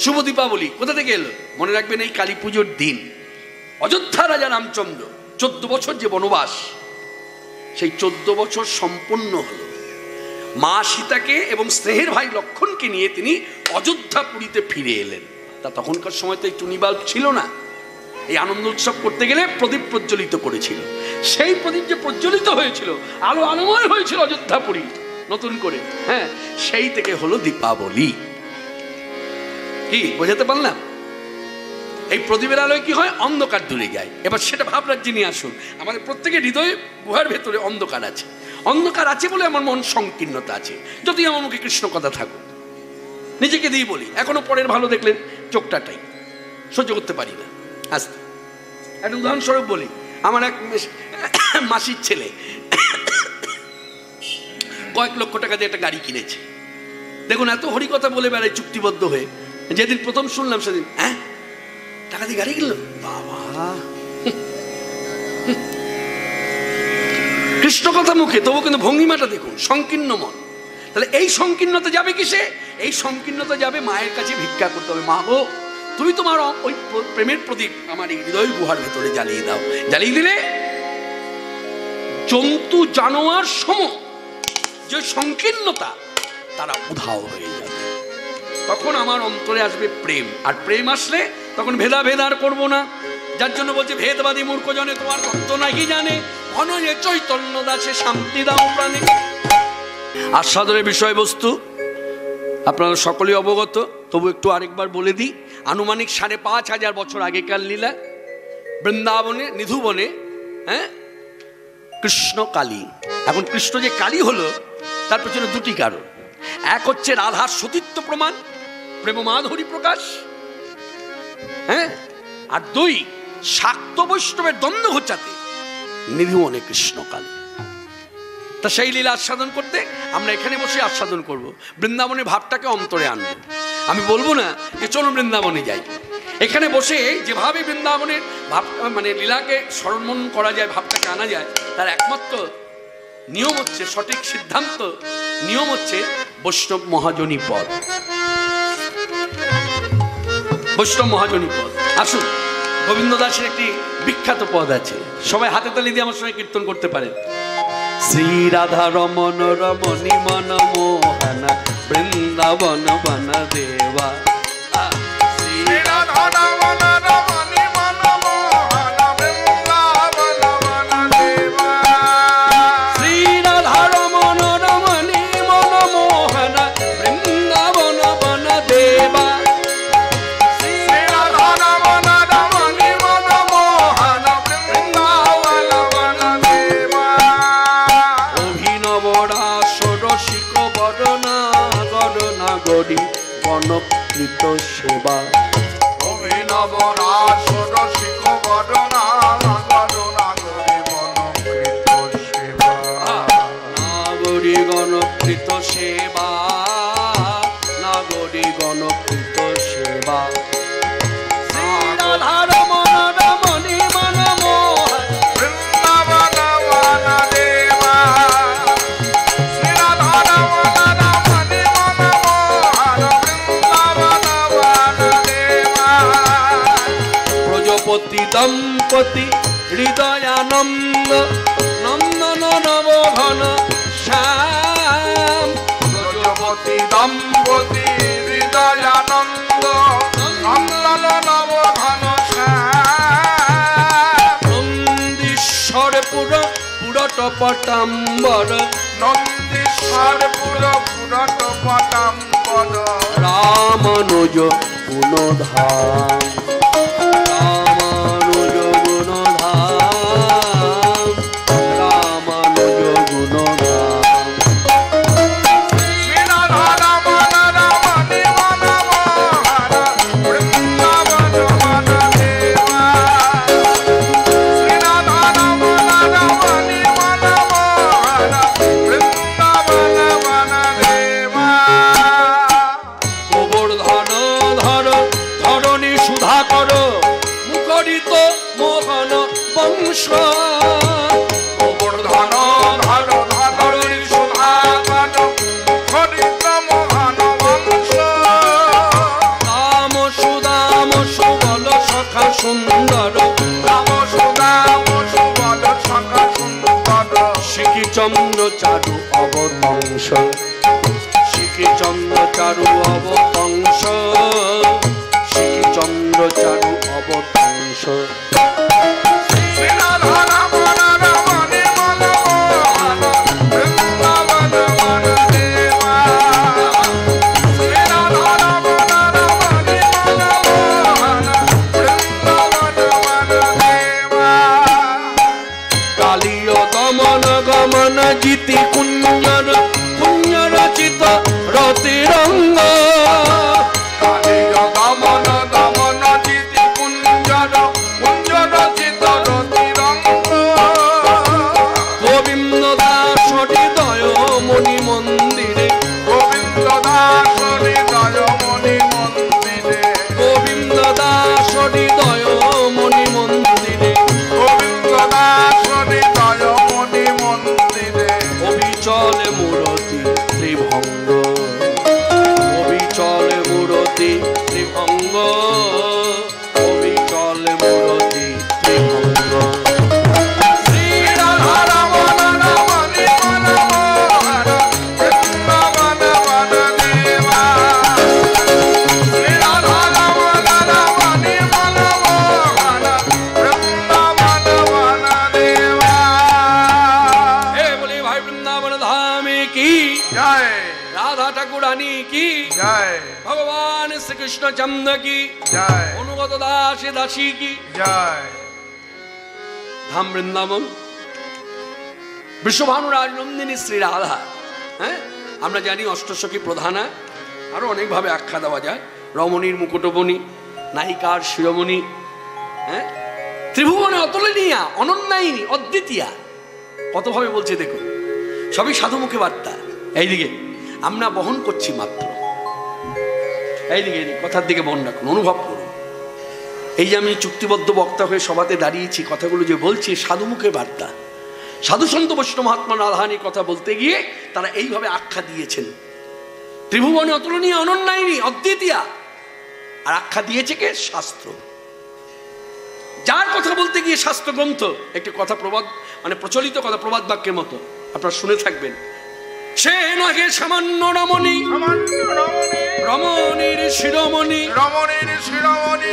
শুভ দীপাবলি কোথা থেকে এলো? মনে রাখবেন এই কালী পুজোর দিন অযোধ্যা রাজা রামচন্দ্র 14 বছর যে বনবাস, সেই 14 বছর সম্পূর্ণ হলো। মা সীতাকে এবং স্নেহের ভাই লক্ষণকে নিয়ে তিনি অযোধ্যাপুরীতে ফিরে এলেন। তা তখনকার সময় তো এই টুনি বাল্ব ছিল না। এই আনন্দ উৎসব করতে গেলে প্রদীপ প্রজ্বলিত করেছিল। সেই প্রদীপ যে প্রজ্বলিত হয়েছিল, আলো আলোময় হয়েছিল অযোধ্যাপুরী নতুন করে, হ্যাঁ, সেই থেকে হলো দীপাবলি। কি বোঝাতে পারলাম? এই প্রদীপের আলোয় কি হয়? অন্ধকার দূরে যায়। এবার সেটা ভাবরাজ্যে নিয়ে আসুন। আমাদের প্রত্যেকের হৃদয়ে গুহার ভেতরে অন্ধকার আছে। অন্ধকার আছে বলে আমার মন সংকীর্ণতা আছে। যদি আমার মুখে কৃষ্ণ কথা থাকুক, নিজেকে দিয়ে বলি, এখনো পরের ভালো দেখলেন চোখটাটাই সহ্য করতে পারি না। আসতে একটা উদাহরণস্বরূপ বলি, আমার এক মাসির ছেলে কয়েক লক্ষ টাকা দিয়ে একটা গাড়ি কিনেছে। দেখুন, এত হরিকথা বলে বেড়ায় চুক্তিবদ্ধ হয়ে। যেদিন প্রথম শুনলাম সেদিন, হ্যাঁ টাকা দিয়ে গাড়ি কিনলো, বাবা! কৃষ্ণ কথা মুখে, তবু কিন্তু ভঙ্গিমাটা দেখুন, সংকীর্ণ মন। তাহলে এই সংকীর্ণতা যাবে কিসে? এই সংকীর্ণতা যাবে মায়ের কাছে ভিক্ষা করতে হবে। মা গো, তুমি তোমার ওই প্রেমের প্রদীপ আমার এই হৃদয় গুহার ভেতরে জ্বালিয়ে দাও। জ্বালিয়ে দিলে জন্তু জানোয়ার সম যে সংকীর্ণতা, তারা উধাও হয়ে যাবে। তখন আমার অন্তরে আসবে প্রেম। আর প্রেম আসলে তখন ভেদাভেদ আর করবো না। যার জন্য বলছে, ভেদবাদী মূর্খ জনে তোমার তত্ত্ব নাকি জানে, ঘনে চৈতন্য দাসে শান্তি দাও প্রাণে। আস্বাদনের বিষয়বস্তু আপনারা সকলেই অবগত, তবু একটু আরেকবার বলে দিই। আনুমানিক 5,500 বছর আগেকার লীলা। বৃন্দাবনে নিধুবনে, হ্যাঁ, কৃষ্ণ কালী। এখন কৃষ্ণ যে কালী হলো, তার পেছনে দুটি কারণ। এক হচ্ছে রাধার সতীত্ব প্রমাণ, প্রেম মাধুরী প্রকাশ, হ্যাঁ, আর দুই শাক্ত বৈষ্ণবের দ্বন্দ্ব ঘোচাতে নিধুবনে কৃষ্ণ কালী। তা সেই লীলা আস্বাদন করতে আমরা এখানে বসে আস্বাদন করব। বৃন্দাবনের ভাবটাকে অন্তরে আনবো। আমি বলবো না যে চলো বৃন্দাবনে যাই। এখানে বসে যেভাবে বৃন্দাবনের ভাব, মানে লীলাকে স্মরণ করা যায়, ভাবটাকে আনা যায়, তার একমাত্র নিয়ম হচ্ছে, সঠিক সিদ্ধান্ত নিয়ম হচ্ছে বৈষ্ণব মহাজনী পদ। বৈষ্ণব মহাজনী পদ। আসুন, গোবিন্দ দাসের একটি বিখ্যাত পদ আছে, সবাই হাতে তালি দিয়ে আমার সঙ্গে কীর্তন করতে পারেন। শ্রী রাধা রমন রমণী মন মোহন বৃন্দাবন বন দেবা। শ্রী রাধা রমন রমণী মন মোহন বৃন্দাবন বন দেবা। শ্রী রাধা রমন রমণী মন মোহন বৃন্দাবন বন দেবা। গণকৃত সেবা, অভিনব রাস রসিক বদনা গণনাগরী গণকৃত সেবা। নাগরী গণকৃত সেবা, নাগরী গণকৃত সেবা। দম্পতি হৃদয়ানন্দ নন্দন নবঘন শ্যাম। প্রজাপতি দম্পতি হৃদয়ানন্দ নন্দন নবঘন শ্যাম। নন্দীশ্বর পুরট পটাম্বর, নন্দীশ্বর পুরট পটাম্বর। রামানুজ গুণধাম, কংস শ্রীচন্দ্র চারু অবধ্বংস জিতি কুঞ্জর কুঞ্জরচিত রতিরঙ্গ কালীয় গমন গমন জিতি কুঞ্জর কুঞ্জরচিত রতিরঙ্গ গোবিন্দ দাস হৃদয় মণি মন্দিরে গোবিন্দ দাস হৃদয় মণি মন্দিরে গোবিন্দ দাস হৃদয় মণি মন্দিরে গোবিন্দ দাস হৃদয় মণি মন্দিরে অবিচলে মূরতি ত্রিভঙ্গ অবিচলে মূরতি ত্রিভঙ্গ অবিচলে মূরতি ত্রিভঙ্গ भगवान श्री कृष्ण चंद्र की जय अनुगत दासी दासी की जय धाम वृंदावन विश्वभानुराज नंदिनी श्री राधा হ্যাঁ আমরা জানি অষ্টসখী প্রধানা আরো অনেক ভাবে আখ্যা দেওয়া যায় রমণীর মুকুটবনী নায়িকার শিরোমণি হ্যাঁ ত্রিভুবনে অতুলনীয়া অনন্যায়িনী অদ্বিতীয়া কত ভাবে বলছে দেখুন সবই সাধুমুখে বার্তা এইদিকে আমরা বহন করছি মাত্র এইদিকে কথার দিকে মন রাখুন অনুভব করুন এই যে আমি চুক্তিবদ্ধ বক্তা হয়ে সভাতে দাঁড়িয়েছি কথাগুলো যে বলছি সাধুমুখে বার্তা সাধু সন্ত বৈষ্ণব মহাত্মা রাধারানীর কথা বলতে গিয়ে তারা এইভাবে আখ্যা দিয়েছেন ত্রিভুবনে অতুলনীয় অনন্যায়িনী অদ্বিতীয়া আর আখ্যা দিয়েছে কে শাস্ত্র যার কথা বলতে গিয়ে শাস্ত্র গ্রন্থ একটি কথা প্রবাদ মানে প্রচলিত কথা প্রবাদ বাক্যের মতো আপনারা শুনে থাকবেন সে নহে সামান্য রমণী রমণীর শিরোমণি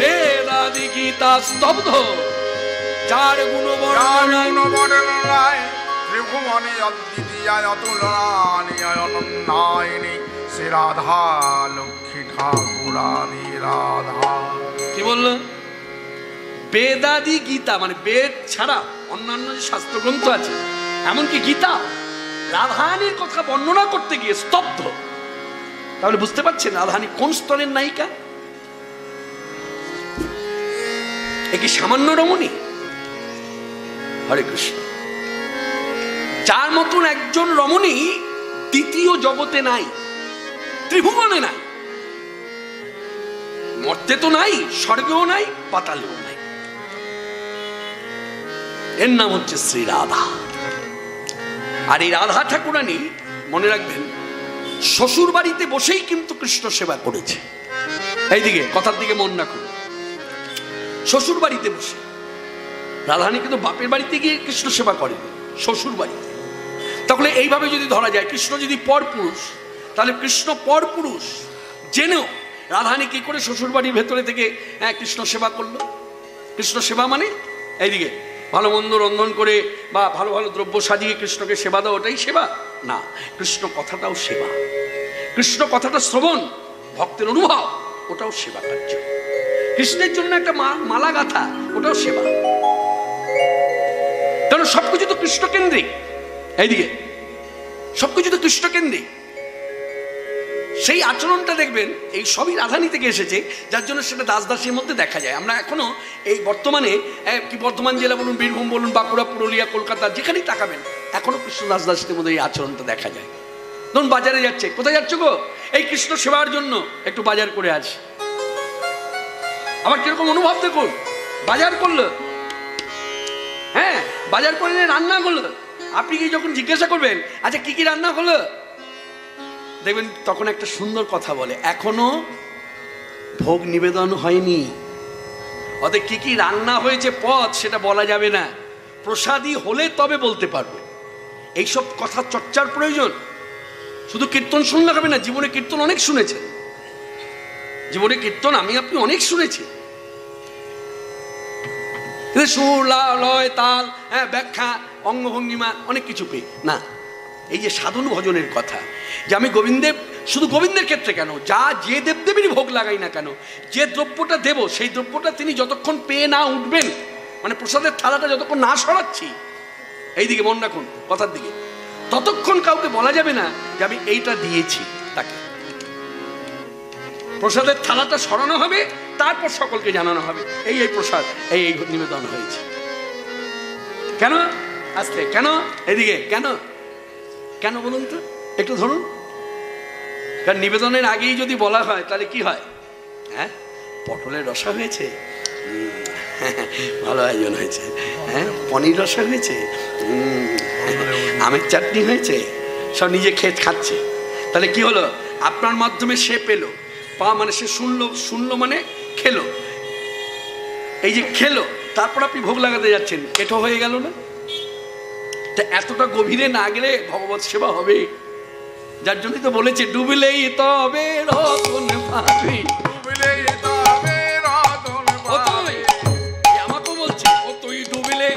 বেদাদি গীতা স্তব্ধ যার গুণবর্ণনায় ত্রিভুবনে অদ্বিতীয়ায় অতুলনীয়ায় অনন্যায়িনী শ্রী রাধা লক্ষ্মী ঠাকুরানী রাধা কি বললো বেদাদি গীতা মানে বেদ ছাড়া অন্যান্য যে শাস্ত্রগ্রন্থ আছে এমনকি গীতা রাধারানীর কথা বর্ণনা করতে গিয়ে স্তব্ধ তাহলে বুঝতে পারছেন রাধারানী কোন স্তরের নায়িকা একি সামান্য রমণী হরে কৃষ্ণ যার মতন একজন রমণী দ্বিতীয় জগতে নাই ত্রিভুবনে নাই মর্তে তো নাই স্বর্গেও নাই পাতালেও নাই এর নাম হচ্ছে শ্রী রাধা আর এই রাধা ঠাকুরানী মনে রাখবেন শ্বশুর বাড়িতে বসেই কিন্তু কৃষ্ণ সেবা করেছে এইদিকে কথার দিকে মন রাখুন শ্বশুর বাড়িতে বসে রাধারানী কিন্তু বাপের বাড়িতে গিয়ে কৃষ্ণ সেবা করেন শ্বশুর বাড়িতে তাহলে এইভাবে যদি ধরা যায় কৃষ্ণ যদি পরপুরুষ তাহলে কৃষ্ণ পরপুরুষ জেনেও রাধারানী কি করে শ্বশুর বাড়ির ভেতরে থেকে কৃষ্ণ সেবা করলো কৃষ্ণ সেবা মানে এইদিকে ভালো মন্দ রন্ধন করে বা ভালো ভালো দ্রব্য সাজিয়ে কৃষ্ণকে সেবা দাও ওটাই সেবা না কৃষ্ণ কথাটাও সেবা কৃষ্ণ কথাটা শ্রবণ ভক্তের অনুভব ওটাও সেবা কার্য কৃষ্ণের জন্য একটা মালা গাথা ওটাও সেবা কারণ সবকিছু তো কৃষ্ণ কেন্দ্রিক এইদিকে সবকিছু তো কৃষ্ণ কেন্দ্রিক সেই আচরণটা দেখবেন এই সবই রাধারানী থেকে এসেছে যার জন্য সেটা দাস দাসের মধ্যে দেখা যায় আমরা এখনো এই বর্তমানে কি বর্ধমান জেলা বলুন বীরভূম বলুন বাঁকুড়া পুরুলিয়া কলকাতা যেখানেই তাকাবেন এখনো কৃষ্ণ দাস দাসের মধ্যে এই আচরণটা দেখা যায় ধরুন বাজারে যাচ্ছে কোথায় যাচ্ছ গো এই কৃষ্ণ সেবার জন্য একটু বাজার করে আছে আবার কিরকম অনুভব দেখুন বাজার করলো হ্যাঁ বাজার করে রান্না করলো আপনি কি যখন জিজ্ঞাসা করবেন আচ্ছা কি কি রান্না হলো দেখবেন তখন একটা সুন্দর কথা বলে এখনো ভোগ নিবেদন হয়নি অতএব কি কি রান্না হয়েছে পদ সেটা বলা যাবে না প্রসাদী হলে তবে বলতে পারবে এইসব কথা চর্চার প্রয়োজন শুধু কীর্তন শুনলে হবে না জীবনে কীর্তন অনেক শুনেছেন জীবনে কীর্তন আমি আপনি অনেক শুনেছি, সুর, লয়, তাল, হ্যাঁ, ব্যাখ্যা, অঙ্গভঙ্গিমা, অনেক কিছু পেয়ে না। এই যে সাধন ভজনের কথা, যে আমি গোবিন্দের, শুধু গোবিন্দের ক্ষেত্রে কেন, যে দেবদেবীরই ভোগ লাগাই না কেন, যে দ্রব্যটা দেব সেই দ্রব্যটা তিনি যতক্ষণ পেয়ে না উঠবেন, মানে প্রসাদের থালাটা যতক্ষণ না সরাচ্ছি, এইদিকে মন রাখুন কথার দিকে, ততক্ষণ কাউকে বলা যাবে না যে আমি এইটা দিয়েছি তাকে। প্রসাদের থালাটা সরানো হবে, তারপর সকলকে জানানো হবে এই প্রসাদ, এই নিবেদন হয়েছে। কেন আসতে, কেন এদিকে, কেন কেন বলুন তো, একটু ধরুন। কারণ নিবেদনের আগেই যদি বলা হয় তাহলে কি হয়, হ্যাঁ, পটলের রসা হয়েছে, ভালো আয়োজন হয়েছে, হ্যাঁ, পনির রসা হয়েছে, আমের চাটনি হয়েছে, সব নিজে খাচ্ছে। তাহলে কি হলো, আপনার মাধ্যমে সে পেলো, মানে সে শুনলো মানে খেলো, এই যে খেলো, তারপর আপনি ভোগ লাগাতে যাচ্ছেন, এটা হয়ে গেল না? তা এতটা গভীরে না গেলে ভগবত সেবা হবে? যার জন্যই তো বলেছে ডুবলেই তবে রতন পাবি, ডুবলেই তবে রতন পাবি। আমাকে বলছে ও তুই ডুবলে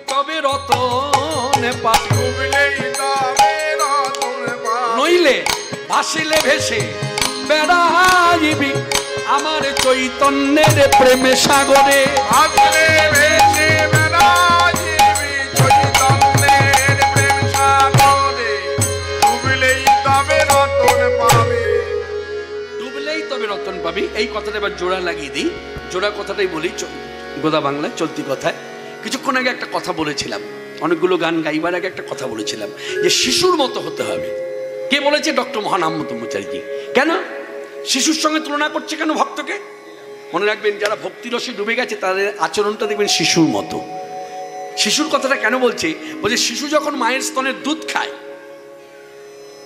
তবে রতন পাবি, ডুবলেই তবে রতন পাবি, নইলে ভাসিলে ভেসে বেড়াইবি আমার চৈতন্যের প্রেমে সাগরে, ভাসিলে ভেসে বেড়াইবি চৈতন্যের প্রেম সাগরে, ডুবলেই তবে রতন পাবি, ডুবলেই তবে রতন পাবি। এই কথাটা এবার জোড়া লাগিয়ে দিই, জোড়া কথাটাই বলি গোদা বাংলায় চলতি কথায়। কিছুক্ষণ আগে একটা কথা বলেছিলাম, অনেকগুলো গান গাইবার আগে একটা কথা বলেছিলাম যে শিশুর মতো হতে হবে। কে বলেছে? ডক্টর মহানাম ব্রহ্মচারীজি। কেন শিশুর সঙ্গে তুলনা করছে কেন ভক্তকে? মনে রাখবেন, যারা ভক্তিরসে ডুবে গেছে তাদের আচরণটা দেখবেন শিশুর মতো। শিশুর কথাটা কেন বলছে? বলছে শিশু যখন মায়ের স্তনের দুধ খায়,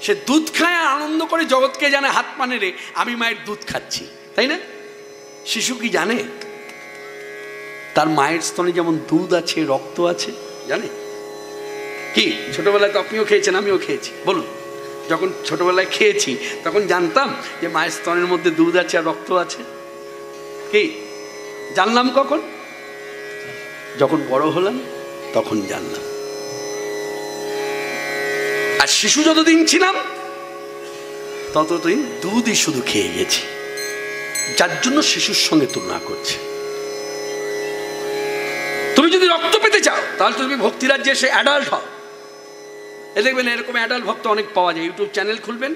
সে দুধ খায় আর আনন্দ করে জগৎকে জানে হাত পা নেড়ে আমি মায়ের দুধ খাচ্ছি, তাই না? শিশু কি জানে তার মায়ের স্তনে যেমন দুধ আছে, রক্ত আছে? জানে কি? ছোটবেলায় তো আপনিও খেয়েছেন, আমিও খেয়েছি। বলুন, যখন ছোটবেলায় খেয়েছি তখন জানতাম যে মায়ের স্তনের মধ্যে দুধ আছে আর রক্ত আছে? কি জানলাম কখন? যখন বড় হলাম তখন জানলাম। আর শিশু যতদিন ছিলাম ততদিন দুধই শুধু খেয়ে গেছি, যার জন্য শিশুর সঙ্গে তুলনা করছে। তুমি যদি রক্ত পেতে চাও তাহলে তুমি ভক্তিরাজ্যে এসে অ্যাডাল্ট হও। এ দেখবেন এরকম অ্যাডাল্ট ভক্ত অনেক পাওয়া যায়। ইউটিউব চ্যানেল খুলবেন,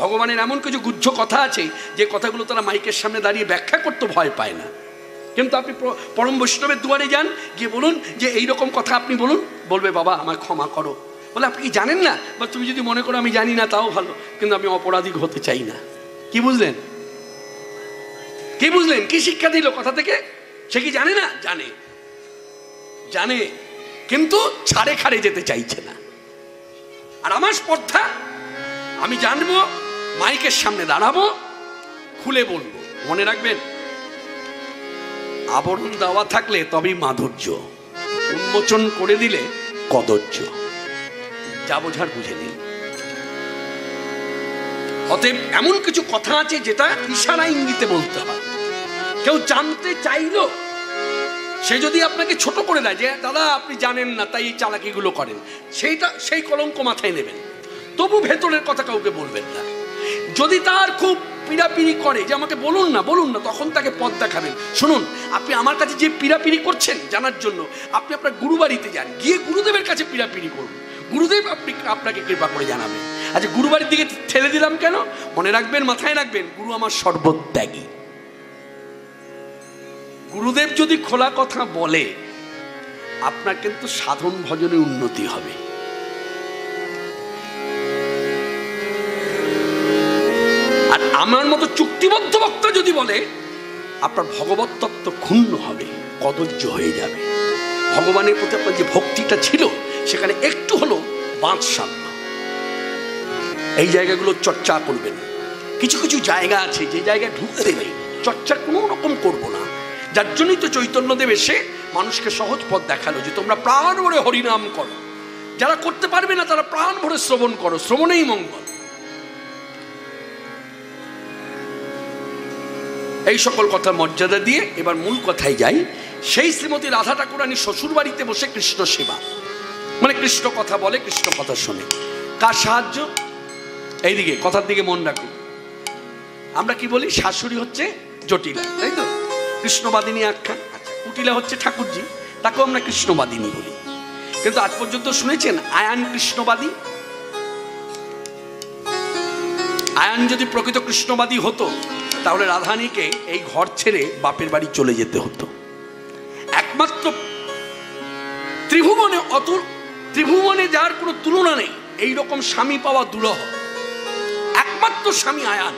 ভগবানের এমন কিছু গুহ্য কথা আছে যে কথাগুলো তারা মাইকের সামনে দাঁড়িয়ে ব্যাখ্যা করতে ভয় পায় না। কিন্তু আপনি পরম বৈষ্ণবের দুয়ারে যান, গিয়ে বলুন যে এইরকম কথা আপনি বলুন, বলবে বাবা আমায় ক্ষমা করো। বলে আপনি কি জানেন না? বা তুমি যদি মনে করো আমি জানি না তাও ভালো, কিন্তু আমি অপরাধী হতে চাই না। কি বুঝলেন? কি বুঝলেন? কি শিক্ষা দিল কথা থেকে? সে কি জানে না? জানে, জানে, কিন্তু ছাড়ে খাড়ে যেতে চাইছে না। আর আমার স্পর্ধা, আমি জানবো, মাইকের সামনে দাঁড়াবো, খুলে বলবো। মনে রাখবেন, আবরণ দেওয়া থাকলে তবেই মাধুর্য, উন্মোচন করে দিলে কদর্য। যা বোঝার বুঝে নিন। অতএব এমন কিছু কথা আছে যেটা ইশারা ইঙ্গিতে বলতে হয়। কেউ জানতে চাইলো, সে যদি আপনাকে ছোট করে দেয় যে দাদা আপনি জানেন না তাই এই চালাকিগুলো করেন, সেই কলঙ্ক মাথায় নেবেন। তবু ভেতরের কথা কাউকে বলবেন না। যদি তার খুব পিড়াপিড়ি করে যে আমাকে বলুন না বলুন না, তখন তাকে পথ দেখাবেন। শুনুন, আপনি আমার কাছে যে পিড়াপিড়ি করছেন জানার জন্য, আপনি আপনার গুরু বাড়িতে যান, গিয়ে গুরুদেবের কাছে পিড়াপিড়ি করুন। গুরুদেব আপনাকে কৃপা করে জানাবেন। আচ্ছা, গুরু বাড়ির দিকে ঠেলে দিলাম কেন? মনে রাখবেন, মাথায় রাখবেন, গুরু আমার সর্বত্যাগী। গুরুদেব যদি খোলা কথা বলে, আপনার কিন্তু সাধন ভজনে উন্নতি হবে। আর আমার মতো চুক্তিবদ্ধ বক্তা যদি বলে, আপনার ভগবত তত্ত্ব ক্ষুণ্ণ হবে, কদর্য হয়ে যাবে। ভগবানের প্রতি আপনার যে ভক্তিটা ছিল সেখানে একটু হলো বাঁধ সামনে। এই জায়গাগুলো চর্চা করবেন। কিছু কিছু জায়গা আছে যে জায়গায় ঢুকতে নেই, চর্চা কোনো রকম করবো না। যার জন্যই তো চৈতন্যদেব এসে মানুষকে সহজ পথ দেখালো যে তোমরা প্রাণ ভরে হরিনাম করো। যারা করতে পারবে না তারা প্রাণ ভরে শ্রবণ করো, শ্রবণেই মঙ্গল। এই সকল কথা মর্যাদা দিয়ে এবার মূল কথায় যাই। সেই শ্রীমতী রাধা ঠাকুরানী শ্বশুর বাড়িতে বসে কৃষ্ণ সেবা, মানে কৃষ্ণ কথা বলে, কৃষ্ণ কথা শোনে। কার সাহায্য? এইদিকে কথার দিকে মন রাখুন। আমরা কি বলি? শাশুড়ি হচ্ছে জটিলা, তাই তো? কৃষ্ণবাদিনী আখ্যা। আচ্ছা, কুটিলা হচ্ছে ঠাকুরজি, তাকেও আমরা কৃষ্ণবাদিনী বলি। কিন্তু আজ পর্যন্ত শুনেছেন আয়ান কৃষ্ণবাদী? আয়ান যদি প্রকৃত কৃষ্ণবাদী হতো তাহলে রাধারানীকে এই ঘর ছেড়ে বাপের বাড়ি চলে যেতে হতো। একমাত্র ত্রিভুবনে যার কোনো তুলনা নেই, এইরকম স্বামী পাওয়া দুরূহ। একমাত্র স্বামী আয়ান,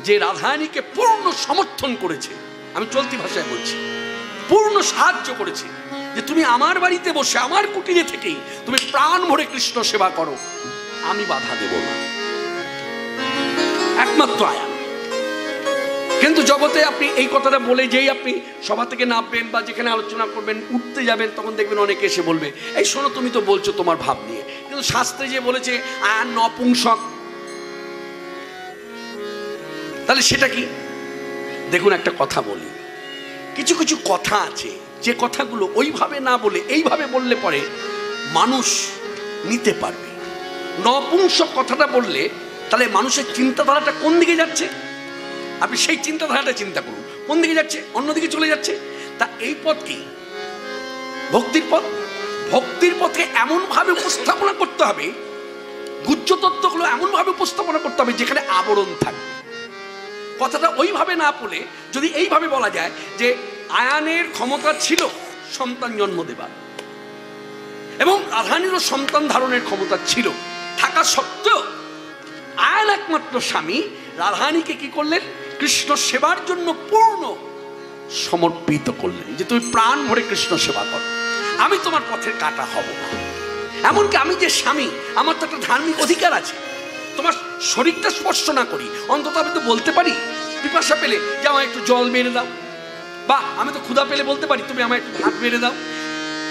যে রাধারানীকে পূর্ণ সমর্থন করেছে। আমি চলতি ভাষায় বলছি, পূর্ণ সাহায্য করেছে যে তুমি আমার বাড়িতে বসে আমার কুটিরে থেকেই তুমি প্রাণ ভরে কৃষ্ণ সেবা করো, আমি বাধা দেব না। একমাত্র আয়ান। কিন্তু জগতে আপনি এই কথাটা বলে যেই আপনি সভা থেকে নামবেন বা যেখানে আলোচনা করবেন, উঠতে যাবেন, তখন দেখবেন অনেকে এসে বলবে, এই শোনো তুমি তো বলছো তোমার ভাব নিয়ে, কিন্তু শাস্ত্রে যে বলেছে আয়ান নপুংসক, তাহলে সেটা কি? দেখুন, একটা কথা বলি, কিছু কিছু কথা আছে যে কথাগুলো ওইভাবে না বলে এইভাবে বললে পরে মানুষ নিতে পারবে। নপুংসক কথাটা বললে তাহলে মানুষের চিন্তাধারাটা কোন দিকে যাচ্ছে? আপনি সেই চিন্তাধারাটা চিন্তা করুন, কোন দিকে যাচ্ছে? অন্যদিকে চলে যাচ্ছে। তা এই পথ কি? ভক্তির পথ। ভক্তির পথে এমনভাবে উপস্থাপনা করতে হবে, গুহ্য তত্ত্বগুলো এমনভাবে উপস্থাপনা করতে হবে যেখানে আবরণ থাকবে। কথাটা ওইভাবে না বলে যদি এইভাবে বলা যায় যে আয়ানের ক্ষমতা ছিল সন্তান জন্ম দেবার, এবং রাধারানীরও সন্তান ধারণের ক্ষমতা ছিল, থাকা সত্ত্বেও আয়ান একমাত্র স্বামী রাধারানীকে কি করলেন? কৃষ্ণ সেবার জন্য পূর্ণ সমর্পিত করলেন, যে তুমি প্রাণ ভরে কৃষ্ণ সেবা করো, আমি তোমার পথের কাটা হব না। এমনকি আমি যে স্বামী, আমার তো একটা ধার্মিক অধিকার আছে, তোমার শরীরটা স্পর্শ না করি, অন্তত আমি তো বলতে পারি পিপাসা পেলে যে আমায় একটু জল মেরে দাও, বা আমি তো ক্ষুধা পেলে বলতে পারি তুমি আমায় একটু ভাত মেরে দাও।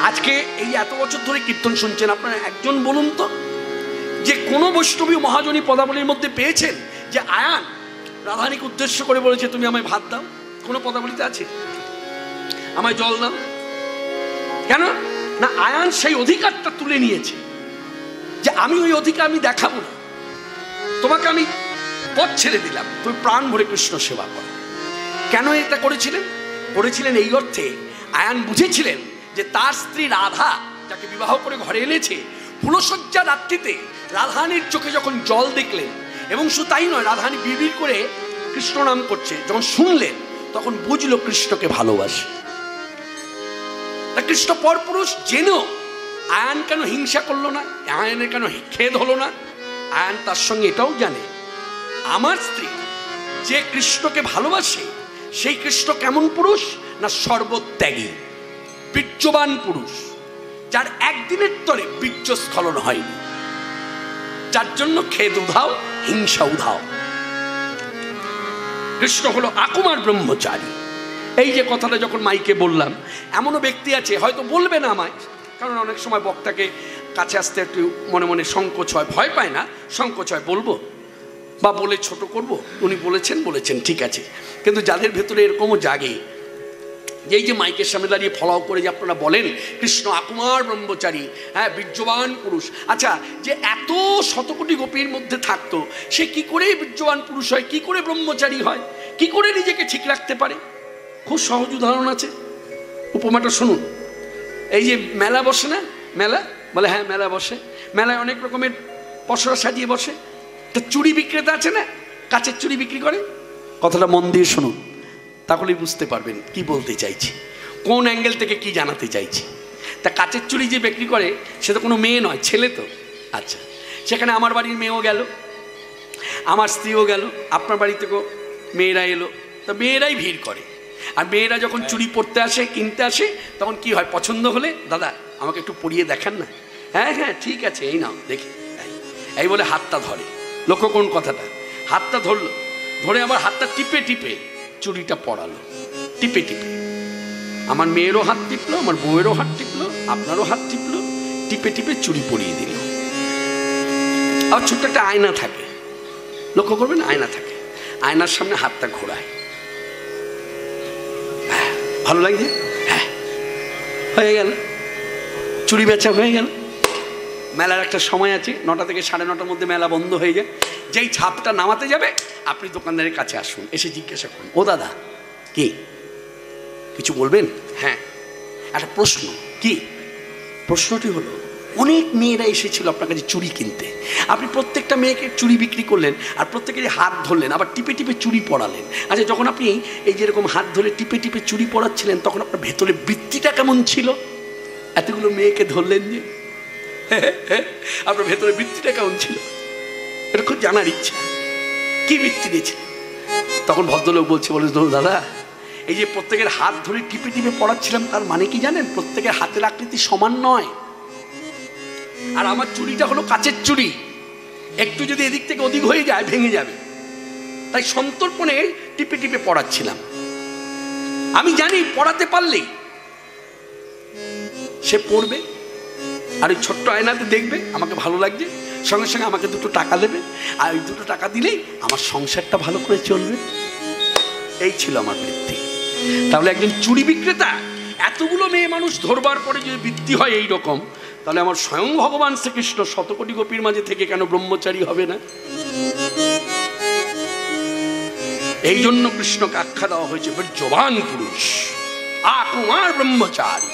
আজকে এই এত বছর ধরে কীর্তন শুনছেন, আপনারা একজন বলুন তো যে কোনো বৈষ্ণবী মহাজনী পদাবলীর মধ্যে পেয়েছেন যে আয়ান রাধারানীকে উদ্দেশ্য করে বলেছে তুমি আমায় ভাত দাও? কোনো পদাবলীতে আছে? আমায় জল দাও? কেন না? আয়ান সেই অধিকারটা তুলে নিয়েছে যে আমি ওই অধিকার আমি দেখাবো না, তোমাকে আমি পথ ছেড়ে দিলাম, তুমি প্রাণ ভরে কৃষ্ণ সেবা করো। কেন এটা করেছিলেন? করেছিলেন এই অর্থে, আয়ান বুঝেছিলেন যে তার স্ত্রী রাধা, যাকে বিবাহ করে ঘরে এনেছে, ফুলশয্যা রাত্রিতে রাধারানীর চোখে যখন জল দেখলেন, এবং শুধু তাই নয়, রাধারানী বিড়বিড় করে কৃষ্ণ নাম করছে, যখন শুনলেন তখন বুঝলো কৃষ্ণকে ভালোবাসে। তা কৃষ্ণ পরপুরুষ জেনেও আয়ান কেন হিংসা করলো না? আয়ানের কেন খেদ হলো না? আয়ান তার সঙ্গে এটাও জানে, আমার স্ত্রী যে কৃষ্ণকে ভালোবাসে সেই কৃষ্ণ কেমন পুরুষ না? সর্বত্যাগী বীর্যবান পুরুষ, যার একদিনের তরে বীর্যস্খলন হয়নি, যার জন্য খেদ উধাও, হিংসা উধাও। কৃষ্ণ হলো আকুমার ব্রহ্মচারী। এই যে কথাটা যখন মাইকে বললাম, এমনও ব্যক্তি আছে হয়তো বলবে না আমায়, কারণ অনেক সময় বক্তাকে কাছে আসতে একটু মনে মনে সংকোচ হয়, ভয় পায় না, সংকোচ হয়, বলবো বা বলে ছোট করব। উনি বলেছেন ঠিক আছে, কিন্তু যাদের ভেতরে এরকমও জাগে, এই যে মাইকের সামনে দাঁড়িয়ে ফলাও করে যে আপনারা বলেন কৃষ্ণ আকুমার ব্রহ্মচারী, হ্যাঁ বীর্যবান পুরুষ, আচ্ছা যে এত শতকোটি গোপীর মধ্যে থাকতো, সে কি করে বীর্যবান পুরুষ হয়, কি করে ব্রহ্মচারী হয়, কি করে নিজেকে ঠিক রাখতে পারে? খুব সহজ উদাহরণ আছে, উপমাটা শুনুন। এই যে মেলা বসে না, মেলা বলে, হ্যাঁ মেলা বসে, মেলায় অনেক রকমের পসরা সাজিয়ে বসে, তা চুড়ি বিক্রেতা আছে না, কাচের চুড়ি বিক্রি করে। কথাটা মন দিয়ে শুনুন, তাহলেই বুঝতে পারবেন কি বলতে চাইছি, কোন অ্যাঙ্গেল থেকে কি জানাতে চাইছি। তা কাচের চুড়ি যে বিক্রি করে সে তো কোনো মেয়ে নয়, ছেলে তো। আচ্ছা, সেখানে আমার বাড়ির মেয়েও গেল, আমার স্ত্রীও গেল, আপনার বাড়ি থেকেও মেয়েরা এলো, তো মেয়েরাই ভিড় করে। আর মেয়েরা যখন চুড়ি পরতে আসে, কিনতে আসে, তখন কি হয়, পছন্দ হলে দাদা আমাকে একটু পরিয়ে দেখান না, হ্যাঁ হ্যাঁ ঠিক আছে এই নাও দেখি, এই বলে হাতটা ধরে। লক্ষ্য কোন কথাটা, হাতটা ধরলো, ধরে আবার হাতটা টিপে টিপে চুড়িটা পরালো, টিপে টিপে। আমার মেয়েরও হাত টিপলো, আমার বউয়েরও হাত টিপলো, আপনারও হাত টিপলো, টিপে টিপে চুড়ি পরিয়ে দিল। আর ছোট্ট একটা আয়না থাকে, লক্ষ্য করবেন, আয়না থাকে, আয়নার সামনে হাতটা ঘোরায়, ভালো লাগছে? হ্যাঁ, হয়ে গেল, চুড়ি বেচা হয়ে গেল। মেলার একটা সময় আছে, 9টা থেকে 9:30টার মধ্যে মেলা বন্ধ হয়ে যায়। যেই ছাপটা নামাতে যাবে আপনি দোকানদারের কাছে আসুন, এসে জিজ্ঞাসা করুন, ও দাদা কি কিছু বলবেন? হ্যাঁ, একটা প্রশ্ন। কি প্রশ্নটি হলো, অনেক মেয়েরা এসেছিল আপনার কাছে চুড়ি কিনতে, আপনি প্রত্যেকটা মেয়েকে চুড়ি বিক্রি করলেন আর প্রত্যেকেরই হাত ধরলেন, আবার টিপে টিপে চুড়ি পরালেন। আচ্ছা, যখন আপনি এই যেরকম হাত ধরে টিপে টিপে চুড়ি পরাচ্ছিলেন তখন আপনার ভেতরে বৃত্তিটা কেমন ছিল? এতগুলো মেয়েকে ধরলেন যে, আপনার ভেতরে বৃত্তিটা কেমন ছিল? এটা খুব জানার ইচ্ছা, কি বৃত্তি দিয়েছে? তখন ভদ্রলোক বলছে, বলে দাদা, এই যে প্রত্যেকের হাত ধরে টিপে টিপে পড়াচ্ছিলাম তার মানে কি জানেন? প্রত্যেকের হাতের আকৃতি সমান নয়, আর আমার চুড়িটা হলো কাচের চুড়ি, একটু যদি এদিক থেকে ওদিক হয়ে যায় ভেঙে যাবে, তাই সন্তর্পণে টিপে টিপে পড়াচ্ছিলাম। আমি জানি পড়াতে পারলেই সে পড়বে, আর ওই ছোট্ট আয়নাতে দেখবে আমাকে ভালো লাগছে, সঙ্গে সঙ্গে আমাকে 2 টাকা দেবে, আর ওই 2 টাকা দিলেই আমার সংসারটা ভালো করে চলবে। এই ছিল আমার বৃত্তি। তাহলে একজন চুড়ি বিক্রেতা এতগুলো মেয়ে মানুষ ধরবার পরে যদি বৃত্তি হয় এই রকম, তাহলে আমার স্বয়ং ভগবান শ্রীকৃষ্ণ শতকোটি গোপীর মাঝে থেকে কেন ব্রহ্মচারী হবে না? এই জন্য কৃষ্ণকে আখ্যা দেওয়া হয়েছে বীর্যবান পুরুষ, আকুমার ব্রহ্মচারী।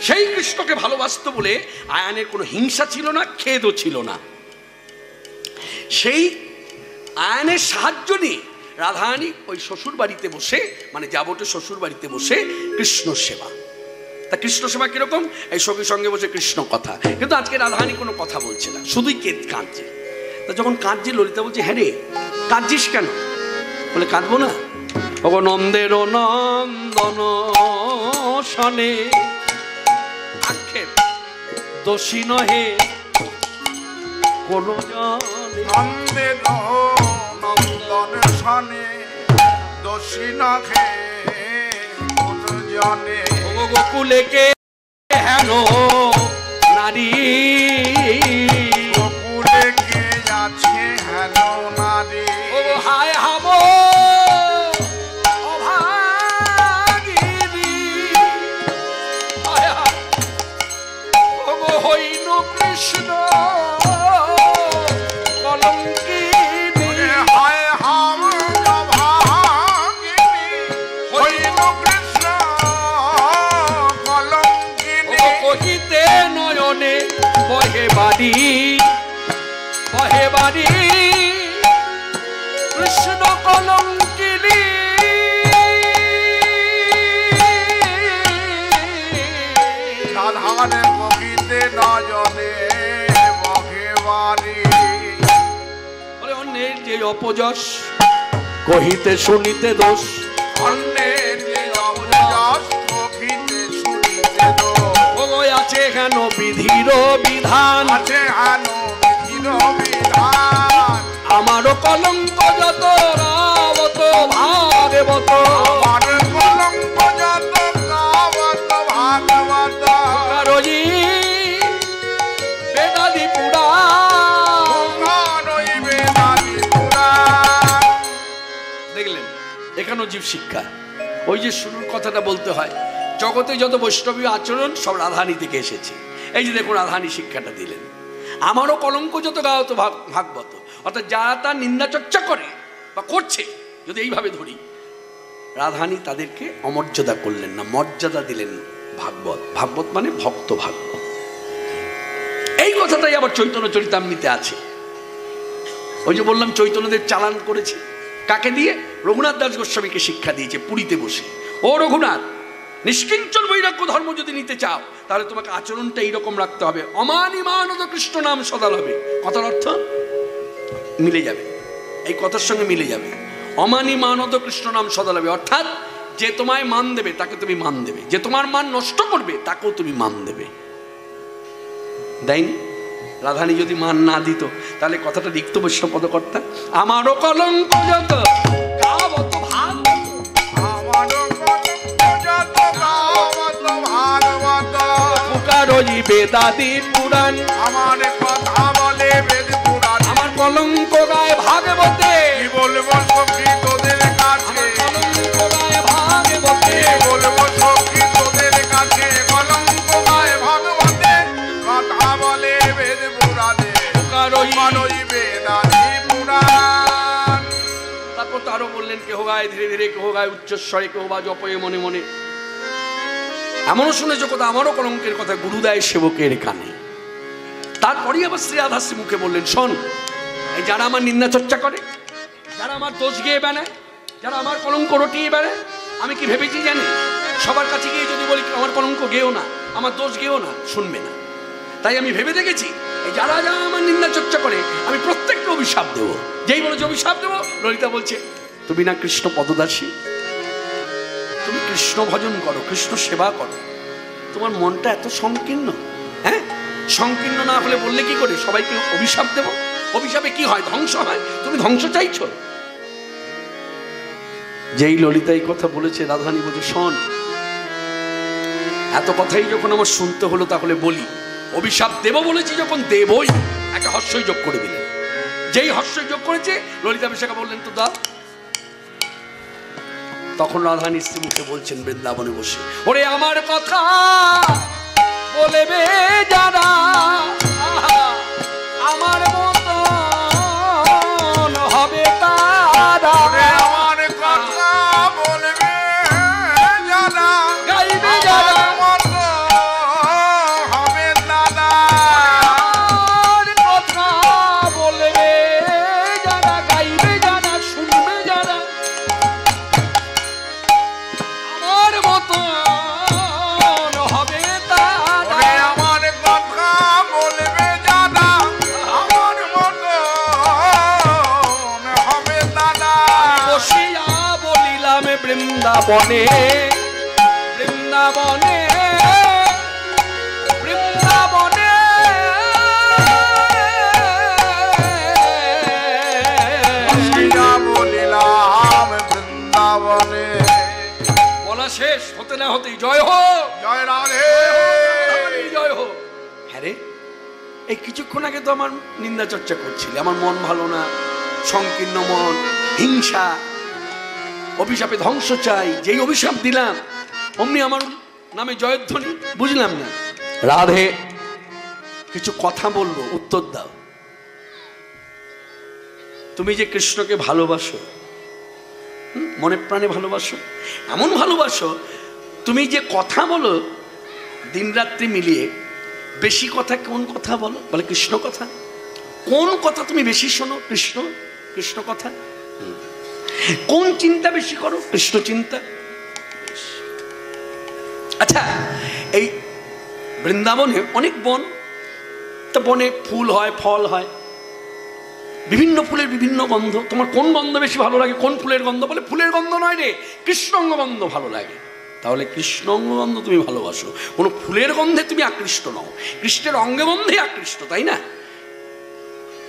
সেই কৃষ্ণকে ভালোবাসত বলে আয়ানের কোনো হিংসা ছিল না, খেদও ছিল না। সেই আয়ানের সাহায্য নিয়ে রাধারানী ওই শ্বশুর বাড়িতে বসে, মানে যাবটে শ্বশুর বাড়িতে বসে কৃষ্ণ সেবা। তা কৃষ্ণ সেবা কিরকম? এই সঙ্গে সঙ্গে বসে কৃষ্ণ কথা। কিন্তু আজকে রাধারানী কোনো কথা বলছে না, শুধুই কাঁদছে। তা যখন কাঁদছে ললিতা বলছে, হ্যাঁ রে কাঁদছিস কেন? বলে, কাঁদবো না, ও নন্দের নন্দন শনে আক্ষেপ দোষী নহে কোনো জনে, নন্দের নন্দন শনে দোষী নহে কোনো জনে, ও গোকুলে কে হেন নারী, গোকুলে কে আছে হেন নারী, ও হায় হাব অভাগিনী, ও হইন কৃষ্ণ কলঙ্কিনী, হায় হাম অভাগিনী, হইল কৃষ্ণ কলঙ্কিনী, ও কহিতে নয়নে বহে বাড়ি, বহে বাড়ি কৃষ্ণ কলঙ্কিনী, সাধারণ কহিতে নয়নে বহে বাড়ি। বলে, অন্যের যে অপযশ কহিতে শুনিতে দোষ, অন্যের যে অপযশ কহিতে শুনিতে দোষ, ও আছে কেন বিধির বিধান, আছে হেন বিধির বিধান, আমারও কলঙ্ক যত রাবত ভাগবত, আমার কলঙ্ক যত গাবত ভাগবত, কারজি বেদাদি পুরাণ। কারই বেদাদি পুরাণ। দেখলেন, এখানেও জীব শিক্ষা। ওই যে শুরুর কথাটা বলতে হয়, জগতে যত বৈষ্ণবীয় আচরণ সব রাধারানী থেকে এসেছে। এই যে দেখুন, রাধারানী শিক্ষাটা দিলেন, আমারও কলঙ্ক যত গাওত ভাগবত, অর্থাৎ যারা তার নিন্দা চর্চা করে বা করছে, যদি এইভাবে ধরি, রাধারানী তাদেরকে অমর্যাদা করলেন না, মর্যাদা দিলেন। ভাগবত, ভাগবত মানে ভক্ত ভাগবত। এই কথাটাই আবার চৈতন্য চরিতামৃতে আছে। ওই যে বললাম চৈতন্যদেব চালান করেছে, কাকে দিয়ে? রঘুনাথ দাস গোস্বামীকে শিক্ষা দিয়েছে পুরীতে বসে। ও রঘুনাথ, নিষ্কিঞ্চন বৈরাগ্য ধর্ম যদি নিতে চাও তাহলে তোমাকে আচরণটা এইরকম রাখতে হবে, অমানিমানদ কৃষ্ণ নাম সদা হবে। কথার অর্থ মিলে যাবে, এই কথার সঙ্গে মিলে যাবে। অমানিমানদ কৃষ্ণ নাম সদা হবে, অর্থাৎ যে তোমায় মান দেবে তাকে তুমি মান দেবে, যে তোমার মান নষ্ট করবে তাকেও তুমি মান দেবে। দেয়নি? রাধারানী যদি মান না দিত তাহলে কথাটা লিখত বৈষ্ণব পদকর্তা, আমারও কলঙ্ক যত গাবত ভাগবত, আমারও কলঙ্ক যত গাবত ভাগবত, পুকারই বেদাদি পুরাণ, আমার কথা বলে বেদ পুরাণ, আমার কলঙ্ক গায়ে ভাগবতে, কি বলবো সখী তোদের কাছে, কলঙ্ক গায়ে ভাগবতে, গায় ধীরে ধীরে, কেহ গায় উচ্চস্বরে, কেহ বা জপয়ে মনে মনে। এমনও শুনেছ কথা, আমারও কলঙ্কের কথা গুরুদায় সেবকের কানে। তারপরেই আবার শ্রী রাধাশ্রী মুখে বললেন, শোন, এই যারা আমার নিন্দা চর্চা করে, যারা আমার দোষ গিয়ে বেড়ায়, যারা আমার কলঙ্ক রটিয়ে বেড়ায়, আমি কি ভেবেছি জানি সবার কাছে গিয়ে যদি বলি আমার কলঙ্ক গেও না, আমার দোষ গেও না, শুনবে না। তাই আমি ভেবে দেখেছি এই যারা যারা আমার নিন্দা চর্চা করে আমি প্রত্যেককে অভিশাপ দেবো। যেই বলেছে অভিশাপ দেবো, ললিতা বলছে তুমি না কৃষ্ণ পদদাসী, তুমি কৃষ্ণ ভজন করো, কৃষ্ণ সেবা করো, তোমার মনটা এত সংকীর্ণ। হ্যাঁ, সংকীর্ণ না হলে বললে কি করে সবাইকে অভিশাপ দেব? অভিশাপে কি হয়? ধ্বংস হয়। তুমি ধ্বংস চাইছো। যেই ললিতা এই কথা বলেছে, রাধারানী বলছে শোন, এত কথাই যখন আমার শুনতে হলো তাহলে বলি, অভিশাপ দেব বলেছি যখন দেবই। একটা হর্ষই যোগ করে দিলেন। যেই হর্ষই যোগ করেছে ললিতা বিশাখা বললেন তো দাও। তখন রাধারানী স্ত্রী মুখে বলছেন বৃন্দাবনে বসে, ওরে আমার কথা বলবে যারা আমার মতন হবে তারা, আমার কথা বলবে যারা, গাইবে যারা মতো হবে দাদা। আমার কথা বলবে যারা, গাইবে যারা, শুনবে যারা, আমার মতন হবে তারা। আমার কথা বলবে যারা, আমার মতো হবে দাদা। বসিয়া বলিলাম বৃন্দাবনে, বৃন্দাবনে, বৃন্দাবনে, বলিলাম বৃন্দাবনে। বলা শেষ হতে না হতেই জয় হোক, জয় রাধে, জয় হোক। হ্যাঁ রে, এই কিছুক্ষণ আগে তো আমার নিন্দা চর্চা করছিলে, আমার মন ভালো না, সংকীর্ণ মন, হিংসা, অভিশাপে ধ্বংস চাই। যেই অভিশাপ দিলাম অমনি আমার নামে জয়ধ্বনি। বুঝলাম না। রাধে, কিছু কথা বলবো, উত্তর দাও। তুমি যে কৃষ্ণকে ভালোবাসো, মনে প্রাণে ভালোবাসো, এমন ভালোবাসো তুমি যে কথা বলো দিনরাত্রি মিলিয়ে, বেশি কথা কোন কথা বলো? বলে কৃষ্ণ কথা। কোন কথা তুমি বেশি শোনো? কৃষ্ণ, কৃষ্ণ কথা। কোন চিন্তা বেশি করো? কৃষ্ণ চিন্তা। আচ্ছা, এই বৃন্দাবনে অনেক বন, তা বনে ফুল হয়, ফল হয়, বিভিন্ন ফুলের বিভিন্ন গন্ধ। তোমার কোন গন্ধ বেশি ভালো লাগে? কোন ফুলের গন্ধ? বলে ফুলের গন্ধ নয় রে, কৃষ্ণাঙ্গ গন্ধ ভালো লাগে। তাহলে কৃষ্ণাঙ্গ গন্ধ তুমি ভালোবাসো, কোনো ফুলের গন্ধে তুমি আকৃষ্ট নও, কৃষ্ণের অঙ্গে গন্ধে আকৃষ্ট, তাই না?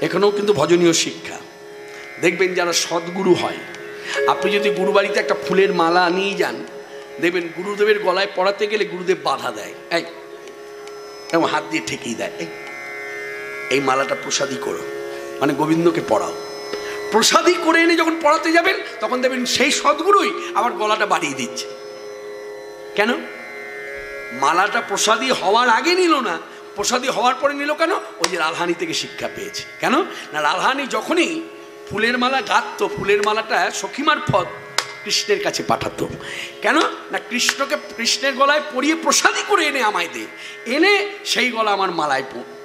এখানেও কিন্তু ভজনীয় শিক্ষা। দেখবেন যারা সদ্গুরু হয়, আপনি যদি গুরু বাড়িতে একটা ফুলের মালা নিয়ে যান, দেখবেন গুরুদেবের গলায় পড়াতে গেলে গুরুদেব বাধা দেয়, এই এরকম হাত দিয়ে ঠেকিয়ে দেয়, এই মালাটা প্রসাদী করো, মানে গোবিন্দকে পড়াও। প্রসাদী করে এনে যখন পড়াতে যাবেন তখন দেখবেন সেই সদ্গুরুই আবার গলাটা বাড়িয়ে দিচ্ছে। কেন? মালাটা প্রসাদী হওয়ার আগে নিল না, প্রসাদী হওয়ার পরে নিল। কেন? ওই যে রাধারানী থেকে শিক্ষা পেয়েছে। কেন না, রাধারানী যখনই ফুলের মালা গাঁথতো, ফুলের মালাটা সখী মারফত কৃষ্ণের কাছে পাঠাতো। কেন না, কৃষ্ণকে কৃষ্ণের গলায় পরিয়ে প্রসাদী করে এনে আমায় দে, এনে সেই গলা আমার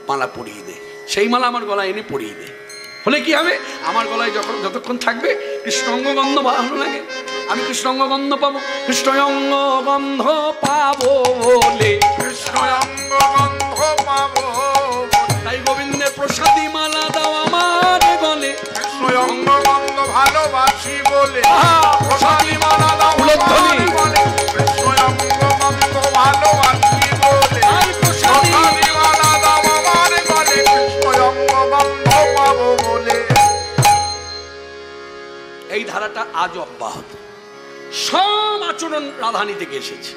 মালা পরিয়ে দে, সেই মালা আমার গলায় এনে পরিয়ে দে। হলে কি হবে, আমার গলায় যতক্ষণ থাকবে কৃষ্ণাঙ্গ গন্ধ ভালো লাগে, আমি কৃষ্ণাঙ্গ গন্ধ পাবো। কৃষ্ণাঙ্গ গন্ধ পাবো বলে, কৃষ্ণাঙ্গ গন্ধ পাবো, তাই গোবিন্দের প্রসাদী মালা দাও আমার গলে। কৃষ্ণাঙ্গ গন্ধ ভালোবাসি বলে, প্রসাদী মালা দাও আমার গলে। কৃষ্ণাঙ্গ গন্ধ ভালোবাসি বলে, প্রসাদী মালা দাও আমার গলে। কৃষ্ণাঙ্গ গন্ধ পাবো বলে। এই ধারাটা আজ অব্যাহত। সব আচরণ রাধারানী থেকে এসেছে।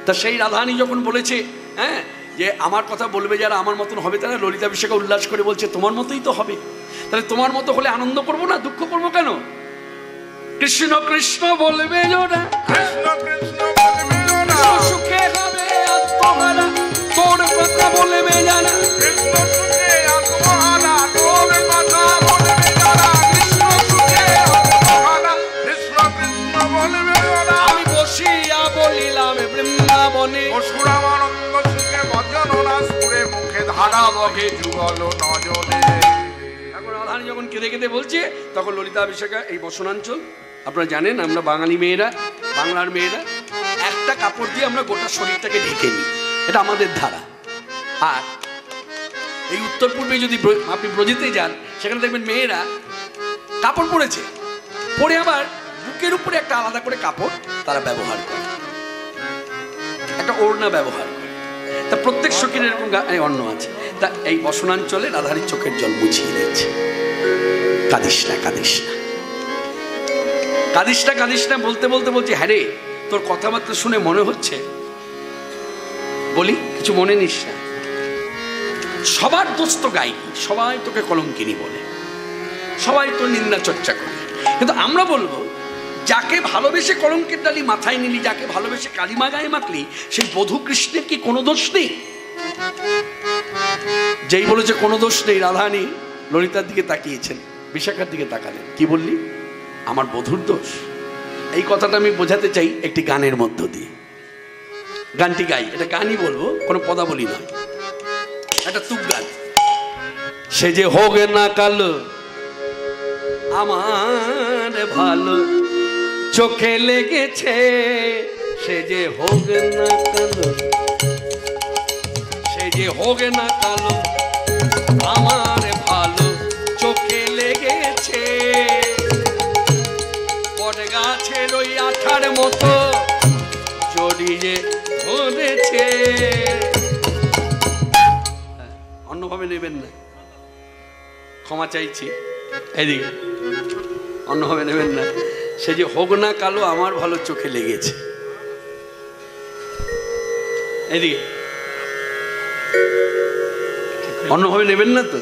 তা সেই রাধারানী যখন বলেছে, হ্যাঁ, যে আমার কথা বলবে যারা আমার মতন হবে তারা, ললিতা বিশাখা উল্লাস করে বলছে তোমার মতোই তো হবে। তাহলে তোমার মতো হলে আনন্দ করবো না, দুঃখ করবো কেন? কৃষ্ণ কৃষ্ণ বলবে যারা, কৃষ্ণ কৃষ্ণ বলবে যারা, সুখে হবে আত্মহারা, তোর কথা বলবে যারা। কৃষ্ণ সুখে আত্মহারা, তোর কথা বলবে যারা। কৃষ্ণ সুখে আত্মহারা, কৃষ্ণ বসিয়া বলিলাম বৃন্দাবনে অসুরামানন্দ সুখে ভজন না সুরে মুখে ধারা বহে যুগল নজরে। এখন রাধারানী যখন কেঁদে কেঁদে বলছে তখন ললিতা বিশাখা এই বসনাঞ্চল আপনারা জানেন আমরা বাঙালি মেয়েরা বাংলার মেয়েরা একটা কাপড় দিয়ে আমরা গোটা শরীরটাকে ঢেকে নিই, এটা আমাদের ধারা। আর এই উত্তর পূর্বে যদি আপনি ব্রজেতে যান সেখানে দেখবেন মেয়েরা কাপড় পরেছে, পরে আবার বুকের উপরে একটা আলাদা করে কাপড় তারা ব্যবহার করে, একটা ওড়না ব্যবহার করে। তা প্রত্যেক সখীর এরকম অন্য আছে। তা এই বসনাঞ্চলে রাধারীর চোখের জল মুছিয়ে দিয়েছে, কাঁদিস না কাঁদিস না কাঁদিস না কাঁদিস না বলতে বলতে বলছি, হ্যাঁ রে তোর কথাবার্তা শুনে মনে হচ্ছে, বলি কিছু মনে নিস না, সবার দোষ তো গায়িকা, সবাই তোকে কলঙ্কিনী বলে, সবাই তোর নিন্দা চর্চা করে, কিন্তু আমরা বলবো যাকে ভালোবেসে কলঙ্কের ডালি মাথায় নিলি, যাকে ভালোবেসে কালিমা গায়ে মাখলি, সেই বধূ কৃষ্ণের কি কোনো দোষ নেই? যেই বলেছে কোনো দোষ নেই, রাধারানী ললিতার দিকে তাকিয়েছেন, বিশাখার দিকে তাকালেন, কি বললি? আমার বধূর দোষ। এই কথাটা আমি বোঝাতে চাই একটি গানের মধ্য দিয়ে। গানটি গাই, এটা গানই বলবো, কোনো পদাবলী নয়, একটা তুক গান। সে যে হোক না কালো আমার ভালো চোখে লেগেছে, সে যে হোক না কালো, সে যে হোক না কালো আমার ভালো চোখে লেগেছে, বট গাছের ওই আঠার মতো জড়িয়ে ধরেছে। অন্যভাবে নেবেন না, ক্ষমা চাইছি, এদিকে অন্যভাবে নেবেন না। সে যে হোক না কালো আমার ভালো চোখে লেগেছে, এদিকে অন্যভাবে নেবেন না তো।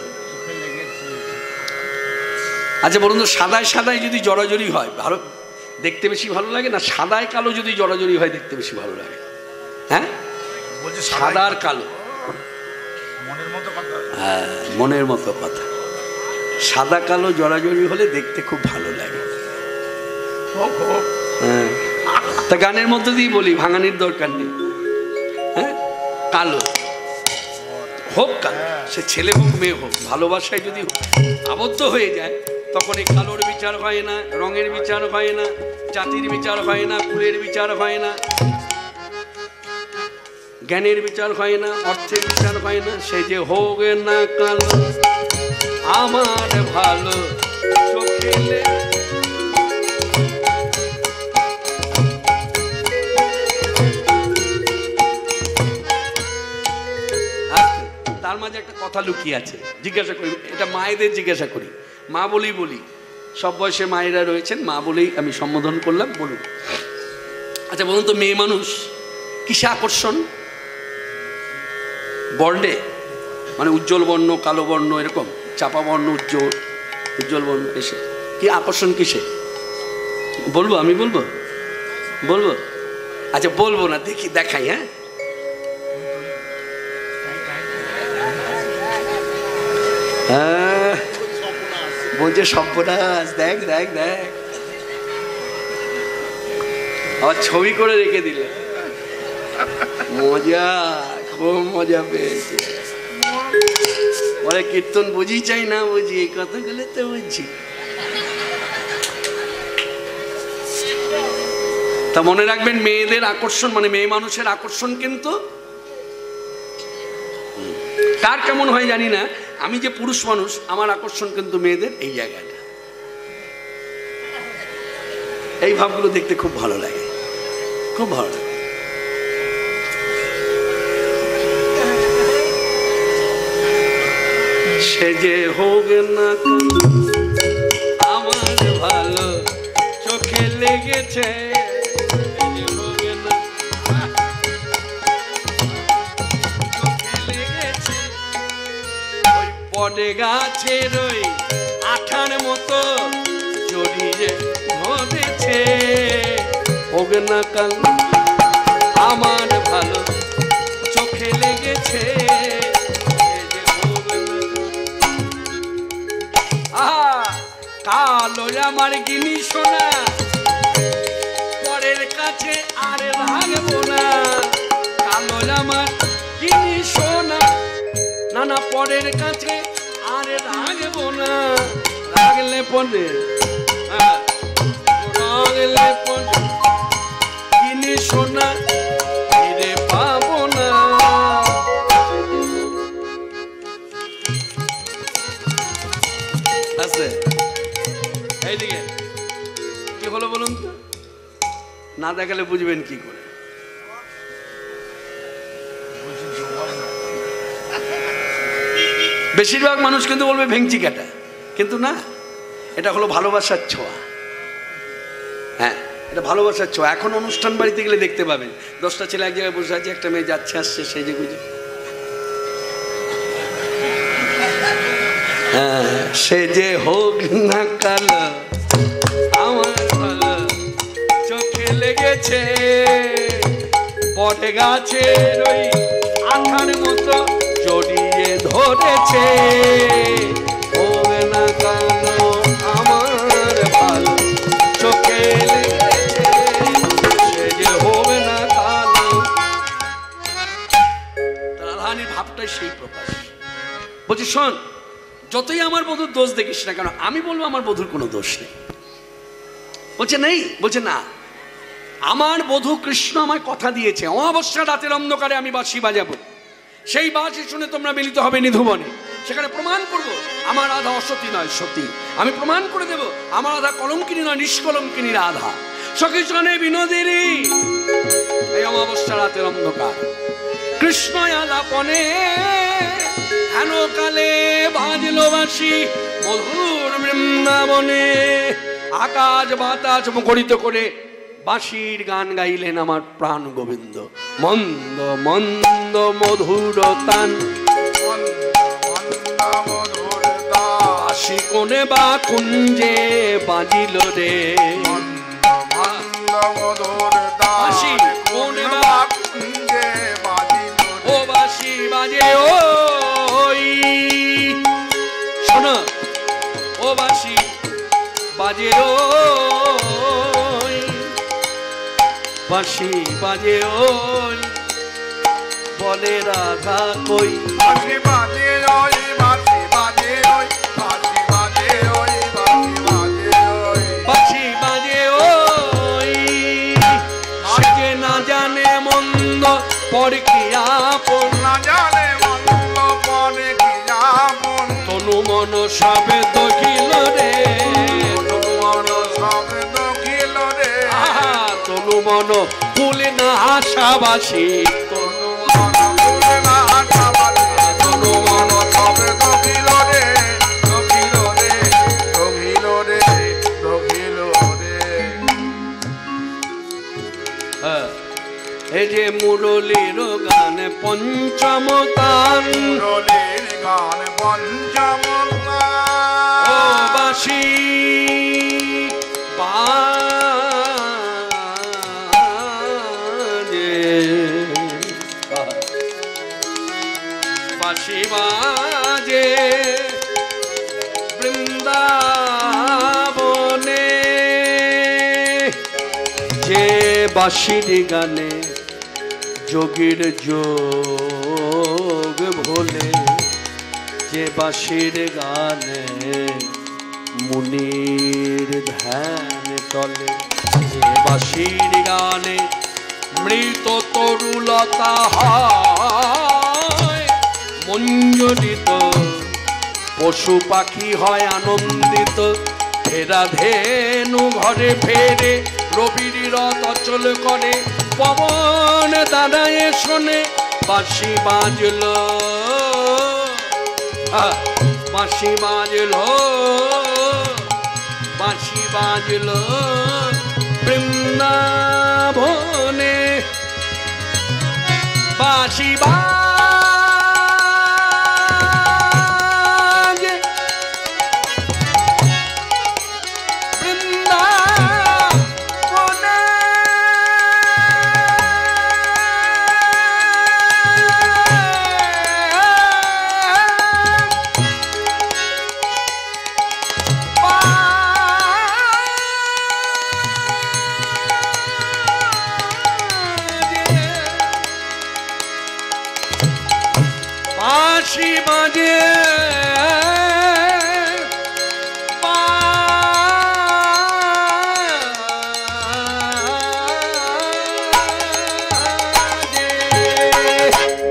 আচ্ছা বলুন তো, সাদায় সাদায় যদি জড়াজড়ি হয় ভালো দেখতে বেশি ভালো লাগে না সাদায় কালো যদি জড়াজড়ি হয় দেখতে বেশি ভালো লাগে? হ্যাঁ, সাদার কালো হ্যাঁ মনের মতো কথা, সাদা কালো জড়াজড়ি হলে দেখতে খুব ভালো লাগে। হ্যাঁ, তা গানের মধ্যে দিয়ে বলি, ভাঙানির দরকার নেই। হ্যাঁ, কালো হোক, কালো সে ছেলে হোক মেয়ে হোক, ভালোবাসায় যদি আবদ্ধ হয়ে যায় তখন এই কালোর বিচার হয় না, রঙের বিচার হয় না, জাতির বিচার হয় না, কুলের বিচার হয় না, জ্ঞানের বিচার হয় না, অর্থের বিচার হয় না। সে যে হোক না কালো আমার ভালো চোখে তার মাঝে একটা কথা লুকিয়ে আছে, জিজ্ঞাসা করি, এটা মায়েদের জিজ্ঞাসা করি, মা বলেই বলি, সব বয়সে মায়েরা রয়েছেন, মা বলেই আমি সম্বোধন করলাম, বলুন। আচ্ছা বলুন তো, মেয়ে মানুষ কিসে আকর্ষণ? বর্ণে, মানে উজ্জ্বল বর্ণ, কালো বর্ণ, এরকম চাপা বর্ণ, উজ্জ্বল বর্ণ, এসে কি আকর্ষণ কিসে? বলবো আমি বলবো বলবো আচ্ছা বলবো না, দেখি দেখাই। হ্যাঁ বলছে সর্বনাশ, দেখ দেখ দেখ, আবার ছবি করে রেখে দিলে, মজা, খুব মজা পেয়েছে। বলে কীর্তন বুঝি চাই না বুঝি, এই কথাগুলো তো বুঝছি। তা মনে রাখবেন, মেয়েদের আকর্ষণ মানে মেয়ে মানুষের আকর্ষণ কিন্তু কার কেমন হয় জানি না, আমি যে পুরুষ মানুষ আমার আকর্ষণ কিন্তু মেয়েদের এই জায়গাটা, এই ভাবগুলো দেখতে খুব ভালো লাগে, খুব ভালো লাগে। সে যে হোক না আমার ভালো চোখে লেগেছে, বটে গাছের ওই আঠার মতো জড়িয়ে ধরেছে, হোক না কাল আমার ভালো চোখে লেগেছে। কালো আমার গিনি সোনা পরের কাছে হাতের কাছে আর রাখবো না, রাখলে পরে রাখলে পরে কিনে সোনা ফিরে পাবো না। আছে এইদিকে কি হলো বলুন তো, না দেখালে বুঝবেন কি করে? বেশিরভাগ মানুষ কিন্তু বলবে ভেঙচি কাটা, কিন্তু না, এটা হলো ভালোবাসার ছোঁয়া। হ্যাঁ, এটা ভালোবাসার ছোঁয়া। এখন অনুষ্ঠান বাড়িতে গেলে দেখতে পাবেন 10টা ছেলে এক জায়গায় বসে আছে, একটা মেয়ে যাচ্ছে আসছে সেজে গুজে, হ্যাঁ, সে যে হোক না কালো আমার ভালো চোখে লেগেছে, বটে গাছের ওই আঠার মতো জড়িয়ে ধরেছে, হবে না কালো আমার ভালো চোখে লেগেছে, সে যে হবে না কালো। রাধারানীর ভাবটাই সেই প্রকাশ। বলছি শোন, যতই আমার বধুর দোষ দেখিস না কেন, আমি বলবো আমার বধুর কোনো দোষ নেই। বলছে নেই, বলছে না, আমার বধূ কৃষ্ণ আমায় কথা দিয়েছে অমাবস্যা রাতের অন্ধকারে আমি বাঁশি বাজাবো, সেই বাঁশি শুনে তোমরা মিলিত হবে নিধুবনে, সেখানে প্রমাণ করবো আমার রাধা অসতী নয় সতী, আমি প্রমাণ করে দেব আমার রাধা কলঙ্কিনী নয় নিষ্কলঙ্কিনী রাধা। সখী জনে বিনোদিনী এই অমাবস্যা রাতের অন্ধকার কৃষ্ণ আলাপনে হেন কালে বাজলো বাঁশি মধুর বৃন্দাবনে, আকাশ বাতাস মুখরিত করে বাঁশির গান গাইলেন আমার প্রাণ গোবিন্দ। মন্দ মন্দ মধুর তান বাঁশি কোনে বা কুঞ্জে বাজিল রে, বাঁশি কোনে বা কুঞ্জে বাজিল, ও বাঁশি বাজে ওই শোনো, ও বাঁশি বাজে ওই, বাঁশি বাজে ওই, বলে রাধা কই, বাঁশি বাজে ওই, বাঁশি বাজে ওই, বাঁশি বাজে ওই, বাঁশি বাজে ওই, বাঁশি বাজে ওই, সে যে না জানে মন্দ পরে কি আপন, না জানে মন্দ পরে কি আপন, তনু মন সবে দখিল রে, তনু মন সবে দখিল রে, তনু মন ফুলে না আশাবাসী, তনু মন ফুলে না আশাবাসী, তনু মন সবে দখিল রে, দখিল রে, দখিল রে, দখিল রে। এই যে মুরলীর গান পঞ্চম তান, মুরলীর গান পঞ্চম তান, ও বাঁশি বাজে, বাঁশি বাজে বৃন্দাবনে, যে বাঁশির গানে যোগীর যোগ ভোলে, যে বাঁশির গানে মুনির ধ্যান তলে, যে বাঁশির গানে মৃত তরুলতা হয় মঞ্জরিত, পশু পাখি হয় আনন্দিত, ফেরা ধেনু ঘরে ফেরে, রবির রথ অচল করে, পবন দাঁড়ায় শোনে বাঁশি বাজলো, বাঁশি বাজলো, বাঁশি বাজলো বৃন্দাবনে, বাঁশি বাজে বৃন্দাবনে, বাঁশি বাজে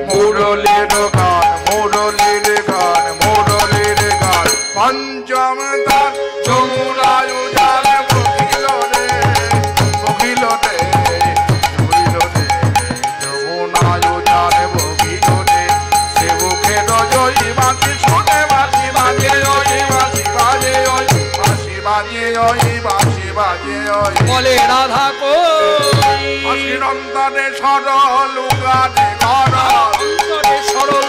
মুরলীর গান মুরলীর গান মুরলীর গান পঞ্চম দান যমুনায় উজান বহিল রে বহিল রে বহিল রে যমুনায় উজান বহিল রে সে মুখে জয়ী বাঁশি শোনে বাঁশি বাজে ওই বাঁশি বাজে ওই বাঁশি বাজে ওই বাঁশি বাজে ওই বলে রাধা কই অসিরন্তরে সরল উগানে গরল অন্তরে সরল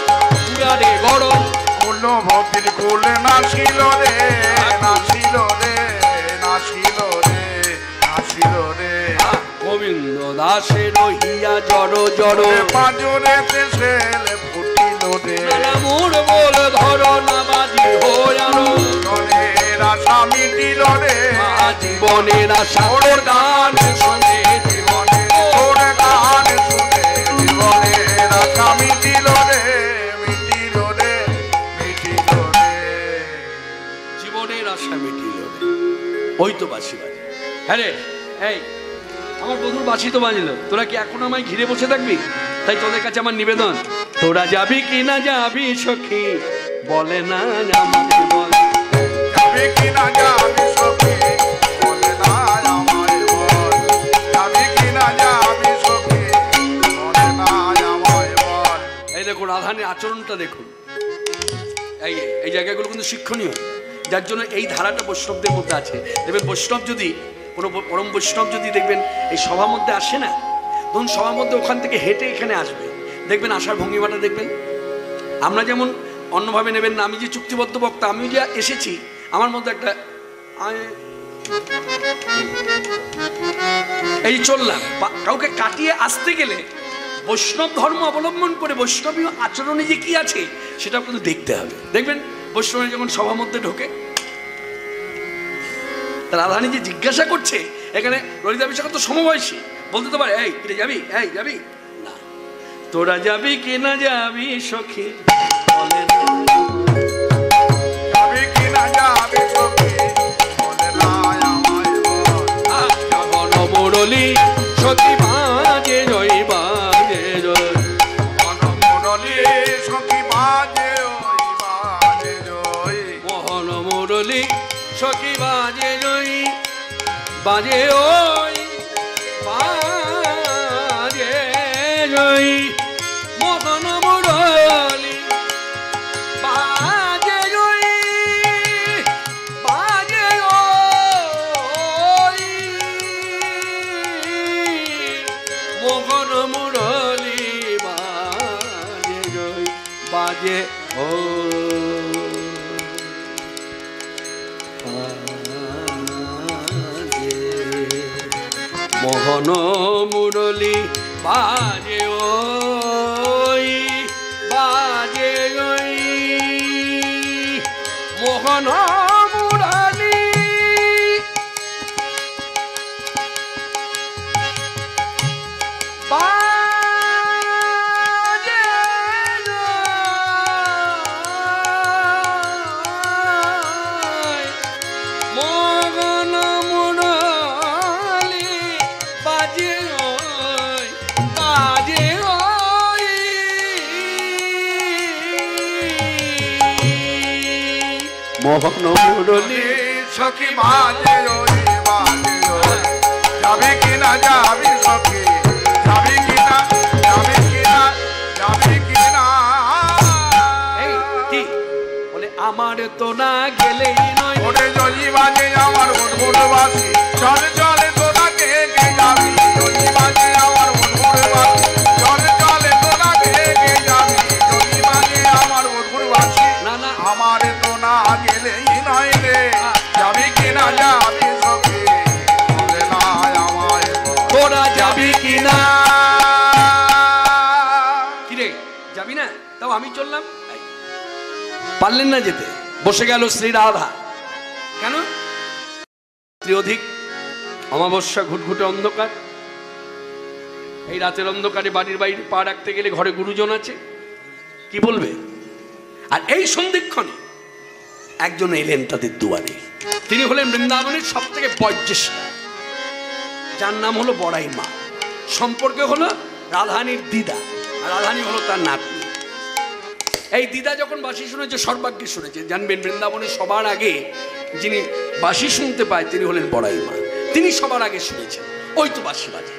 উড়ারে গরল কুল ভক্তির কুল নাছিল রে নাছিল রে নাছিল রে নাছিল রে গোবিন্দ দাসে রহিয়া জড় জড় পাঁজরে সেল ফুটিল রে মোর বল ধর না বাজি হয়ানো জীবনের আশা মিটিল রে জীবনের আশা ওর গান শুনে জীবনে ওর গান শুনে জীবনের আশা মিটিল রে মিটিল রে মিটিল রে জীবনের আশা মিটিল রে ওই তো বাঁশি বাজে। হ্যাঁ রে এই আমার বন্ধুর বাঁশি তো বাজলো, তোরা কি এখন আমায় ঘিরে বসে থাকবি? তাই তোদের কাছে আমার নিবেদন, তোরা যাবি কি না যাবি সখী বলে না আমায় বল। যাবি কি না যাবি সখী বলে না আমায় বল। যাবি কি না যাবি সখী বলে না আমায় বল। এই দেখুন রাধানের আচরণটা দেখুন, এই এই জায়গাগুলো কিন্তু শিক্ষণীয়, যার জন্য এই ধারাটা বৈষ্ণবদের মধ্যে আছে। দেখবেন বৈষ্ণব যদি কোনো পরম বৈষ্ণব যদি দেখবেন এই সভার মধ্যে আসে না, ধরুন সভার মধ্যে ওখান থেকে হেঁটে এখানে আসবে, দেখবেন আসার ভঙ্গিমাটা দেখবেন। আমরা যেমন অন্যভাবে নেবেন না, আমি যে চুক্তিবদ্ধ বক্তা, আমি যে এসেছি আমার মধ্যে একটা এই চললাম, কাউকে কাটিয়ে আসতে গেলে বৈষ্ণব ধর্ম অবলম্বন করে বৈষ্ণবীয় আচরণে যে কি আছে সেটাও কিন্তু দেখতে হবে। দেখবেন বৈষ্ণবী যখন সভা মধ্যে ঢোকে, রাধারানী যে জিজ্ঞাসা করছে, এখানে ললিতা বিশাখা তো সমবয়সী, বলতে তো পারে এই কিরে যাবি, এই যাবি না, তোরা যাবি কি না যাবি সখী বলে না। যাবি কি না যাবি সখী বলে না আমায় বল। মুরলী সখী বাজে জয় বাজে জয়, মুরলী সখী বাজে ওই বাজে জয়। মোহন মুরলী সখী বাজে জয় বাজে ওই বাজে জয়, মোহন মুরলী বাজে জয় বাজে ওই, মোহন মুরলী বাজে জয় বাজে ও। মোহন মুরলী বাজে ওই বাজে ওই, মোহন মুরলী বাজে ওই, মোহন মুরলী বাজে ওই বাজে ওই, মোহন মুরলী সখী বাজে ওই বাজে ওই। যাবি কি না যাবি সখী যাবি কি না যাবি কি না যাবি কি না। এই কি বলে আমার তো না গেলেই নয়, ওরে জয়ী বাজে আমার মধুর বাসি চলে চলে তোরা কে কে যাবি। জয়ী বাজে আমার মধুর বাসি চলে চলে তোরা কে কে যাবি। জয়ী বাজে আমার মধুর বাসি না না আমার তো না গেলেই নয় রে। যাবি কি না যাবি সখী বলে না আমায় বল। তোরা যাবি কি না, কিরে যাবি না? তাও আমি চললাম, পারলেন না যেতে, বসে গেল শ্রী রাধা। কেন? অধিক অমাবস্যা, ঘুটঘুটে অন্ধকার, এই রাতের অন্ধকারে বাড়ির বাইরে পা রাখতে গেলে ঘরে গুরুজন আছে, কি বলবে? আর এই সন্ধিক্ষণে একজন এলেন তাদের দুয়ারে। তিনি হলেন বৃন্দাবনের সব থেকে বয়োজ্যেষ্ঠ, যার নাম হলো বড়াই মা। সম্পর্কে হলো রাধারানীর দিদা, আর রাধারানী হলো তার নাতনি। এই দিদা যখন বাঁশি শুনেছে, সর্বাগ্যে শুনেছে। জানবেন বৃন্দাবনের সবার আগে যিনি বাঁশি শুনতে পায় তিনি হলেন বড়াই মা। তিনি সবার আগে শুনেছেন, ওই তো বাঁশি বাজে।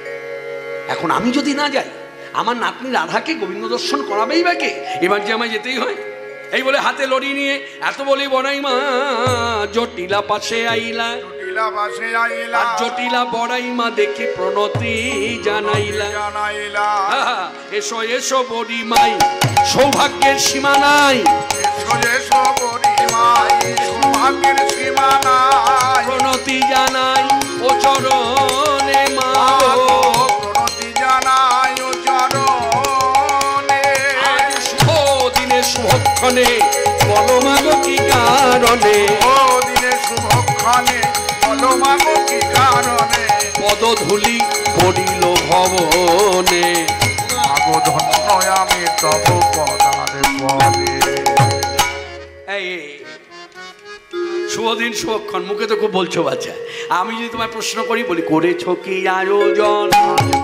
এখন আমি যদি না যাই, আমার নাতনি রাধাকে গোবিন্দ দর্শন করাবেই বা কে? এবার যে আমায় যেতেই হয়। এই বলে হাতে লড়ি নিয়ে এত বলি বড়াই মা জটিলা পাশে আইলা, আর জটিলা বড়াই মা দেখি প্রণতি জানাইলা। এসো এসো বড়ি মাই, সৌভাগ্যের সীমা নাই। প্রণতি জানাই ও চরণে মা, প্রণতি জানাই ও চরণে। শুভ দিনে শুভক্ষণে বলো মাগো কি কারণে, ও দিনে শুভক্ষণে বলো মাগো কি কারণে। পদধূলি পড়িল ভবনে, মাগো ধন্য আমি তব পদারে পদে। এই শুভদিন শুভক্ষণ মুখে তো খুব বলছো বাচ্চা। আমি যদি তোমায় প্রশ্ন করি, বলি করেছ কি আয়োজন?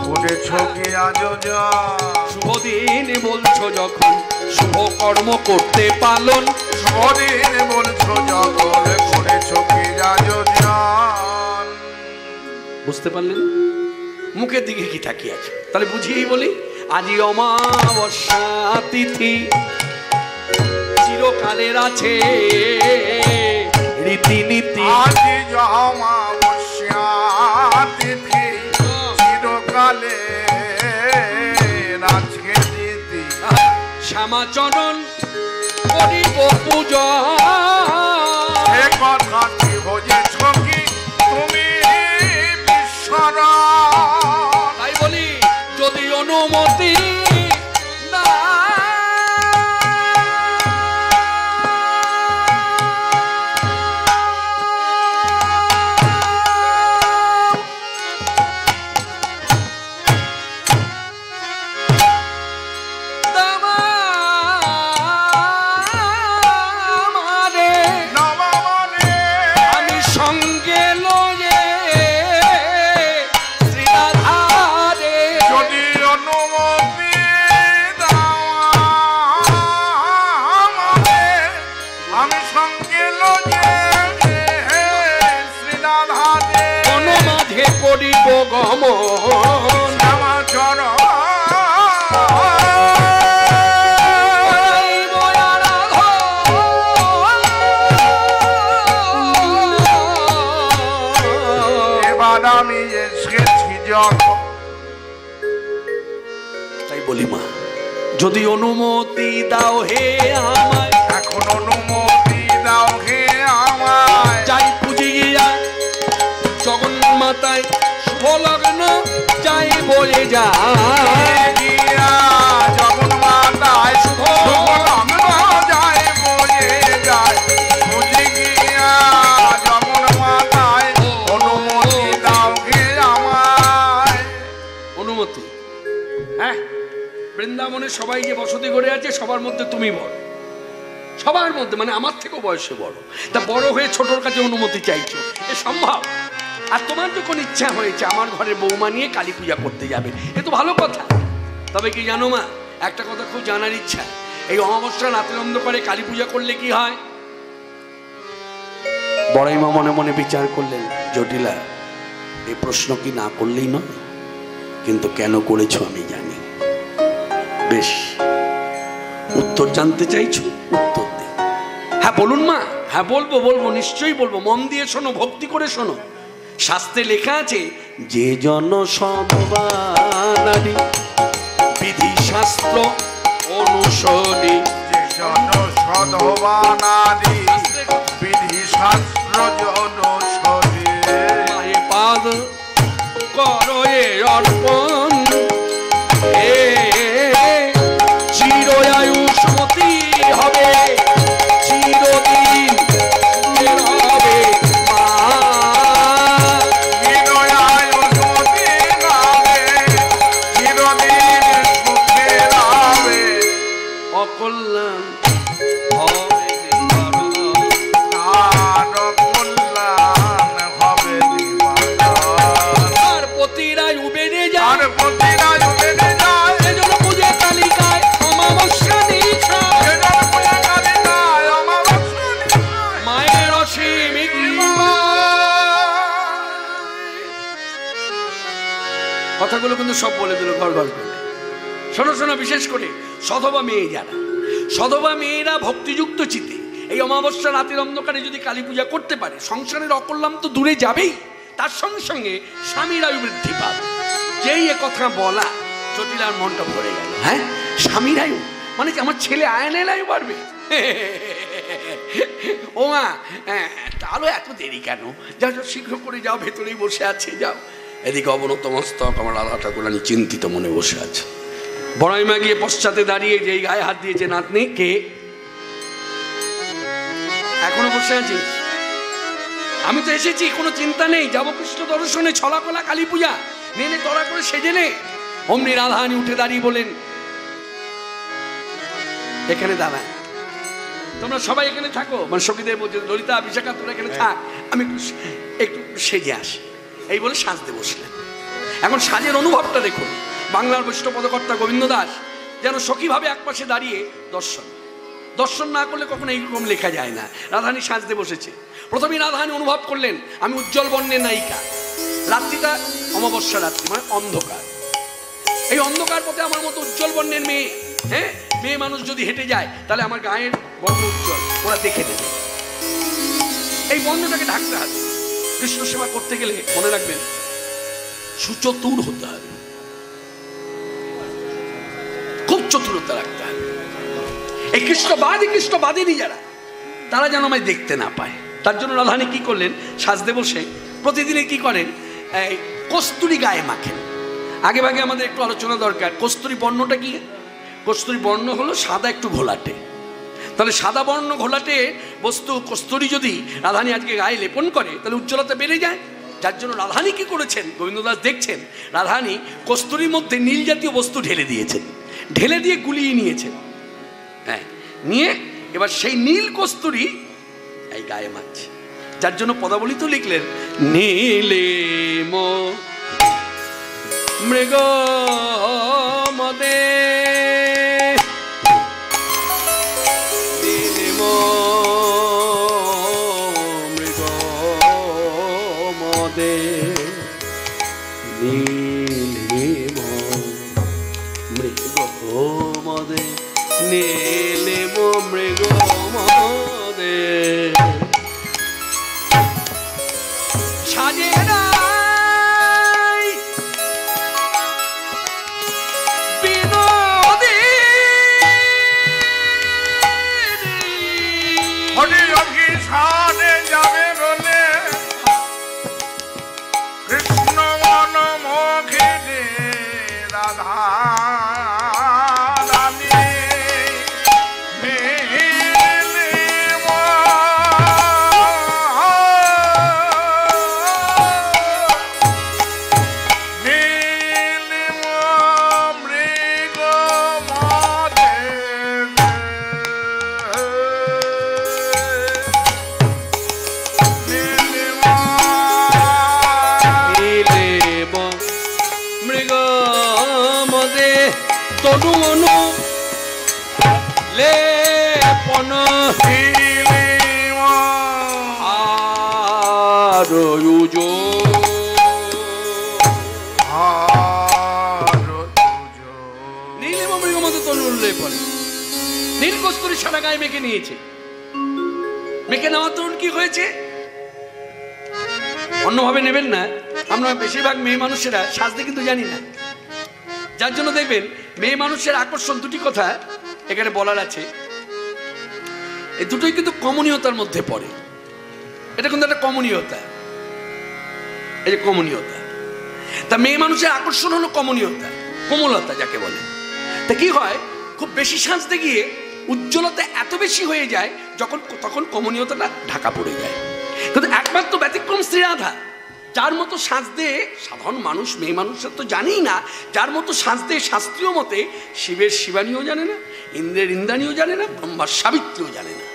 করেছ কি আয়োজন? শুভদিন বলছো যখন শুভ কর্ম করতে পালন। শুভদিন বলছো যখন করেছ কি আয়োজন। বুঝতে পারলেন? মুখের দিকে কি তাকিয়ে আছে? তাহলে বুঝিয়েই বলি, আজি অমাবস্যা তিথি চিরকালের আছে রীতিনীতি। আজি অমাবস্যা তিথি চিরকালের আছে রীতি। শ্যামাচরণ করিব পূজা, সে কথা কি হয়েছ কি তুমি বিশ্বরা। তাই বলি যদি অনুমতি না করিব গমন। এবার আমি এসেছি যখন, তাই বলি মা যদি অনুমতি দাও হে আমায়, এখন অনুমতি দাও হে আমায়। যাই পুজি গিয়া জগন্মাতায় শুভ লগ্ন যাই বলে যায়, জগন্মাতায় শুভ লগ্ন যাই বলে যায়। পুজি গিয়া জগন্মাতায় অনুমতি দাও হে আমায়। অনুমতি? হ্যাঁ, বৃন্দাবনে সবাই যে বসতি করে আছে সবার মধ্যে তুমি বড়, সবার মধ্যে, মানে আমার থেকেও বয়সে বড়। তা বড় হয়ে ছোটর কাছে অনুমতি চাইছো, এ সম্ভব? আর তোমার যখন ইচ্ছা হয়েছে আমার ঘরে বৌমা নিয়ে কালী পূজা করতে যাবে, এ তো ভালো কথা। তবে কি জানো মা, একটা কথা খুব জানার ইচ্ছা, এই অমাবস্যা রাতের অন্ধকারে কালী পূজা করলে কি হয়? বড়াই মা মনে মনে বিচার করলেন, জটিলা এই প্রশ্ন কি না করলেই নয়, কিন্তু কেন করেছো আমি জানি। বেশ, উত্তর জানতে চাইছো, উত্তর দে। হ্যাঁ বলুন মা। হ্যাঁ বলবো বলবো, নিশ্চয়ই বলবো। মন দিয়ে শোনো, ভক্তি করে শোনো। শাস্ত্রে লেখা আছে, যে জন সদবানারি বিধি শাস্ত্র অনুসরী, যে জন সদবানারি বিধি শাস্ত্র অনুসরী, মায়ে পাদ করো এ অর্পণ, চিরায়ুষ্মতি হবে, চিরদিন হবে মা। চিরায়ুষ্মতি হবে, চিরদিন সুখে রবে, অকল্যাণ বেড়ে যায়, আর প্রতিরায়ু বেড়ে যায়, সেজন্য পূজা কালিকায় অমাবস্যা নিশায়, সেজন্য পূজা কালিকায় অমাবস্যা নিশায়। মায়ের অসীম কৃপা। কথাগুলো কিন্তু সব বলে দিল ঘর ঘর করে। শোনো শোনো, বিশেষ করে সধবা মেয়ে যারা, সধবা মেয়েরা ভক্তিযুক্ত চিতে এই অমাবস্যা রাতের অন্ধকারে যদি কালী পূজা করতে পারে, সংসারের অকল্যাণ তো দূরে যাবেই, তার সঙ্গে সঙ্গে স্বামীর আয়ু বৃদ্ধি পাবে। যেই এ কথা বলা, জটিলার মনটা ভরে গেল। হ্যাঁ, স্বামীর আয়ু মানে কি আমার ছেলে আয়নের আয়ু বাড়বে? ও মা, তাহলে এত দেরি কেন? যাও যাও, শীঘ্র করে যাও, ভেতরেই বসে আছে, যাও। এদিকে অবনত মস্তক আমার রাধা ঠাকুরানী চিন্তিত মনে বসে আছে। বড়াই মা গিয়ে পশ্চাতে দাঁড়িয়ে যেই গায়ে হাত দিয়েছে, নাতনি কে? এখনো বসে আছিস? আমি তো এসেছি, কোনো চিন্তা নেই, যাবো কৃষ্ণ দর্শনে, ছলাকলা কালী পূজা, নেনে তড়া করে সেজে নে। অমনি রাধারানী উঠে দাঁড়িয়ে বলেন, এখানে দাঁড়া, তোমরা সবাই এখানে থাকো। মানে সখীদের বলছে, ললিতা বিশাখা তোরা এখানে থাক, আমি একটু সেজে আসি। এই বলে সাজতে বসলেন। এখন সাজের অনুভবটা দেখুন। বাংলার বৈষ্ণব পদকর্তা গোবিন্দ দাস যেন সখীভাবে একপাশে দাঁড়িয়ে দর্শন না করলে কখনো এইরকম লেখা যায় না। রাধারানী সাজতে বসেছে। প্রথমেই রাধারানী অনুভব করলেন, আমি উজ্জ্বল বর্ণের নায়িকা। রাত্রিটা অমাবস্যা রাত্রি, মানে অন্ধকার। এই অন্ধকার পথে আমার মতো উজ্জ্বল বর্ণের মেয়ে, হ্যাঁ, মেয়ে মানুষ যদি হেঁটে যায় তাহলে আমার গায়ের বর্ণ উজ্জ্বল, ওরা দেখে নেবে। এই বর্ণটাকে ঢাকতে হবে। কৃষ্ণ সেবা করতে গেলে মনে রাখবেন, সুচতুর হতে হবে, খুব চতুরতা রাখতে হবে। এই কৃষ্ণবাদিনী যারা, তারা যেন আমায় দেখতে না পায়। তার জন্য রাধারানী কি করলেন, সাজতে বসে প্রতিদিনে কি করেন, কস্তুরী গায়ে মাখেন। আগে ভাগে আমাদের একটু আলোচনা দরকার। কস্তুরী বর্ণটা কি? কস্তুরী বর্ণ হলো সাদা একটু ঘোলাটে। তাহলে সাদা বর্ণ ঘোলাটে বস্তু কস্তুরী যদি রাধারানী আজকে গায়ে লেপন করে, তাহলে উজ্জ্বলতা বেড়ে যায়। যার জন্য রাধারানী কি করেছেন, গোবিন্দ দাস দেখছেন, রাধারানী কস্তুরীর মধ্যে নীল জাতীয় বস্তু ঢেলে দিয়েছেন, ঢেলে দিয়ে গুলিয়ে নিয়েছেন। হ্যাঁ, নিয়ে এবার সেই নীল কস্তুরী এই গায়ে মাখছে। যার জন্য পদাবলী তো লিখলেন, নীলে মৃগ মদে, মৃগ মদে, নীলিম মৃগ মদে, নীলিম মৃগ মদে, সাজে নাই বিনোদী, হরি অভিসারে যাবে বলে কৃষ্ণ মন মুখে দে রাধা তনু মনু লেপন আরয়ুজ, নীল এবং মৃগ মতো তনুর লেপন, নীল কস্তুরী সারা গায়ে মেখে নিয়েছে। মেখে নেওয়ার তরুণ কি হয়েছে, অন্যভাবে নেবেন না। আমরা বেশিরভাগ মেয়ে মানুষেরা সাজতে কিন্তু জানি না। যার জন্য দেখবেন মেয়ে মানুষের আকর্ষণ, দুটি কথা এখানে বলার আছে। এই দুটোই কিন্তু কমনীয়তার মধ্যে পড়ে। এটা কিন্তু একটা কমনীয়তা, এই যে কমনীয়তা। তা মেয়ে মানুষের আকর্ষণ হলো কমনীয়তা, কোমলতা যাকে বলে। তা কি হয়, খুব বেশি সাজতে গিয়ে উজ্জ্বলতা এত বেশি হয়ে যায় তখন কমনীয়তাটা ঢাকা পড়ে যায়। কিন্তু একমাত্র ব্যতিক্রম শ্রী রাধা, যার মতো সাজতে সাধারণ মানুষ, মেয়ে মানুষরা তো জানেই না, যার মতো সাজতে শাস্ত্রীয় মতে শিবের শিবানীও জানে না, ইন্দ্রের ইন্দ্রাণীও জানে না, ব্রহ্মার সাবিত্রীও জানে না।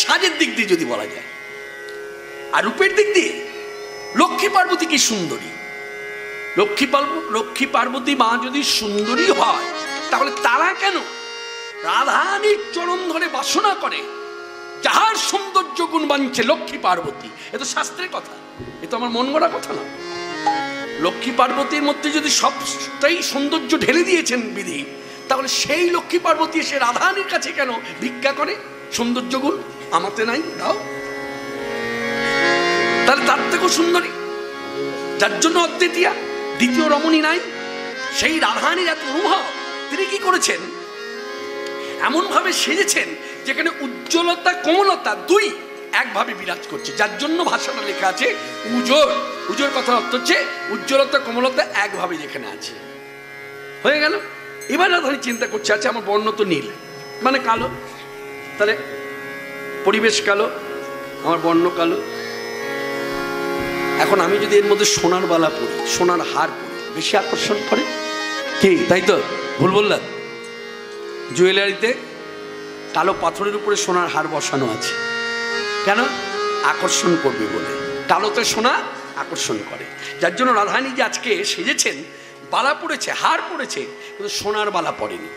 সাজের দিক দিয়ে যদি বলা যায়, আর রূপের দিক দিয়ে লক্ষ্মী পার্বতী কি সুন্দরী, লক্ষ্মী পার্বতী মা যদি সুন্দরী হয়, তাহলে তারা কেন রাধারানীর চরণ ধরে বাসনা করে? যাহার সৌন্দর্য গুণ বাঞ্ছে লক্ষ্মী পার্বতী, এ তো শাস্ত্রের কথা, এ তো আমার মন গড়া কথা না। লক্ষ্মী পার্বতীর মধ্যে যদি সবটাই সৌন্দর্য ঢেলে দিয়েছেন বিধি, তাহলে সেই লক্ষ্মী পার্বতী এসে রাধারানীর কাছে কেন ভিক্ষা করে? সৌন্দর্য গুণ আমাতে নাই, দাও। তাহলে তার থেকেও সুন্দরী, যার জন্য অদ্বিতীয়া, দ্বিতীয় রমণী নাই, সেই রাধারানীর এত অনুভব, তিনি কি করেছেন? এমন ভাবে সেজেছেন যেখানে উজ্জ্বলতা কোমলতা দুই একভাবে বিরাজ করছে, যার জন্য ভাষাটা লেখা আছে উজোর। উজোর কথা অর্থ হচ্ছে উজ্জ্বলতা কোমলতা একভাবে যেখানে আছে। হয়ে গেল। এবার রাধারানী চিন্তা করছে, আছে আমার বর্ণ তো নীল, মানে কালো, তাহলে পরিবেশ কালো, আমার বর্ণ কালো, এখন আমি যদি এর মধ্যে সোনার বালা পরি, সোনার হার পরি, বেশি আকর্ষণ করে কি? তাই তো ভুল বললাম? জুয়েলারিতে কালো পাথরের উপরে সোনার হার বসানো আছে, কেন? আকর্ষণ করবে বলে। কালোতে সোনা আকর্ষণ করে, যার জন্য রাধারানী যে আজকে সেজেছেন, বালা পড়েছে, হার পড়েছে, কিন্তু সোনার বালা পড়েনি।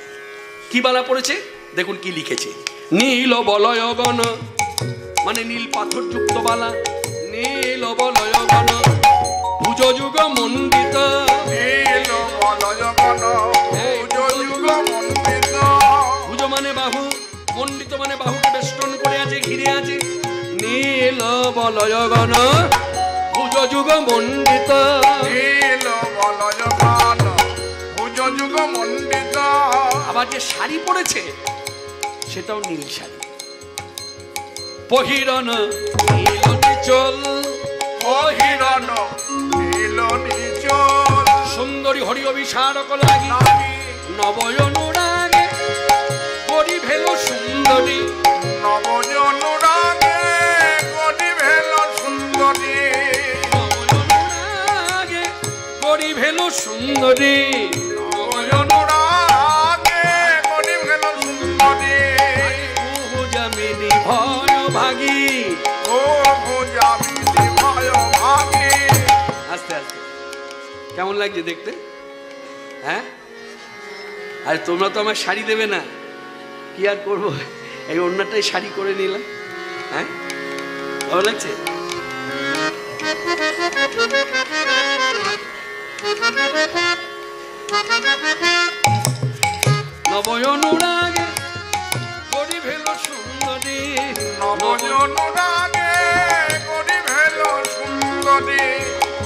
কি বালা পড়েছে? দেখুন কি লিখেছে, নীল বলয় গণ, মানে নীল পাথর যুক্ত বালা, নীল বলয় গণ, ভুজ যুগ মণ্ডিত, নীল বলয় গণ, ভুজ যুগ মণ্ডিত। ভুজ মানে বাহু, মণ্ডিত মানে বাহুকে বেষ্টন করে আছে, ঘিরে আছে। নীল বলয় গণ, ভুজ যুগ মণ্ডিত, নীল বলয় গণ, ভুজ যুগ মণ্ডিত। আবার যে শাড়ি পরেছে সেটাও নীল শাড়ি, পহিরন নীল নিচল, পহিরন নীল নিচল। সুন্দরী হরি অভিষারক লাগি, নবয়নুরাগে করি ভেল সুন্দরী, নবজনুরাগে করি ভেল সুন্দরী, নবয়নুরাগে করি ভেল সুন্দরী, নবজনুরাগে করি ভেল সুন্দরী। যামিনী ভয় ভাগী, ও যামিনী ভয় ভাগী। আস্তে আস্তে কেমন লাগছে দেখতে? হ্যাঁ, আর তোমরা তো আমার শাড়ি দেবে না, কি আর করবো, এই অন্যটাই শাড়ি করে নিলাম। হ্যাঁ, ভালো লাগছে? নবয়নুরাগে করি ভেল সুন্দরী, নবজনুরাগে করি ভেল সুন্দরী।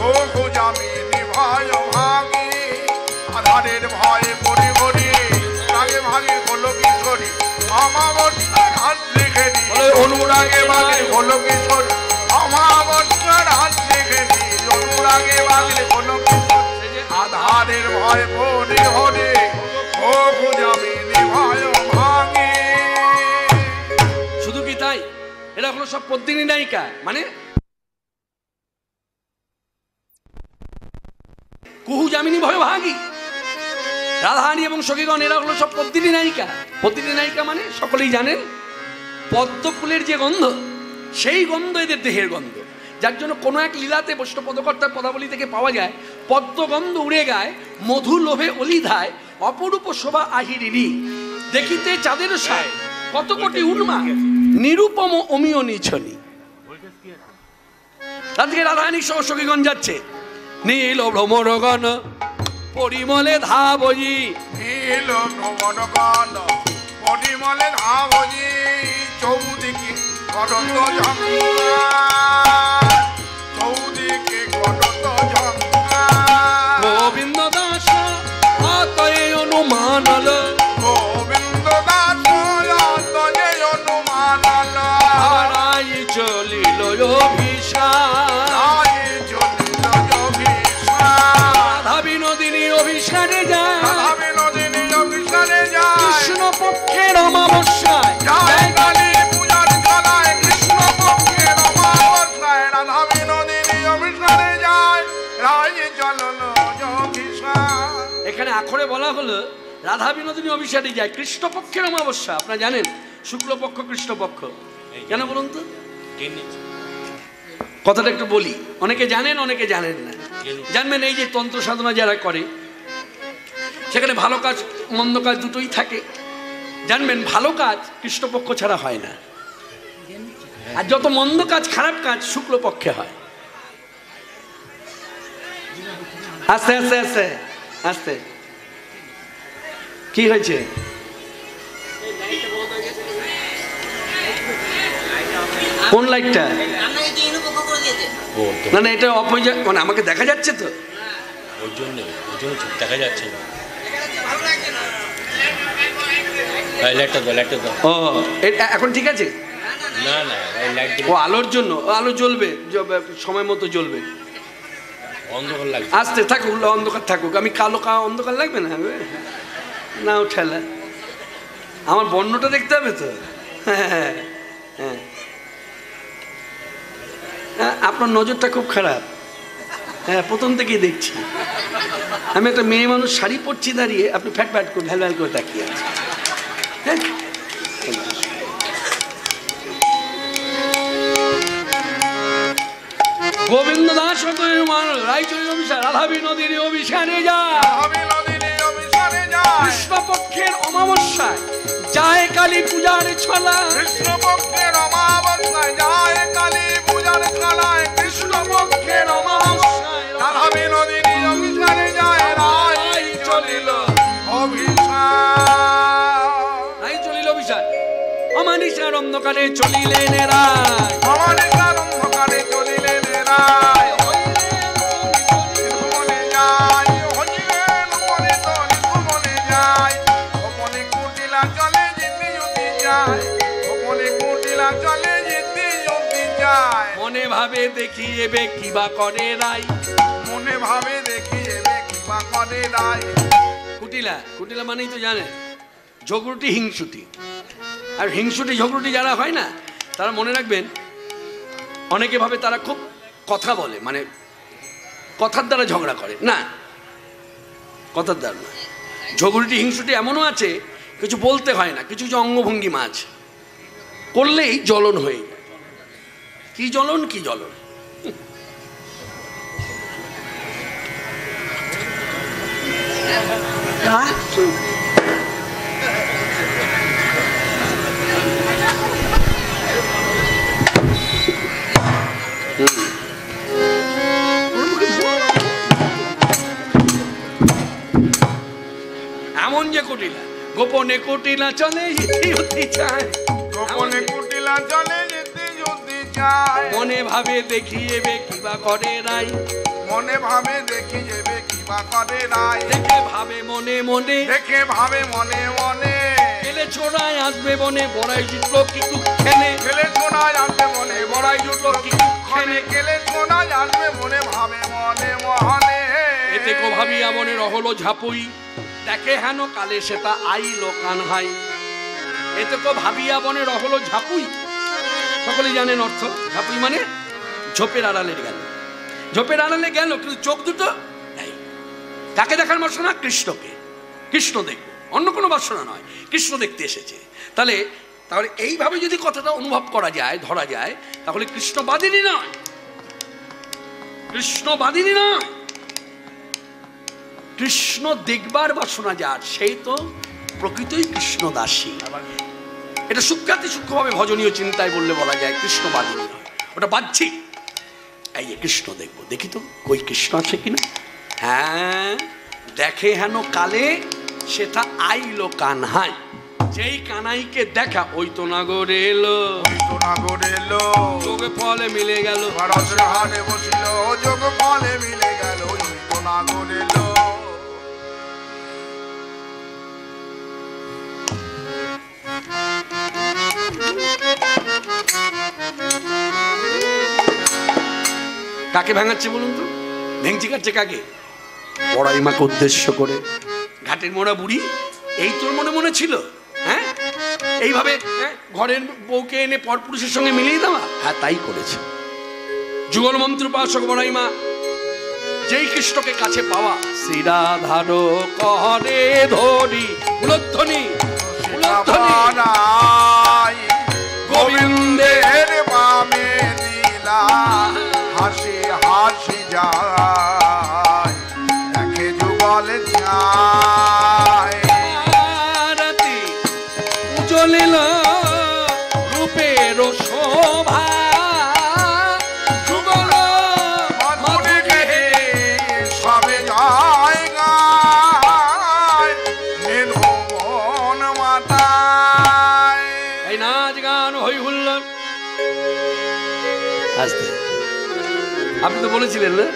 ও যামিনী ভয় ভাগী। আধারের ভয়ে পড়ি ভরি, রাগে ভাগের হলো কিশোরী, অমাবস্যার হাত লিখে নি। অনুরাগে ভাগের হলো কিশোরী, অমাবস্যার হাত লিখে নি। অনুরাগে ভাগের হলো কিশোরী, আধারের ভয় পড়ি হরি। ও যামিনী ভয় ভাগী। শুধু কি তাই? এরা হলো সব পদ্মিনী নায়িকা, মানে কুহু যামিনী ভয় ভাগী, রাধারানী এবং সখীগণ, এরা হলো সব পদ্মিনী নায়িকা। পদ্মিনী নায়িকা মানে সকলেই জানেন পদ্ম ফুলের যে গন্ধ, সেই গন্ধ এদের দেহের গন্ধ, যার জন্য কোনো এক লীলাতে বৈষ্ণব পদকর্তার পদাবলী থেকে পাওয়া যায়, পদ্মগন্ধ উড়ে গায়, মধু লোভে অলিধায়, অপরূপ শোভা আহিরিনী, দেখিতে চাঁদের সায়, কত কোটি উন্মা, নিরুপম অমিয় নিছনি। আজকে রাধারানী সহ সখীগণ যাচ্ছে, নীল ভ্রমরগণ পরিমলে ধাবজি, নীল ভ্রমরগণ পরিমলে ধাবজি। চৌদিকে করত ঝঙ্কার, চৌদিকে করত ঝঙ্কার। গোবিন্দ দাস আতয়ে অনুমানল, গোবিন্দ দাস তয়ে অনুমানল। হারাই চলিল অভিসার, রাই চলিল অভিসার। রাধা বিনোদিনী অভিসারে যায়, রাধা বিনোদিনী অভিসারে যায়। কৃষ্ণ পক্ষের অমাবস্যায় জয় কালী পূজার জ্বালায়, কৃষ্ণ পক্ষের অমাবস্যায়। রাধা বিনোদিনী অভিসারে যায়, রাই চলল অভিসার। এখানে আখরে বলা হলো রাধা বিনোদিনী অভিসারে যায়, কৃষ্ণপক্ষের অমাবস্যা। আপনারা জানেন শুক্লপক্ষ কৃষ্ণপক্ষ, কেন বলুন তো? কথাটা একটু বলি, অনেকে জানেন অনেকে জানেন না। জানবেন এই যে তন্ত্র সাধনা যারা করে সেখানে ভালো কাজ মন্দ কাজ দুটোই থাকে। জানবেন ভালো কাজ কৃষ্ণপক্ষ ছাড়া হয় না, আর যত মন্দ কাজ খারাপ কাজ শুক্লপক্ষে হয়। আস্তে আস্তে আস্তে আস্তে কি হয়েছে? কোন লাইটটা? না না এটা অফ হয়ে যায়, মানে আমাকে দেখা যাচ্ছে তো, ওই জন্য দেখা যাচ্ছে না। ও এটা এখন ঠিক আছে? না না ও আলোর জন্য, আলো জ্বলবে সময় মতো জ্বলবে, অন্ধকার লাগবে। আস্তে থাকুক, অন্ধকার থাকুক। আমি কালো অন্ধকার লাগবে না, না ও ঠেলা, আমার বর্ণটা দেখতে হবে তো। হ্যাঁ হ্যাঁ, আপনার নজরটা খুব খারাপ। হ্যাঁ প্রথম থেকেই দেখছি। আমি একটা মেয়ে মানুষ শাড়ি পরছি দাঁড়িয়ে, আপনি ফ্যাট ফ্যাট করে ভ্যাল ভ্যাল করে তাকিয়ে আছেন। হ্যাঁ গোবিন্দ দাস রায়চরী অভিষেক রাধাবী নদীর অভিষেকে যায়, কৃষ্ণপক্ষের অমাবস্যায় যায় কালী পূজার ছলা, কৃষ্ণপক্ষের অমাবস্যায় যায় কালী পূজার ছলায়, কৃষ্ণপক্ষের অমাবস্যায় রাধাবী নদীর অভিষেকে যায় রাই চলিল অভিষেক, রাই চলিল অভিষেক। অমানিসার অন্ধকারে চলিলেন রায়, অমানিসার অন্ধকারে চলিলেন রায়, ভুবনে যায় হরিলেন মনে তরি ভুবনে যায়, ভুবনে কুটিলা চলে যেতে যদি যায়, ভুবনে কুটিলা চলে যেতে যদি যায়, মনে ভাবে দেখি এবে কিবা করে রায়, মনে ভাবে দেখি এবে কিবা করে রায়। কুটিলা, কুটিলা মানেই তো জানে ঝগড়ুটি হিংসুটি। আর হিংসুটি ঝগড়ুটি যারা হয় না তারা মনে রাখবেন অনেকে ভাবে তারা খুব কথা বলে, মানে কথার দ্বারা ঝগড়া করে না, কথার দ্বারা না। ঝগড়ুটি হিংসুটি এমনও আছে কিছু বলতে হয় না, কিছু কিছু অঙ্গভঙ্গিমা আছে, করলেই জ্বলন হয়ে যায়। কি জ্বলন, কি জ্বলন। এমন যে কুটিলা গোপনে কুটিলা চলে যেতে চায়, গোপনে কুটিলা চলে যেতে যদি চায়, মনে ভাবে দেখি এবে কিবা করে রাই, মনে ভাবে দেখি যাবে কিবা করে রায়, দেখে ভাবে মনে মনে, দেখে ভাবে মনে মনে, গেলে ছোড়ায় আসবে বনে বড়াই জুটলো কিছু খেলে, গেলে ছোড়ায় আসবে মনে বড়াই জুটলো কিছু মনে, খেলে, গেলে ছোড়ায় আসবে মনে ভাবে মনে মনে, এতে কো ভাবিয়া মনে রহলো ঝাপুই, দেখে হেন কালে সেটা আইলো কানহাই। এতে কো ভাবিয়া বনে রহলো ঝাপুই, সকলে জানেন অর্থ। ঝাপুই মানে ঝোপের আড়ালে গেল, ঝোপের আড়ালে গেল কিন্তু চোখ দুটো নেই। কাকে দেখার বাসনা? কৃষ্ণকে। কৃষ্ণ দেখবে, অন্য কোনো বাসনা নয়, কৃষ্ণ দেখতে এসেছে। তাহলে তাহলে এইভাবে যদি কথাটা অনুভব করা যায়, ধরা যায়, তাহলে কৃষ্ণবাদিনী নয়, কৃষ্ণবাদিনী নয়, কৃষ্ণ দেখবার বাসনা যার সেই তো প্রকৃতই কৃষ্ণদাসী। এটা সূক্ষ্মাতি সূক্ষ্মভাবে ভজনীয় চিন্তায় বললে বলা যায় কৃষ্ণবাদিনী নয়, ওটা বাহ্যিক। এই যে কৃষ্ণ দেখবো, দেখি তো কই কৃষ্ণ আছে কিনা। হ্যাঁ দেখে হেন কালে সেটা আইলো কানহাই, যেই কানাইকে দেখা ওই তো নাগরে এলো, ওই তো নাগরে এলো, যোগে ফলে মিলে গেল, হারে বসিল যোগ ফলে মিলে গেল, ওই তো নাগরে এলো। কাকে ভাঙাচ্ছে বলুন তো? ভেঙচি কাটছে কাকে? বড়াই মাকে উদ্দেশ্য করে। ঘাটের মোড়া বুড়ি এই তোর মনে মনে ছিল? হ্যাঁ এইভাবে ঘরের বউকে এনে পরপুরুষের সঙ্গে মিলিয়ে দেওয়া? হ্যাঁ তাই করেছে। যুগল মন্ত্র উপাসক বড়াই মা যেই কৃষ্ণকে কাছে পাওয়া, শ্রীরাধার করে ধরি উলধ্বনি গোবিন্দের বামে দিলা হাসি হাসি যায়, জল যায় রাতে উজ্জ্বলিল রূপের শোভা যুগল মধুরে গেহে সবে যায় গায় নির্ভুবন মাতায়। এই নাচ গান হই হুল্লোড়। আস্তে আপনি তো বলেছিলেন না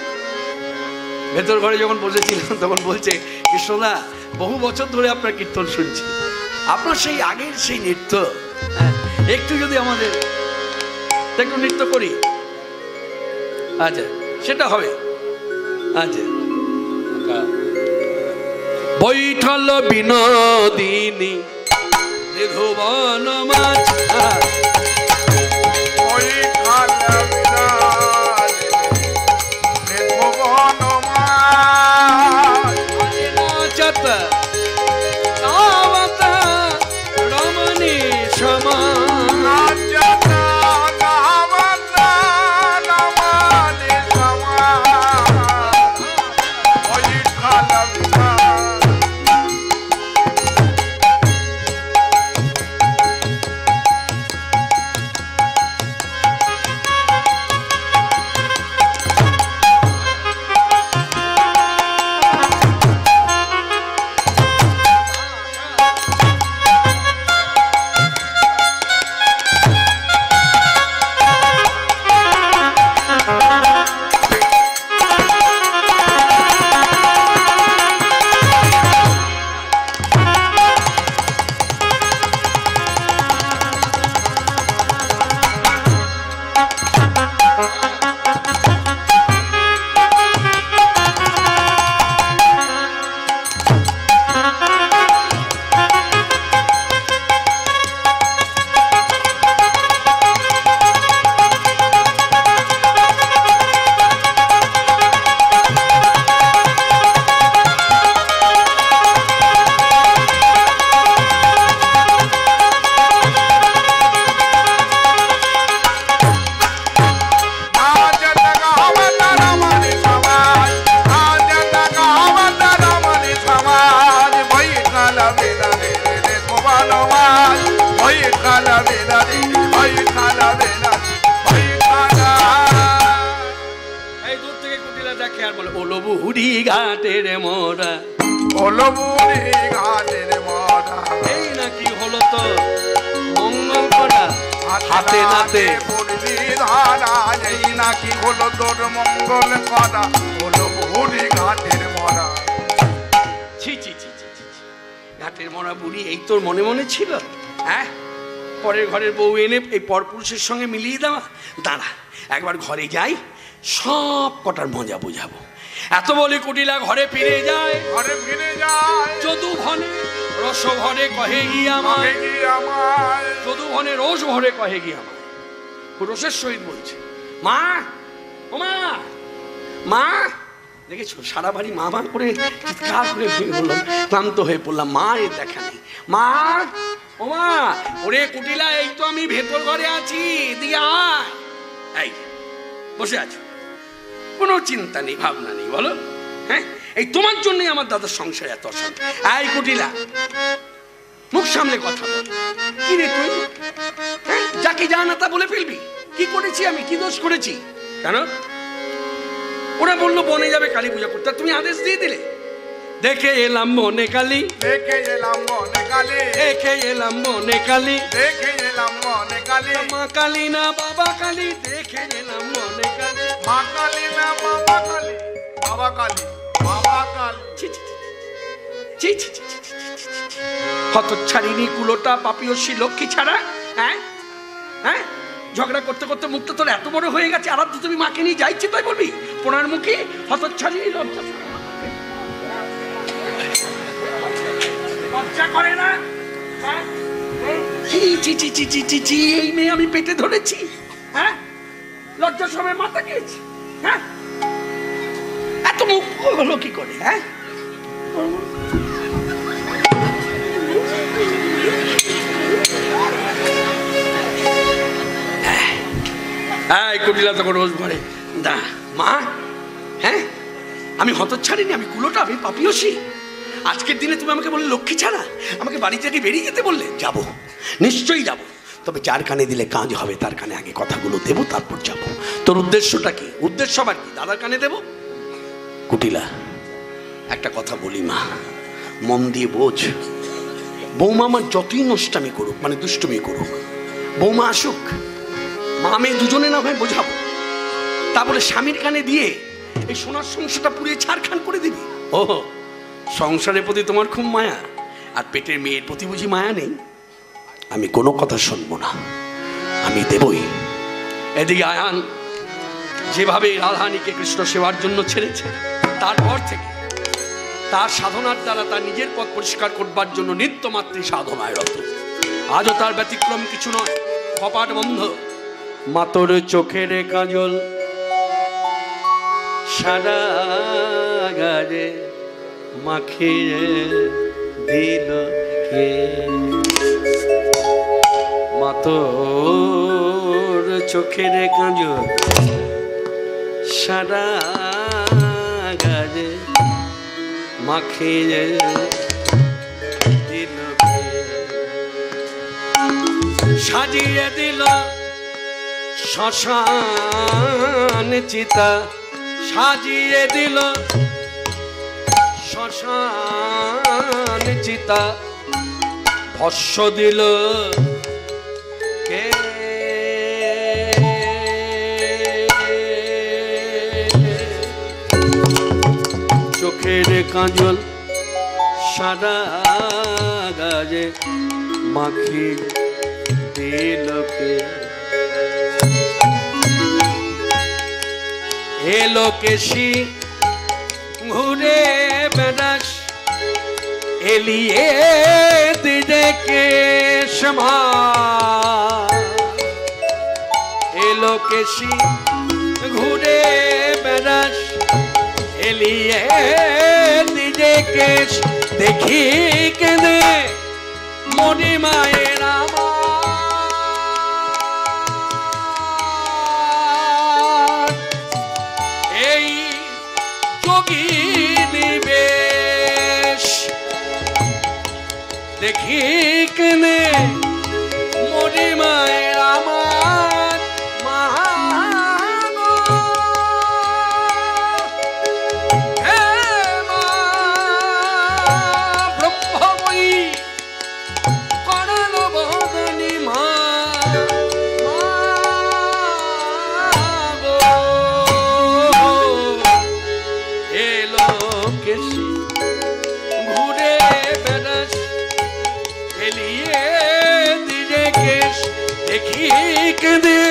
ভেতর ঘরে যখন বসেছিলাম তখন বলছে কৃষ্ণদা বহু বছর ধরে আপনার কীর্তন শুনছি, আপনার সেই আগের সেই নৃত্য, হ্যাঁ, একটু যদি আমাদের একটু নৃত্য করি। আচ্ছা সেটা হবে। আচ্ছা বৈঠল বিনোদিনী ত্রিভুবন মাঝ ওই খালা বিরাজিনী নির্ভুবন মায় নাচত গাওতা রমণী সমান নাচতা গাওতা রমণী সমান ওই খালা বিরাজিনী এই দূর থেকে কুটিলা দেখে আর বলে ওলো বুড়ি ঘাটের মোরা ওলো বুড়ি ঘাটের মরা এই নাকি হলো তো মঙ্গল করা হাতে নাতে পড়লি ধারা এই নাকি হলো তোর মঙ্গল করা হলো বুড়ি ঘাটের মরা ছি ছি ছি ছি ছি ছি। ঘাটের মরা বুড়ি এই তোর মনে মনে ছিল, হ্যাঁ? পরের ঘরের বউ এনে এই পরপুরুষের সঙ্গে মিলিয়ে দেওয়া। দাঁড়া একবার ঘরে যাই, সব কটার মজা বোঝাবো। এত বলে কুটিলা ঘরে ফিরে যায়। ঘরে ফিরে যায় যদু ভনে রস ভরে কহে গিয়ে আমায়, কি আমায় যদু ভনে রস ভরে কহে গিয়ে আমায়। রসের সহিত বলছে মা, ও মা, মা। দেখেছো সারা বাড়ি মা মা করে চিৎকার করে ভেঙে বললাম, ক্লান্ত হয়ে পড়লাম। মা এর দেখা নেই। মা, ও মা, ওরে কুটিলা এই তো আমি ভেতর ঘরে আছি, দিয়ে আয়। এই বসে আছো, কোনো চিন্তা নেই ভাবনা নেই, বলো। হ্যাঁ এই তোমার জন্যই আমার দাদার সংসারে এত অশান্তি। এই কুটিলা মুখ সামনে কথা বল। কি রে তুই, হ্যাঁ? যাকে জানা তা বলে ফেলবি? কি করেছি আমি, কি দোষ করেছি? কেন ওরা বললো বনে যাবে কালী পূজা করতে, তুমি আদেশ দিয়ে দিলে। দেখে এলাম বনে কালী, দেখে এলাম বনে কালী, দেখে এলাম বনে কালী, দেখে এলাম বনে কালী, মা কালী না বাবা কালী, দেখে এলাম বনে কালী। মা কালী না বাবা কালী, বাবা কালী, বাবা কালী। ছি ছি ছি ছি ছি ছি ছি ছি ছি ছি। হতচ্ছাড়িনি কুলোটা পাপিয়সী লক্ষ্মী ছাড়া, হ্যাঁ হ্যাঁ, ঝগড়া করতে করতে মুখটা তোর এত বড় হয়ে গেছে, আরাধ্য তুমি মাকে নিয়ে যাইছি তাই বলবি? পোনার মুখে হতচ্ছাড়িনি লজ্জা লজ্জা করে না, হ্যাঁ? ছি ছি ছি ছি ছি ছি ছি, এই মেয়ে আমি পেটে ধরেছি, হ্যাঁ? লজ্জার সময় মাথা খেয়েছি, হ্যাঁ? এত মুখ হলো কি করে, হ্যাঁ? এই কুটিলা তখন রোজ ঘরে দা মা, হ্যাঁ আমি হতচ্ছাড়িনি, আমি কুলোটা, আমি পাপিয়সী। আজকের দিনে তুমি আমাকে বললে লক্ষ্মী ছাড়া, আমাকে বাড়ি থেকে বেরিয়ে যেতে বললে, যাব, নিশ্চয়ই যাব। তবে যার কানে দিলে কাজ হবে তার কানে আগে কথাগুলো দেবো, তারপর যাব। তোর উদ্দেশ্যটা কি? উদ্দেশ্য আবার কি? দাদার কানে দেবো? কুটিলা, একটা কথা বলি মা, মন দিয়ে বোঝ। বৌমা আমার যতই নষ্টামি করুক, মানে দুষ্টুমি করুক, বৌমা আসুক, মা মেয়ে দুজনে না হয় বোঝাবো। তা বলে স্বামীর কানে দিয়ে এই সোনার সংসারটা পুড়িয়ে ছাড়খান করে দিবি? ও, সংসারের প্রতি তোমার খুব মায়া, আর পেটের মেয়ের প্রতি বুঝি মায়া নেই? আমি কোনো কথা শুনবো না, আমি দেবই। এদিকে আয়ান যেভাবে রাধারানীকে কৃষ্ণ সেবার জন্য ছেড়েছে, তারপর থেকে তার সাধনার দ্বারা তার নিজের পথ পরিষ্কার করবার জন্য নিত্যমাত্রী সাধনায় রত। আজও তার ব্যতিক্রম কিছু নয়, কপাট বন্ধ। মাতর চোখের কাজল সারা গায়ে মাখিয়ে দিল কে? মাতর চোখের কাজল সারা গায়ে মাখিয়ে দিল কে? সাজিয়ে দিল শ্মশান চিতা, সাজিয়ে দিল শ্মশান চিতা, ভস্য দিল কে? চোখের কাজল সারা গায়ে মাখি দিল কে? এলো কেশি ঘুরে বেড়াস, এলিয়ে দিলে কেশমা। এলো কেশি ঘুরে বেড়াস, এলিয়ে দিলে কেশ। দেখি কেঁদে মনি মায়ের আমার, এই যোগিনী বেশ। দেখি কেনে মনি মায়ের আমার, মা গো, হে মা ব্রহ্মময়ী করল বদনী মা, মা গো। এলো কেশি ঘুরে বেড়াস, এলিয়ে দিলে কেশ। দেখি কেঁদে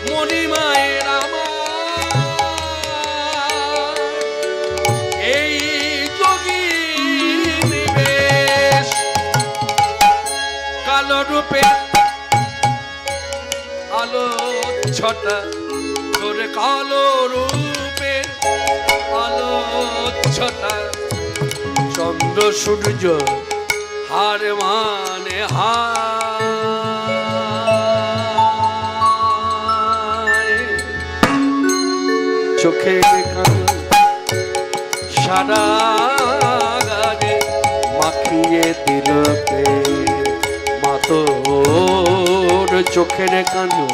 মনি মায়ের আমার, এই যোগিনী বেশ। কালো রূপে আলো ছটা, তোর কালো রূপে আলো ছটা। চন্দ্র সূর্য হার মানে হায়, চোখে কাজল সারা গায়ে মাখিয়ে দিল কে? মাতর চোখের কাজল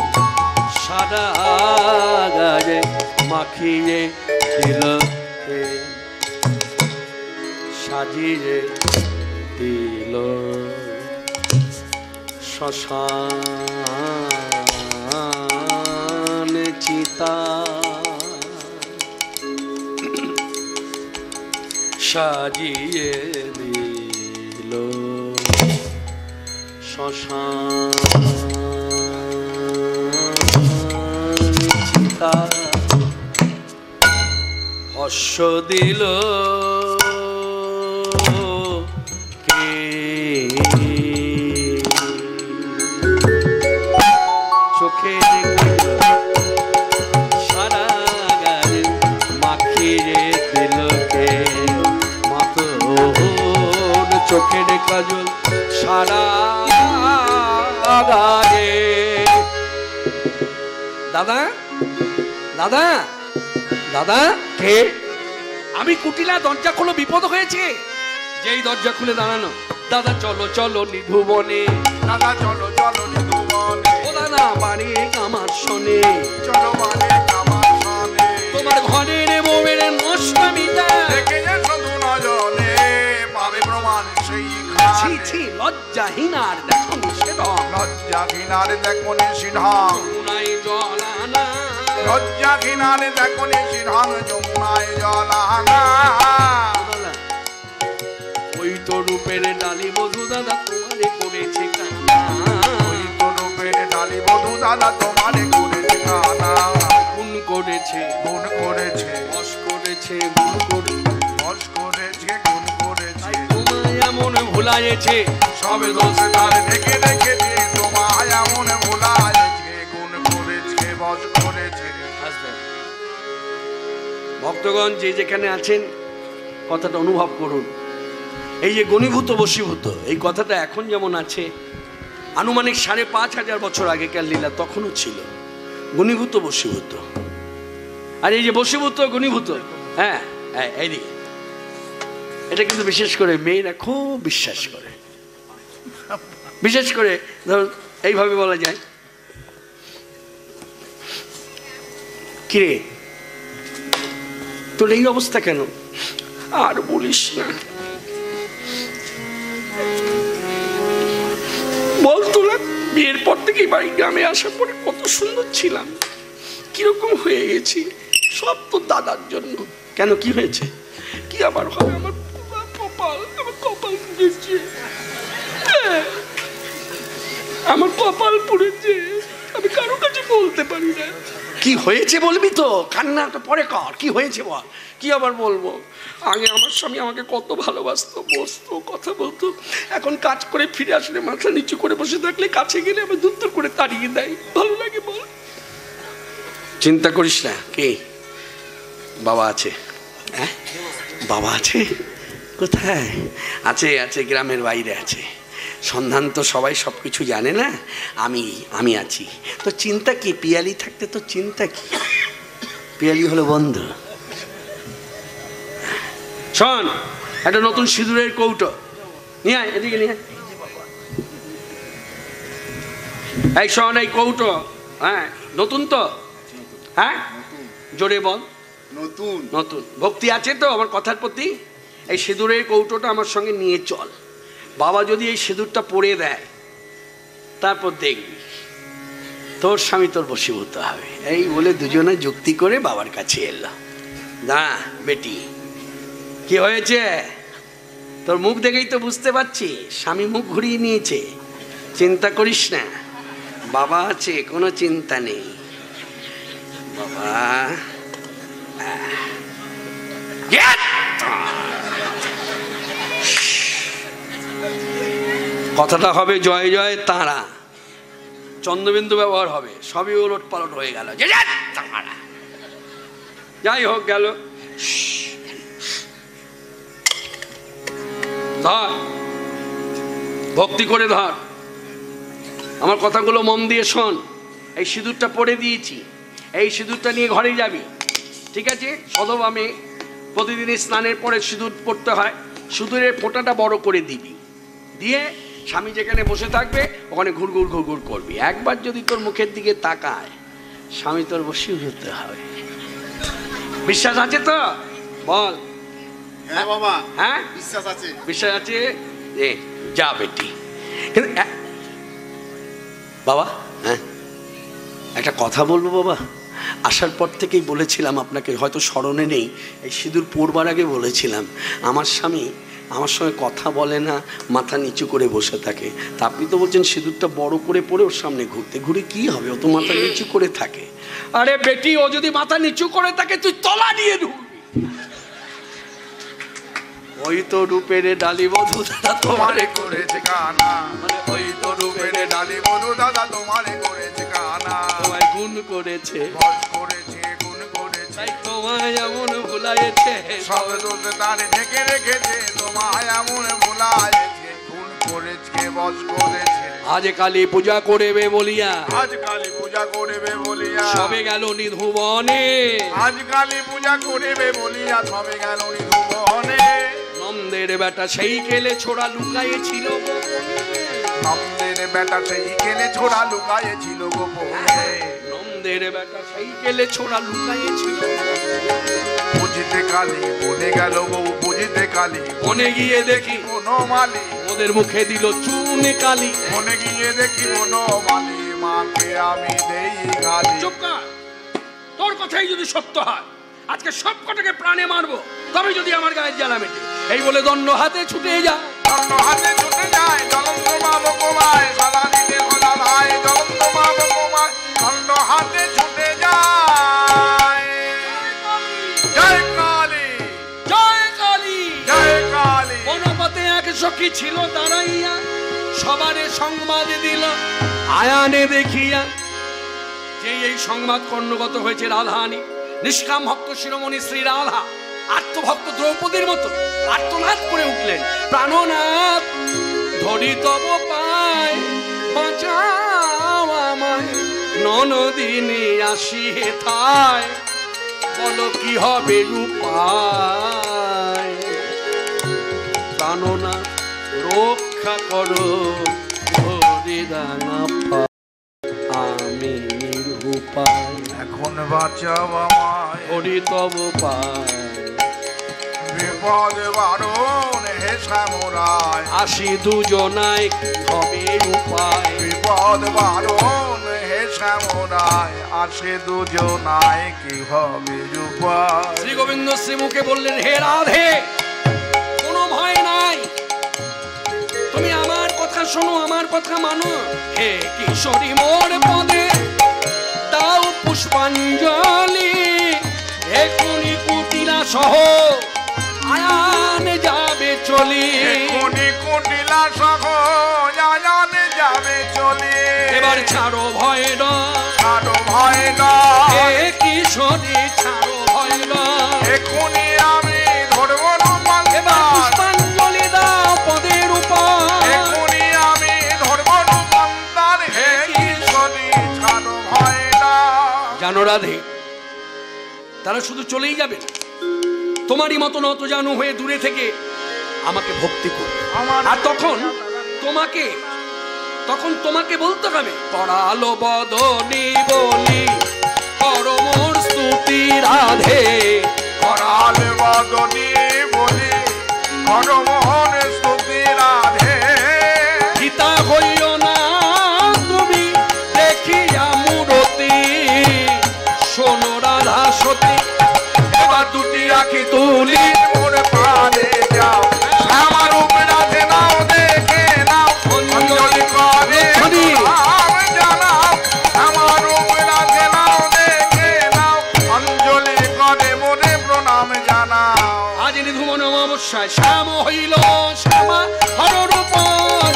সারা গায়ে মাখিয়ে দিল কে? সাজিয়ে দিল শ্মশান চিতা, সাজিয়ে দিল শ্মশান চিতা, ভস্য দিল কে? চোখের কাজল সারা গায়ে মাখিয়ে দিল কে? মাতর চোখের কাজল সারা গায়ে। দাদা, দাদা, দাদা, কে? আমি কুটিলা, দরজা খোলো, বিপদ হয়েছে। যেই দরজা খুলে দাঁড়ানো, দাদা চলো চলো নিধুবনে, দাদা চলো চলো নিধুবনে, ও দাদা বাড়ি আমার শোনে, চলো বাড়ি আমার শোনে, তোমার ঘরের বউয়ের নষ্টামিটা দেখে যে শুধু নজনে পাবে প্রমাণ সেই ছি ছি লজ্জাহীন আর দেখো নিষেধক, লজ্জা ঘিনারে দেখো নিষিদ্ধং, যমুনায় জল আনা, লজ্জা ঘিনারে দেখো নিষিদ্ধং, যমুনায় জল আনা। ওই তো রূপের ডালি বধূ দাদা তোমারে করেছে কানা, ওই তো রূপের ডালি বধূ দাদা তোমারে করেছে কানা, গুণ করেছে গুণ করেছে বশ করেছে গুণ করে, বশ করেছে গুণ করেছে, তোমায় এমন ভুলাইছে সবে দোষে তার ঢেকে রেখে দিয়ে তোমায় এমন ভুলাইছে, গুণ করেছে বশ করেছে। ভক্তগণ যে যেখানে আছেন কথাটা অনুভব করুন। এই যে গণীভূত বশীভূত এই কথাটা এখন যেমন আছে, আনুমানিক ৫,৫০০ বছর আগেকার লীলা তখনও ছিল গণীভূত বশীভূত। আর এই যে বশীভূত গণীভূত, হ্যাঁ এইদিকে, এটা কিন্তু বিশেষ করে মেয়েরা খুব বিশ্বাস করে। বিশেষ করে ধর এইভাবে বলা যায়, কিরে তোর এই অবস্থা কেন? আর বলিস না, বল তোরা বিয়ের পর থেকেই বাড়ি গ্রামে আসার পরে কত সুন্দর ছিলাম, কিরকম হয়ে গেছি, সব তো দাদার জন্য। কেন কি হয়েছে? কি আবার হবে? আমার কপাল, আমার কপাল পুড়েছে, আমার কপাল পুড়েছে, আমি কারো কাছে বলতে পারি না। কি হয়েছে বলবি তো, কান্নাটা পরে কর। কি হয়েছে বল। কি আবার বলবো? আগে আমার স্বামী আমাকে কত ভালোবাসতো, বসতো, কথা বলতো। এখন কাজ করে ফিরে আসলে মাথা নিচু করে বসে থাকলে কাছে গেলে আমার দূর করে তাড়িয়ে দেয়। ভালো লাগে বল? চিন্তা করিস না। কে? বাবা আছে। হ্যাঁ বাবা আছে? কোথায় আছে? আছে গ্রামের বাইরে আছে। সন্ধান তো সবাই সব কিছু জানে না, আমি আছি। তো চিন্তা কি? পিয়ালি থাকতে তো চিন্তা কি? পিয়ালি হলো বন্ধু। শোন, একটা নতুন সিঁদুরের কৌটো নিয়ে আয়, এদিকে নিয়ে আয়। এই শোন, এই কৌটো, হ্যাঁ নতুন তো? হ্যাঁ জোরে বল। নতুন। নতুন। ভক্তি আছে তো আমার কথার প্রতি? এই সিঁদুরের কৌটোটা আমার সঙ্গে নিয়ে চল। বাবা যদি এই সিঁদুরটা পরে দেয়, তারপর দেখবি তোর স্বামী তোর বশীভূত হবে। এই বলে দুজনে যুক্তি করে বাবার কাছে এলো। না বেটি, কি হয়েছে? তোর মুখ দেখেই তো বুঝতে পারছি স্বামী মুখ ঘুরিয়ে নিয়েছে। চিন্তা করিস না, বাবা আছে, কোনো চিন্তা নেই। বাবা কথাটা হবে জয় জয় তারা, চন্দ্রবিন্দু ব্যবহার হবে, সবই ওলট পালট হয়ে গেল। যাই হোক গেল। ধর, ভক্তি করে ধর, আমার কথাগুলো মন দিয়ে শোন। এই সিঁদুরটা পরে দিয়েছি, এই সিঁদুরটা নিয়ে ঘরে যাবি, ঠিক আছে? সদভাবে প্রতিদিন স্নানের পরে সিঁদুর পড়তে হয়। সিঁদুরের ফোঁটাটা বড় করে দিবি, দিয়ে স্বামী যেখানে বসে থাকবে ওখানে ঘুরঘুর ঘুরঘুর করবি। একবার যদি তোর মুখের দিকে তাকায়, স্বামী তোর বশীভূত হবে। বিশ্বাস আছে তো? বল। হ্যাঁ বাবা, হ্যাঁ বিশ্বাস আছে। বিশ্বাস আছে? যা বেটি। কিন্তু বাবা, হ্যাঁ একটা কথা বলবো বাবা। আসার পর থেকেই বলেছিলাম আপনাকে, হয়তো স্মরণে নেই, এই সিঁদুর পড়বার আগে বলেছিলাম আমার স্বামী আমার সঙ্গে কথা বলে না, মাথা নিচু করে বসে থাকে। তা আপনি তো বলছেন সিঁদুরটা বড় করে পড়ে ওর সামনে ঘুরতে, ঘুরে কি হবে? ও তো মাথা নিচু করে থাকে। আরে বেটি, ও যদি মাথা নিচু করে থাকে তুই তলা নিয়ে ঢুকবি। ওই তো রূপের ডালি বধূ দাদা তোমারে করেছে কানা, ওই তো রূপের ডালি বধূ দাদা তোমারে করেছে কানা, তোমায় গুণ করেছে, বশ করেছে গুণ করেছে, তাই তোমায় এমন ভুলাইছে, সব দোষ তার ঢেকে রেখেছে, তোমায় এমন ভুলাইছে, গুণ করেছে বশ করেছে। আজ কালী পূজা করবে বলিয়া, আজ কালী পূজা করবে বলিয়া, বলিয়া সবে গেল নিধুবনে আজ কালী পূজা করিবে বলিয়া সবে গেল নিধুবনে নন্দের বেটা সেই কেলে ছোড়া লুকাইয়েছিল নন্দের বেটা সেই কেলে ছোড়া লুকাইয়েছিল গোপনে নন্দের বেটা সেই কেলে ছোড়া লুকাইয়েছিল বুঝিতে কালী বলে গেল বউ বুঝিতে কালী বনে গিয়ে দেখি বনমালী ওদের মুখে দিল চুনে কালি বনে গিয়ে দেখি বনমালী মাকে আমি দেই গালি চুপ কর তোর কথাই যদি সত্য হয় আজকে সব কটাকে প্রাণে মারবো তবে যদি আমার গায়ের জ্বালা মেটে এই বলে দণ্ড হাতে ছুটে যা দণ্ড হাতে ছুটে যায় জ্বলন্ত মামো কমায় সাদা দিতে গোলা ভাই জ্বলন্ত মামো কমায় দণ্ড হাতে ছুটে যায় জয় কালী জয় কালী জয় কালী বনপথে এক সখী ছিল দাঁড়াইয়া সবারে সংবাদ দিল আয়ানে দেখিয়া যে এই সংবাদ কর্ণগত হয়েছে রাধারানী নিষ্কাম ভক্ত শিরোমণি শ্রী রাধা আত্মভক্ত দ্রৌপদীর মতো আত্মনাদ করে উঠলেন প্রাণনাথ ধরি তব পায় বাঁচাও আমায় ননদিনী আসি হেথায় বলো কি হবে উপায় প্রাণনাথ রক্ষা করো ধরি রাঙা আমি নিরুপায় এখন বাঁচাও আমায় ধরি তব পায় বিপদ বারণ হে শ্যামরায় আসি দুজনায় হবে উপায় বিপদ বারণ হে শ্যামরায় আসে দুজনায় কি হবে উপায় শ্রী গোবিন্দ শ্রীমুখে বললেন হে রাধে কোনো ভয় নাই তুমি আমার কথা শোনো আমার কথা মানো হে কিশোরী মোর পদে দাও পুষ্পাঞ্জলি এখুনি কুটিলা সহ আয়ানে যাবে চলি এখুনি কুটিলা সহ আয়ানে যাবে চলি এবার ছাড়ো ভয় ছাড়ো ভয় হে কিশোরী ছাড়ো ভয় এখুনি আমি ধরবো এবার পুষ্পাঞ্জলি দাও পদের উপর এখুনি আমি ধরবো রূপান্তর হে কিশোরী ছাড়ো ভয় জানো রাধে তারা শুধু চলেই যাবে তোমারই মতো নত জানু হয়ে দূরে থেকে আমাকে ভক্তি করবে আর তখন তোমাকে বলতে হবে পড়ালো বদনি বলি পরমোর স্তুতি রাধে করাল বদনি বলি পরমোর স্তুতি রাধে গীতা হইও না তুমি দেখিয়া মূরতি শোনো রাধা সতী এবার দুটি আঁখি তুলি মোর পানে যাও আমার উপরে রাধে নাও দেখে নাও অঞ্জলি করে নাম জানাও আমার উপরে রাধে নাও দেখে নাও অঞ্জলি করে মোরে প্রণাম জানাও আজ নিধুমন অমাবস্যায় শ্যাম হইল শ্যামা হররূপ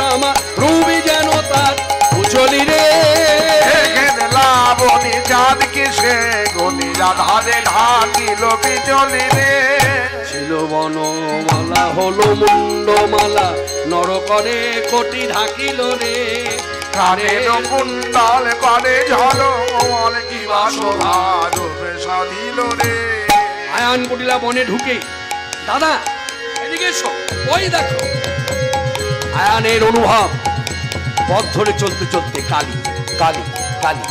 রামা রুবি যেন তার উজ্জ্বলি রে লাবণী চাঁদ কিসে গনি রাধারে ঢাকিল বিজলি রে ছিল বনমালা হলো মুন্ডমালা নর করে কোটি ঢাকিল রে কানের কুণ্ডল করে ঝলমল কি বাসনা রূপে সাধিল রে আয়ান কুটিলা বনে ঢুকে দাদা এদিকে এসো ওই দেখো আয়ানের অনুভব পথ ধরে চলতে চলতে কালী কালী কালী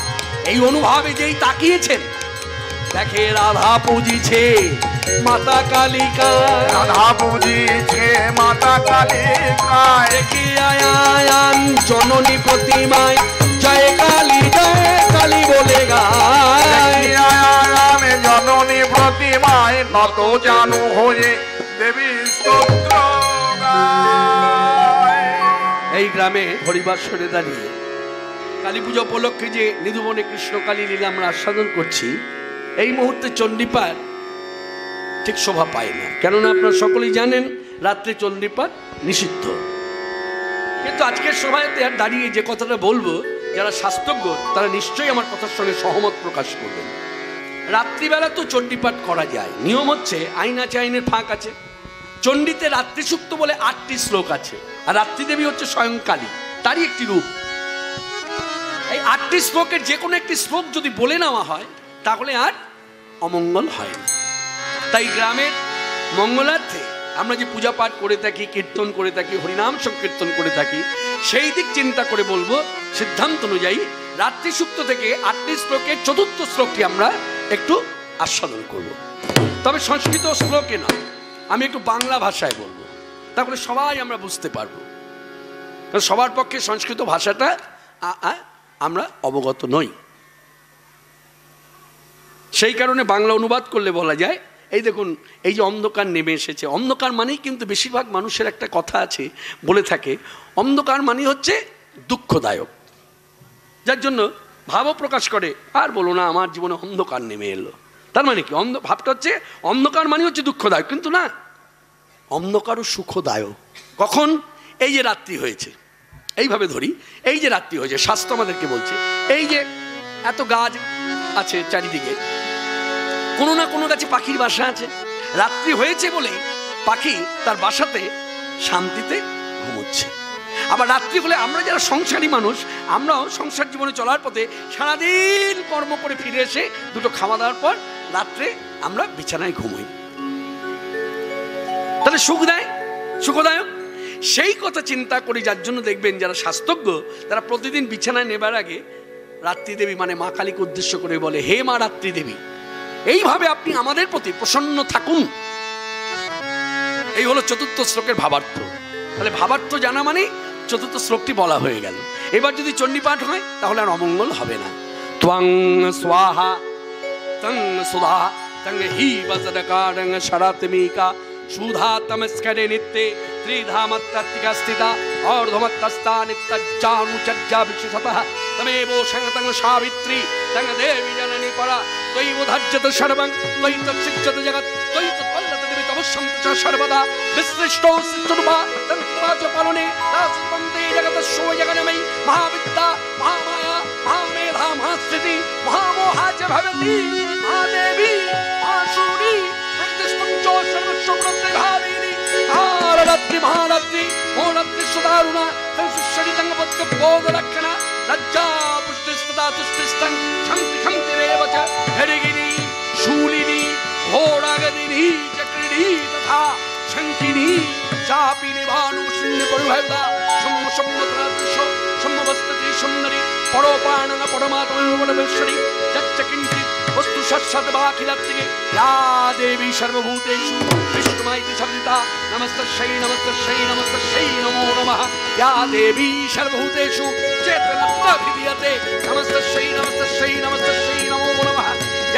এই অনুভবে যেই তাকিয়েছেন দেখে রাধা পুজিছে মাতা কালিকা রাধা পুজিছে মাতা কালিকায় দেখি আয়ান জননী প্রতিমায় জয় কালী বলে গায় আয়ান জননী প্রতিমায় নত জানু হয়ে দেবী স্তোত্র গায়। এই গ্রামে হরিবাসরে দাঁড়িয়ে কালী পুজো উপলক্ষে যে নিধুবনে কৃষ্ণকালী লীলা আমরা আস্বাদন করছি এই মুহূর্তে চণ্ডীপাঠ ঠিক শোভা পায় না, কেননা আপনারা সকলেই জানেন রাত্রে চণ্ডীপাঠ নিষিদ্ধ। কিন্তু আজকের সভাতে দাঁড়িয়ে যে কথাটা বলবো যারা শাস্ত্রজ্ঞ তারা নিশ্চয়ই আমার কথার সঙ্গে সহমত প্রকাশ করবেন। রাত্রিবেলা তো চণ্ডীপাঠ করা যায়, নিয়ম হচ্ছে আইন আছে, আইনের ফাঁক আছে। চণ্ডীতে রাত্রি সূক্ত বলে 8টি শ্লোক আছে, আর রাত্রিদেবী হচ্ছে স্বয়ং কালী, তারই একটি রূপ। এই 8টি শ্লোকের যে কোনো একটি শ্লোক যদি বলে নেওয়া হয় তাহলে আর অমঙ্গল হয় না। তাই গ্রামের মঙ্গলার্থে আমরা যে পূজা পাঠ করে থাকি, কীর্তন করে থাকি, হরিনাম সংকীর্তন করে থাকি, সেই দিক চিন্তা করে বলবো সিদ্ধান্ত অনুযায়ী রাত্রি সূক্ত থেকে 8টি শ্লোকের 4র্থ শ্লোকটি আমরা একটু আস্বাদন করব। তবে সংস্কৃত শ্লোকে নয়, আমি একটু বাংলা ভাষায় বলবো, তাহলে সবাই আমরা বুঝতে পারবো। কারণ সবার পক্ষে সংস্কৃত ভাষাটা আমরা অবগত নই, সেই কারণে বাংলা অনুবাদ করলে বলা যায়, এই দেখুন এই যে অন্ধকার নেমে এসেছে, অন্ধকার মানেই কিন্তু বেশিরভাগ মানুষের একটা কথা আছে, বলে থাকে অন্ধকার মানে হচ্ছে দুঃখদায়ক, যার জন্য ভাবও প্রকাশ করে আর বলো না আমার জীবনে অন্ধকার নেমে এলো। তার মানে কি ভাবটা হচ্ছে অন্ধকার মানে হচ্ছে দুঃখদায়ক, কিন্তু না, অন্ধকারও সুখদায়ক। কখন? এই যে রাত্রি হয়েছে, এইভাবে ধরি, এই যে রাত্রি হয়েছে, শাস্ত্র আমাদেরকে বলছে এই যে এত গাছ আছে চারিদিকে, কোনো না কোনো গাছে পাখির বাসা আছে, রাত্রি হয়েছে বলেই পাখি তার বাসাতে শান্তিতে ঘুমোচ্ছে। আবার রাত্রি হলে আমরা যারা সংসারী মানুষ, আমরাও সংসার জীবনে চলার পথে সারাদিন কর্ম করে ফিরে এসে দুটো খাওয়া দাওয়ার পর রাত্রে আমরা বিছানায় ঘুমোই, তাহলে সুখ দেয়, সুখদায়ক। সেই কথা চিন্তা করি, যার জন্য দেখবেন যারা শাস্ত্রজ্ঞ তারা প্রতিদিন বিছানায় নেবার আগে রাত্রি দেবী মানে মা কালীকে উদ্দেশ্য করে বলে, হে মা রাত্রি দেবী, এইভাবে আপনি আমাদের প্রতি প্রসন্ন থাকুন। এই হলো 4র্থ শ্লোকের ভাবার্থ। তাহলে ভাবার্থ জানা মানে 4র্থ শ্লোকটি বলা হয়ে গেল। এবার যদি চণ্ডী পাঠ হয় তাহলে আর অমঙ্গল হবে না। ত্বং স্বাহা তং সুধা তং হি বজদকারং শরাতমিকা সুধা তমস্করে নিত্যে ত্রিধামত্তত্তিকা স্থিতা অর্ধমত্তস্তা নিত্যজ্জানুচজ্জা বিশেষতঃ তমেবো সংগতং সাবিত্রী তং দেবী জননী পরা ত্বয়ি উধার্যত সর্বং ত্বয়ি তৎসিজ্যত জগৎ ত্বয়ি তৎপল্লত দেবী তবস্যন্ত চ সর্বদা বিসৃষ্টো সিদ্ধরূপা তন্ত্রবাচ পালনে দাসবন্দে জগতস্য জগন্ময়ী মহাবিদ্যা মহামায়া মহামেধা মহাস্থিতি মহামোহা চ ভবতি মহাদেবী মহাশূনী প্রতিষ্ঠঞ্চ সর্বস্ব গুণতে ভাবিনী কালরাত্রি মহারাত্রি মহারাত্রি সুদারুণা সংশরি তঙ্গপত্য বোধ রক্ষণা লজ্জা পুষ্টিস্তদা তুষ্টিস্তং শান্তি শান্তিরেব চ হরিগিরি শূলিনী ঘোড়াগদিনী চক্রিণী তথা শঙ্কিনী চাপিনী ভানু শূন্য পরিভয়দা সম্ম সম্মতরাদৃশ সম্মবস্ততি সুন্দরী পরোপাণনা পরমাত্মা যচ্চ কিঞ্চিৎ বস্তু সৎসদ্বাখিলাত্তিকে या देवी सर्वभूतेषु विष्णुमाइति शब्दिता नमस्तस्यै नमस्तस्यै नमस्तस्यै नमो नमः या देवी सर्वभूतेषु चेतनत्वाभिधीयते नमस्तस्यै नमस्तस्यै नमस्तस्यै नमो नमः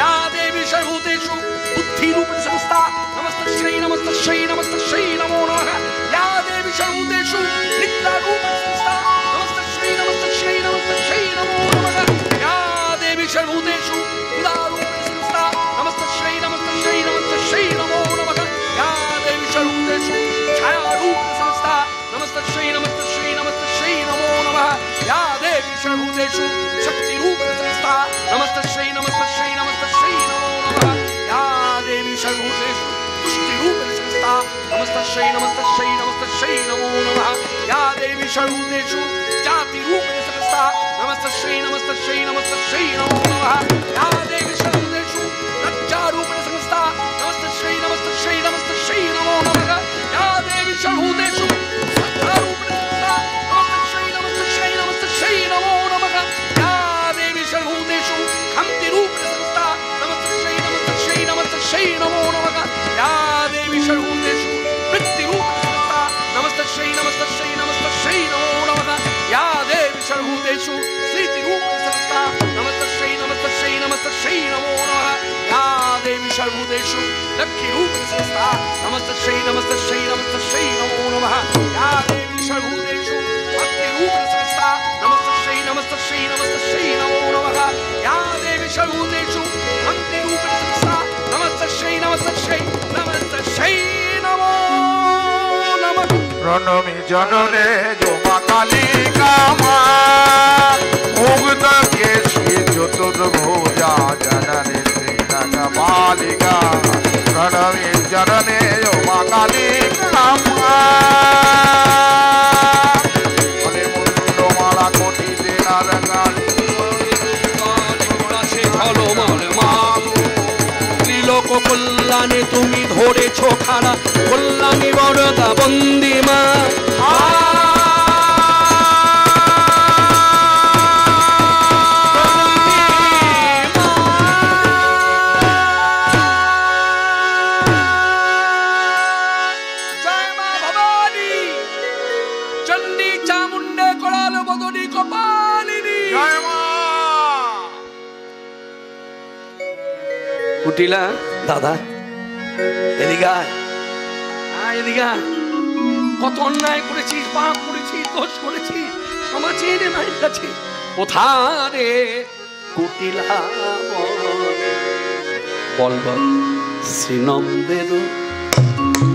या देवी सर्वभूतेषु बुद्धिरूपेण संस्था नमस्तस्यै नमस्तस्यै नमस्तस्यै नमो नमः या देवी सर्वभूतेषु नित्यारूपेण संस्था नमस्तस्यै नमस्तस्यै नमस्तस्यै नमो नमः या देवी सर्वभूतेषु उदारूपेण संस्था नमस्तस्यै नमस्तस्यै नमस्तस्यै नमो नमः या देवी सर्वभूतेषु छायारूपेण संस्था नमस्तस्यै नमस्तस्यै नमस्तस्यै नमो नमः या देवी सर्वभूतेषु शक्तिरूपेण संस्था नमस्तस्यै नमस्तस्यै नमस्तस्यै नमो नमः या देवी सर्वभूतेषु पुष्टिरूपेण संस्था नमस्तस्यै नमस्तस्यै नमस्तस्यै नमो नमः या देवी सर्वभूतेषु जातिरूपेण संस्था नमस्तस्यै नमस्तस्यै नमस्तस्यै नमो नमः या देवी सर्वभूतेषु लज्जारूपेण संस्था नमस्तस्यै नमस्तस्यै नमस्तस्यै नमो नमः या देवी सर्वभूतेषु सत्तारूपेण संस्था नमस्तस्यै नमस्तस्यै नमस्तस्यै नमो नमः या देवी सर्वभूतेषु खम्तिरूपेण संस्था नमस्तस्यै नमस्तस्यै नमस्तस्यै नमो नमः या देवी सर्वभूतेषु वृत्तिरूपेण संस्था नमस्तस्यै नमस्तस्यै नमस्तस्यै नमो नमः या देवी सर्वभूतेषु स्थितिरूपेण संस्था नमस्तस्यै नमस्तस्यै नमस्तस्यै नमो नमः या देवी सर्वभूतेषु लक्ष्मीरूपेण संस्था नमस्तस्यै नमस्तस्यै नमस्तस्यै नमो नमः या देवी सर्वभूतेषु भक्तिरूपेण संस्था नमस्तस्यै नमस्तस्यै नमस्तस्यै नमो नमः या देवी सर्वभूतेषु भक्तिरूपेण संस्था नमस्तस्यै नमस्तस्यै नमस्तस्यै नमो नमः প্রণমী জনরে জমা কালিকা মা মুগ্ধ কেশী চতুর্ভুজা জননী সিংহ মালিকা প্রণমী জনরে জমা কালিকা মা মুন্ডমালা কোটি দেনার কাল কমল বদনী কপালিনী। জয় মা। কুটিলা দাদা এদিকে আয়, এদিকে আয়। কত অন্যায় করেছিস, পাপ করেছিস, দোষ করেছিস, ক্ষমা চেয়ে নে মায়ের কাছে। কোথারে কুটিলা বল বল শ্রীনন্দের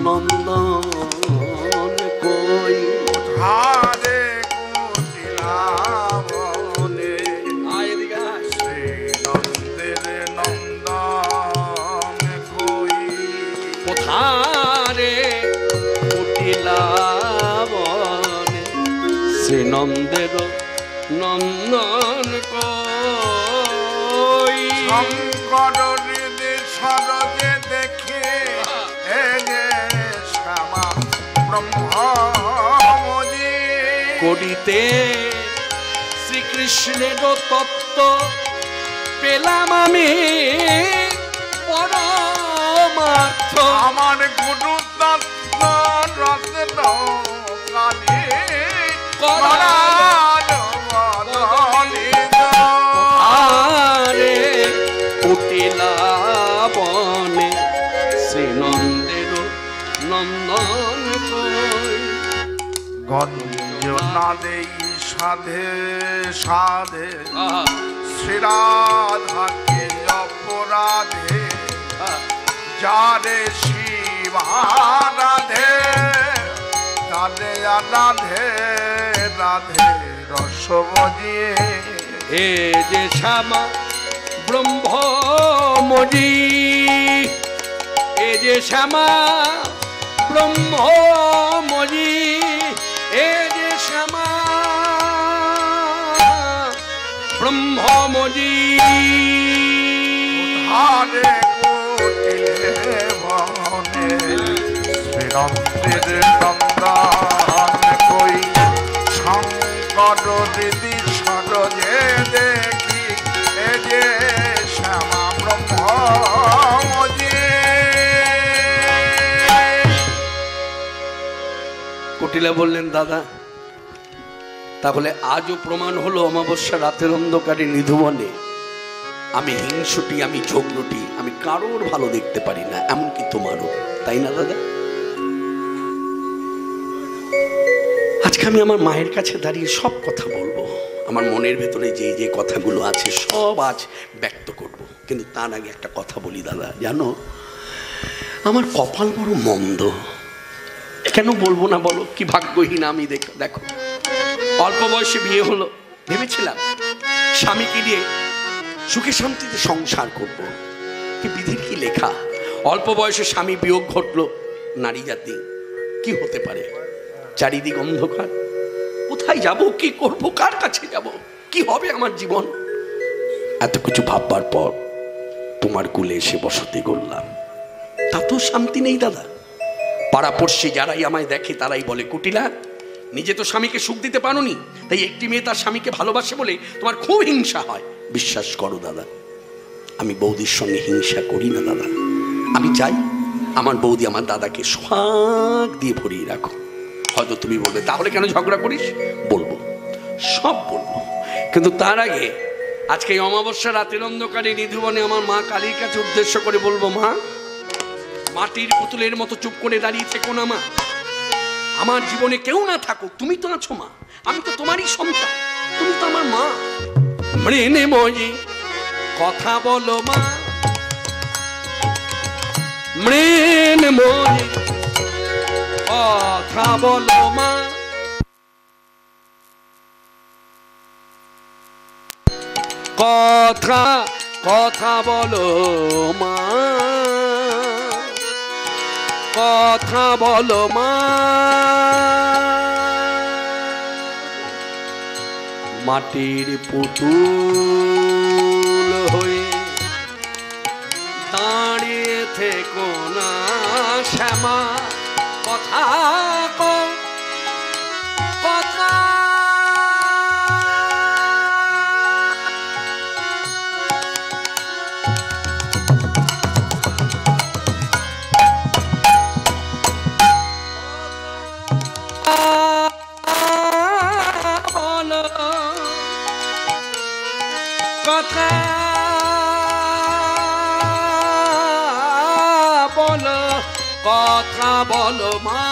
নন্দন কই। হারে কুটিলা বনে আয় এদিকে আয়। শ্রীনন্দের নন্দন কই। কোথারে কুটিলা বনে শ্রীনন্দের নন্দন কই। শঙ্কর হৃদয় সরজে দেখে এ যে শ্যামা ব্রহ্মজি করিতে শ্রীকৃষ্ণের তত্ত্ব পেলাম আমি পরমার্থ। আমার গুরু তত্ত্ব রত্ন কানে আরে কুটিলা বনে শ্রীনন্দের নন্দন কই। গঞ্জনা দেই সাধে সাধে শ্রীরাধাকে অপরাধে যারে শিবা রাধে রাধে রাধে রাধে রস বজিয়ে এ যে শ্যামা ব্রহ্মজি, এ যে শ্যামা ব্রহ্মজি, এ যে শ্যামা ব্রহ্মজি। হারে কোটিলে বনে শ্রীরামদের নন্দন কই। শঙ্কর দিদি সরজে দেখি এ যে শ্যামা ব্রহ্মজি। কুটিলা বললেন দাদা তাহলে আজও প্রমাণ হলো অমাবস্যা রাতের অন্ধকারে নিধুবনে আমি হিংসুটি, আমি ঝগড়ুটি, আমি কারোর ভালো দেখতে পারি না, এমনকি তোমারও, তাই না দাদা? আজকে আমি আমার মায়ের কাছে দাঁড়িয়ে সব কথা বলবো, আমার মনের ভেতরে যে যে কথাগুলো আছে সব আজ ব্যক্ত করব। কিন্তু তার আগে একটা কথা বলি দাদা, জানো আমার কপাল বড় মন্দ। কেন বলবো না বলো, কি ভাগ্যহীন আমি। দেখো অল্প বয়সে বিয়ে হলো, ভেবেছিলাম স্বামীকে নিয়ে সুখে শান্তিতে সংসার করব, কি বিধির কি লেখা। অল্প বয়সে স্বামী বিয়োগ ঘটলো। নারী জাতি কি হতে পারে, চারিদিক অন্ধকার, কোথায় যাব, কি করব, কার কাছে যাব, কি হবে আমার জীবন। এত কিছু ভাববার পর তোমার কুলে এসে বসতি করলাম, তাতেও শান্তি নেই দাদা। পাড়াপড়শি যারাই আমায় দেখে তারাই বলে কুটিলা নিজে তো স্বামীকে সুখ দিতে পারোনি, তাই একটি মেয়ে তার স্বামীকে ভালোবাসে বলে তোমার খুব হিংসা হয়। বিশ্বাস করো দাদা আমি বৌদির সঙ্গে হিংসা করি না দাদা। আমি চাই আমার বৌদি আমার দাদাকে সোহাগ দিয়ে ভরিয়ে রাখো। হয়তো তুমি বলবে তাহলে কেন ঝগড়া করিস, বলবো, সব বলবো। কিন্তু তার আগে আজকে এই অমাবস্যা রাতের অন্ধকারে নিধুবনে আমার মা কালীর কাছে উদ্দেশ্য করে বলবো, মা মাটির পুতুলের মতো চুপ করে দাঁড়িয়ে থেকো না মা। আমার জীবনে কেউ না থাকুক, তুমি তো আছো মা, আমি তো তোমারই সন্তান, তুমি তো আমার মা। মৃণময়ী কথা বলো মা, মৃণময়ী কথা বলো মা। কথা কথা বলো মা, কথা বলো মা। মাটির পুতুল হয়ে দাঁড়িয়ে থেকো না শ্যামা, কথা কথা বলো কথা বলো, কথা বলো মা।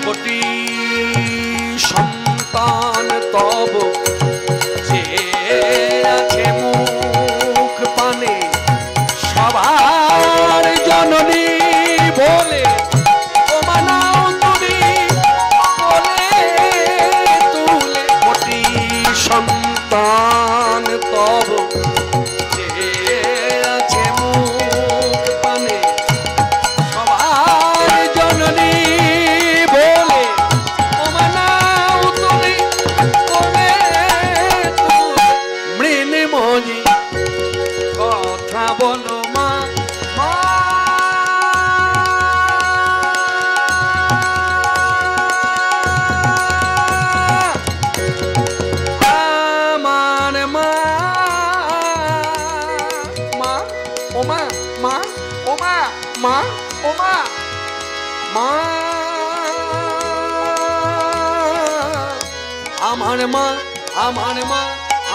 কোটি সন্তান তব যে আছে মুখ পানে, সবার জননী বলে ও মানাও তুমি বলে তুলে। কোটি সন্তান তব যে আছে মুখ পানে, সবার জননী বলে ও মানাও তুমি বলে তুলে। মৃণময়ী কথা বলো মা, মা। আমার মা, মা ও মা, মা ও মা, মা ও মা, মা আমার মা, আমার মা,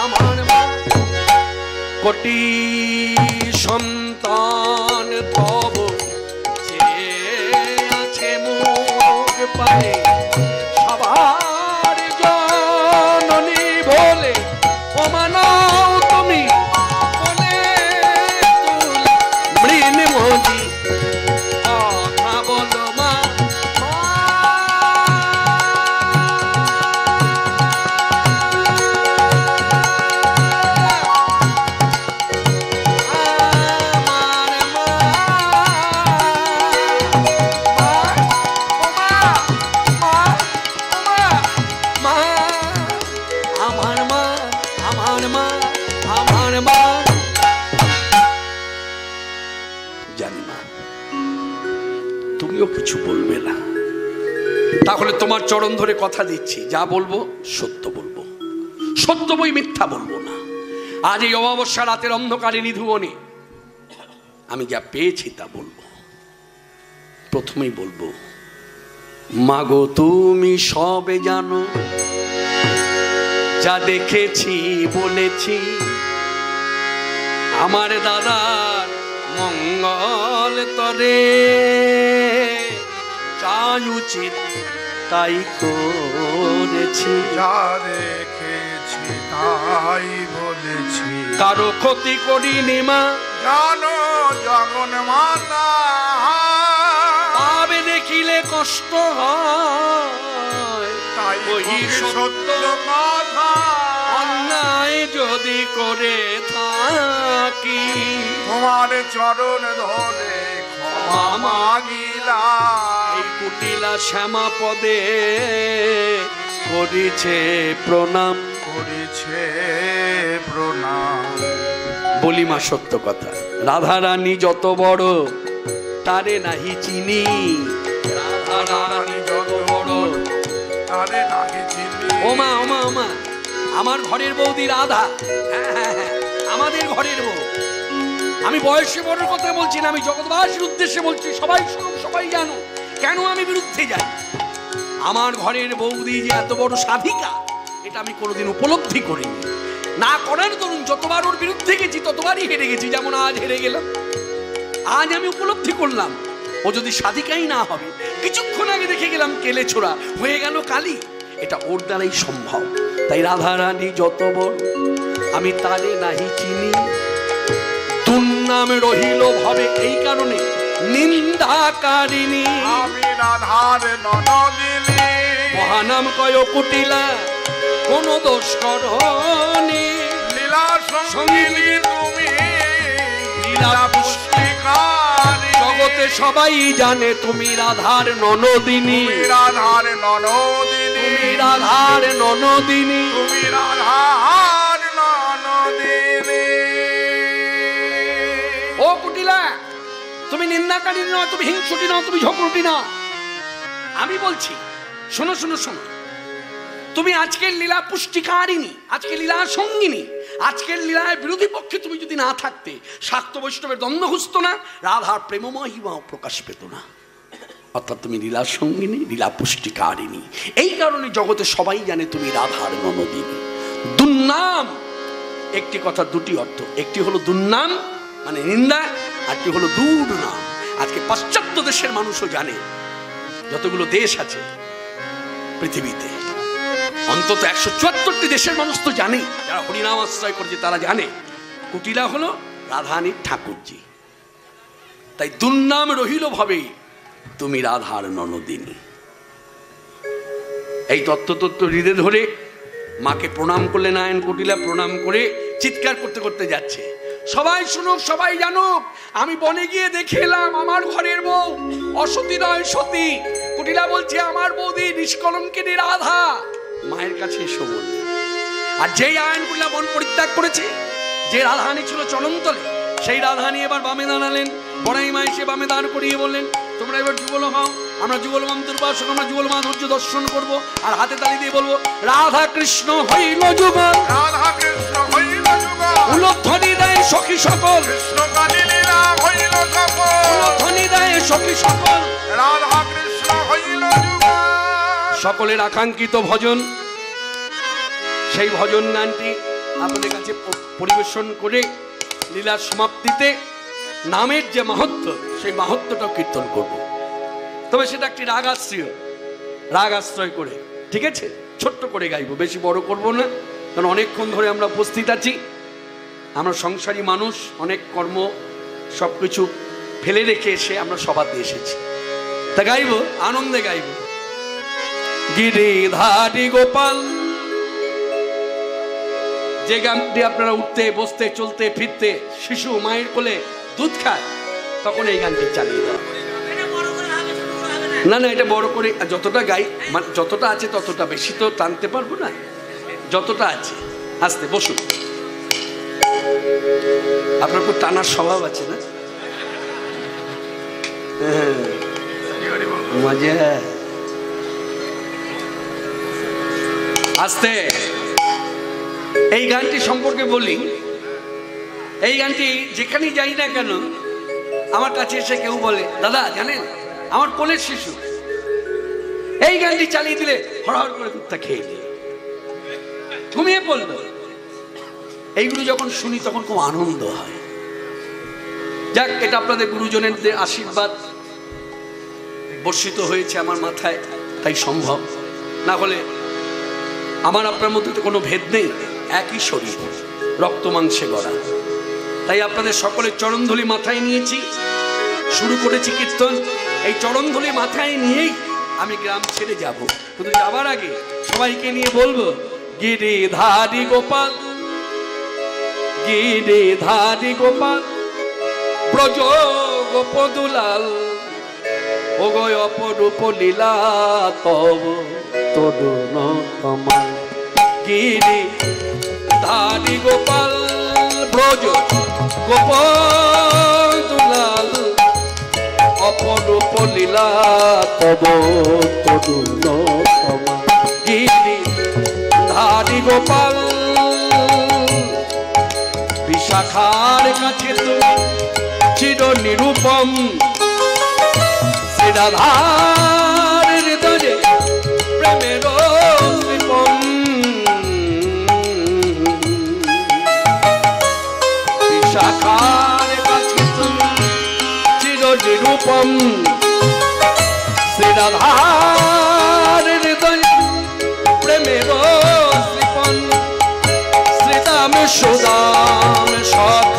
আমার মা। কোটি সন্তান তব যে আছে মুখ পানে, সবার জননী বলে ও মানাও তুমি বলে তুলে। মৃণময়ী কথা বলো মা, মা। জানি মা তুমিও কিছু বলবে না, তাহলে তোমার চরণ ধরে কথা দিচ্ছি, যা বলবো সত্য বলবো, সত্য বই মিথ্যা বলবো না। আজ এই অমাবস্যা রাতের অন্ধকারে নিধুবনে আমি যা পেয়েছি তা বলবো। প্রথমেই বলবো, মাগো তুমি সবে জানো, যা দেখেছি বলেছি, আমার দাদার মঙ্গল তরে চাই উচিত তাই করেছি। যা দেখেছি তাই বলেছি, কারো ক্ষতি করিনি মা, জানো জগন মাতা। পাবে দেখিলে কষ্ট হয়, তাই ওই সত্য কথা। অন্যায় যদি করে থাকি, তোমার চরণ ধরে ক্ষমা মাগিলাম। এই কুটিলা শ্যামা পদে করিছে প্রণাম, করেছে প্রণাম। বলি মা সত্য কথা, রাধা রানী যত বড় তারে নাহি চিনি, রাধা রানী যত বড় তারে নাহি চিনি। ওমা ওমা ওমা, আমার ঘরের বৌদি রাধা, হ্যাঁ হ্যাঁ হ্যাঁ, আমাদের ঘরের বউ। আমি বয়সে বড়র কথা বলছি না, আমি জগৎবাসীর উদ্দেশ্যে বলছি। সবাই শুনুক, সবাই জানো কেন আমি বিরুদ্ধে যাই। আমার ঘরের বৌদি যে এত বড় সাধিকা, এটা আমি কোনোদিন উপলব্ধি করিনি। না করার দরুন যতবার ওর বিরুদ্ধে গেছি ততবারই হেরে গেছি, যেমন আজ হেরে গেলাম। আজ আমি উপলব্ধি করলাম ও যদি সাধিকাই না হবে, কিছুক্ষণ আগে দেখে গেলাম কেলে ছোড়া হয়ে গেল কালী, এটা ওর দ্বারাই সম্ভব। তাই রাধা রানী যত বড় আমি তারে নাহি চিনি, দুর্নাম রহিল ভাবে এই কারণে নিন্দাকারিণী। আমি রাধার ননদিনী, মহানাম কয় কুটিলা কোন দোষ করনি, লীলা সঙ্গিনী তুমি, লীলা পুষ্টিকারিণী। জগতে সবাই জানে তুমি রাধার ননদিনী, তুমি রাধার ননদিনী, তুমি রাধার ননদিনী। তুমি রাধার ননদিনী। ও কুটিলা, তুমি নিন্দাকারী নয়, তুমি হিংসুটি নয়, তুমি ঝগড়ুটি না। আমি বলছি শোনো শোনো শোনো, তুমি আজকের লীলা পুষ্টিকারিণী, আজকের লীলা সঙ্গিনী, আজকের লীলায় বিরোধী পক্ষে তুমি যদি না থাকতে, শাক্ত বৈষ্ণবের দ্বন্দ্ব ঘুষত না, রাধার প্রেমমহিমাও প্রকাশ পেত না। অর্থাৎ তুমি লীলা সঙ্গিনী, লীলা পুষ্টিকারিণী। এই কারণে জগতে সবাই জানে তুমি রাধার ননদিনী। দুর্নাম একটি কথা দুটি অর্থ, একটি হলো দুর্নাম মানে নিন্দা, আরটি হলো দুর্নাম। আজকে পাশ্চাত্য দেশের মানুষও জানে, যতগুলো দেশ আছে পৃথিবীতে অন্তত 174টি দেশের মানুষ তো জানে, যারা হরিনাম আশ্রয় করেছে তারা জানে কুটিলা হলো রাধারানীর ঠাকুরজি। তাই দুর্নাম রহিল ভাবেই তুমি রাধার ননদিনী। এই তত্ত্ব হৃদয়ে ধরে মাকে প্রণাম করলেন আয়ন কুটিলা। প্রণাম করে চিৎকার করতে করতে যাচ্ছে, সবাই শুনুক, সবাই জানুক, আমি বনে গিয়ে দেখে এলাম আমার ঘরের বউ অসতী নয় সতী। কুটিলা বলছে আমার বৌদি নিষ্কলঙ্কিনী রাধা। মায়ের কাছে এসো বলল। আর যেই আয়ন কুটিলা বন পরিত্যাগ করেছে, যে রাধারানী ছিল চলন্তলে, সেই রাধারানী এবার বামে দাঁড়ালেন। বড়াই মা এসে বামে দাঁড় করিয়ে বললেন, তোমরা এবার যুগল হও, আমরা যুগল মন্ত্র উপাসক, আমরা যুগল মাধুর্য দর্শন করব। আর হাতে তালি দিয়ে বলবো, রাধা কৃষ্ণ হইল যুগল, রাধা কৃষ্ণ হইল যুগল, উলধ্বনি দেয় সখী সকল, কৃষ্ণ কালী লীলা হইল সকল, উলধ্বনি দেয় সখী সকল, রাধা কৃষ্ণ হইল যুগল। সকলের আকাঙ্ক্ষিত ভজন, সেই ভজন গানটি আপনাদের কাছে পরিবেশন করে লীলার সমাপ্তিতে নামের যে মাহাত্ম্য, সেই মাহাত্ম্যটাও কীর্তন করব। তবে সেটা একটি রাগ আশ্রয় করে, ঠিক আছে? ছোট্ট করে গাইবো, বেশি বড় করব না, কারণ অনেকক্ষণ ধরে আমরা উপস্থিত আছি। আমরা সংসারী মানুষ, অনেক কর্ম সব কিছু ফেলে রেখে এসে আমরা সভাতে এসেছি, তা গাইবো, আনন্দে গাইব। গিরিধারী গোপাল, যে গানটি আপনারা উঠতে বসতে চলতে ফিরতে, শিশু মায়ের কোলে দুধ খায়, তখন এই গানটি চালিয়ে দেওয়া। না না, এটা বড় করে যতটা গাই, মানে যতটা আছে ততটা, বেশি তো টানতে পারবো না, যতটা আছে। আস্তে বসুন, আপনার খুব টানার স্বভাব আছে না? মজা। আস্তে। এই গানটি সম্পর্কে বলি, এই গানটি যেখানেই যাই না কেন আমার কাছে এসে কেউ বলে, দাদা জানেন আমার কোলের শিশু, এই গানটি চালিয়ে দিলে হড়হড় করে দুধটা খেয়ে দিয়ে ঘুমিয়ে পড়লো। এইগুলো যখন শুনি তখন খুব আনন্দ হয়। যাক, এটা আপনাদের গুরুজনের আশীর্বাদ বর্ষিত হয়েছে আমার মাথায়, তাই সম্ভব। না হলে আমার আপনার মধ্যে তো কোনো ভেদ নেই, একই শরীর, রক্ত মাংসে গড়া। তাই আপনাদের সকলের চরণধুলি মাথায় নিয়েছি, শুরু করেছি কীর্তন। এই চরণধুলি মাথায় নিয়েই আমি গ্রাম ছেড়ে যাব, কিন্তু যাবার আগে সবাইকে নিয়ে বলবো, গিরিধারী গোপাল, গিরিধারী গোপাল, ব্রজ গোপদুলাল, ও গো অপরূপ লীলা তব তরুণ কমাল। গিরিধারী গোপাল, ব্রজ গোপদুলাল, অপরূপ লীলা তব তরুণ কমাল। গিরিধারী গোপাল, বিশাখার কাছে তুমি চির নিরূপম, শ্রীরাধার হৃদয়ে প্রেমের দীপম। বিশাখার কাছে তুমি চির নিরূপম, শ্রীরাধার হৃদয়ে প্রেমের দীপম। শ্রীদাম সুদাম সখ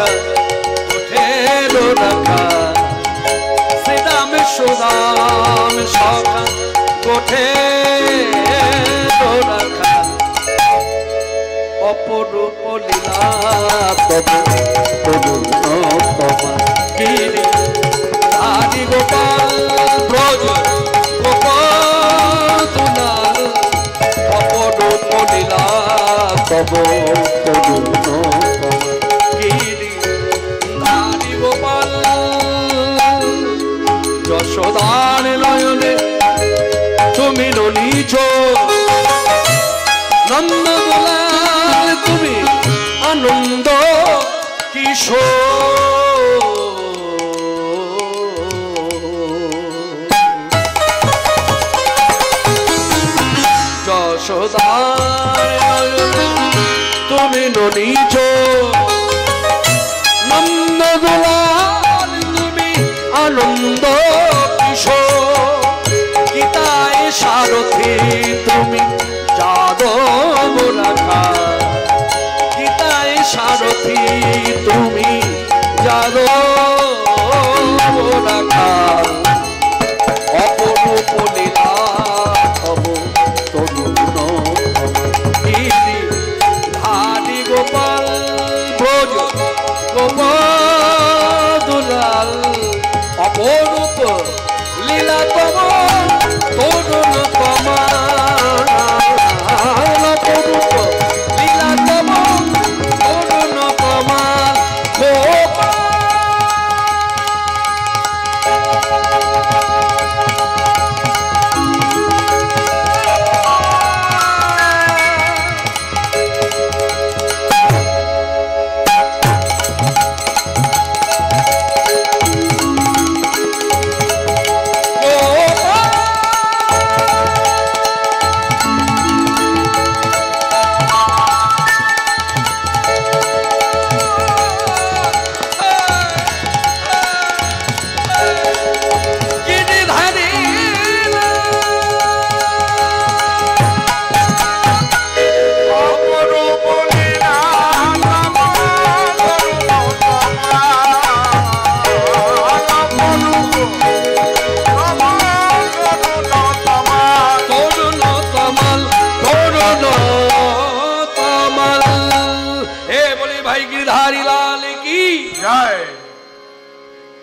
উঠের রাখা, শ্রীদাম সুদাম সখ উঠের রাখা, অপরূপ লীলা তব তরুণ কমাল। গিরিধারী গোপাল, ব্রজ গোপদুলাল, অপরূপ লীলা তব তরুণ কমাল। গিরিধারী গোপাল, যশোদার নয়নে তুমি নিজ, নন্দদোলাল তুমি আনন্দ কিশোর। যশোদার নয়নে নিজ নন্দদুলাল তুমি আনন্দ কিশোর গীতায় সারথি তুমি যাদব রাখা গীতায় সারথি তুমি যাদব রাখা অপরূপ লীলা তব তরুণ ধারি গোপাল ব্রজ গোপাল অপরূপ লীলা তব তরুণ কমাল অপরূপ লীলা তব তরুণ কমাল গোপাল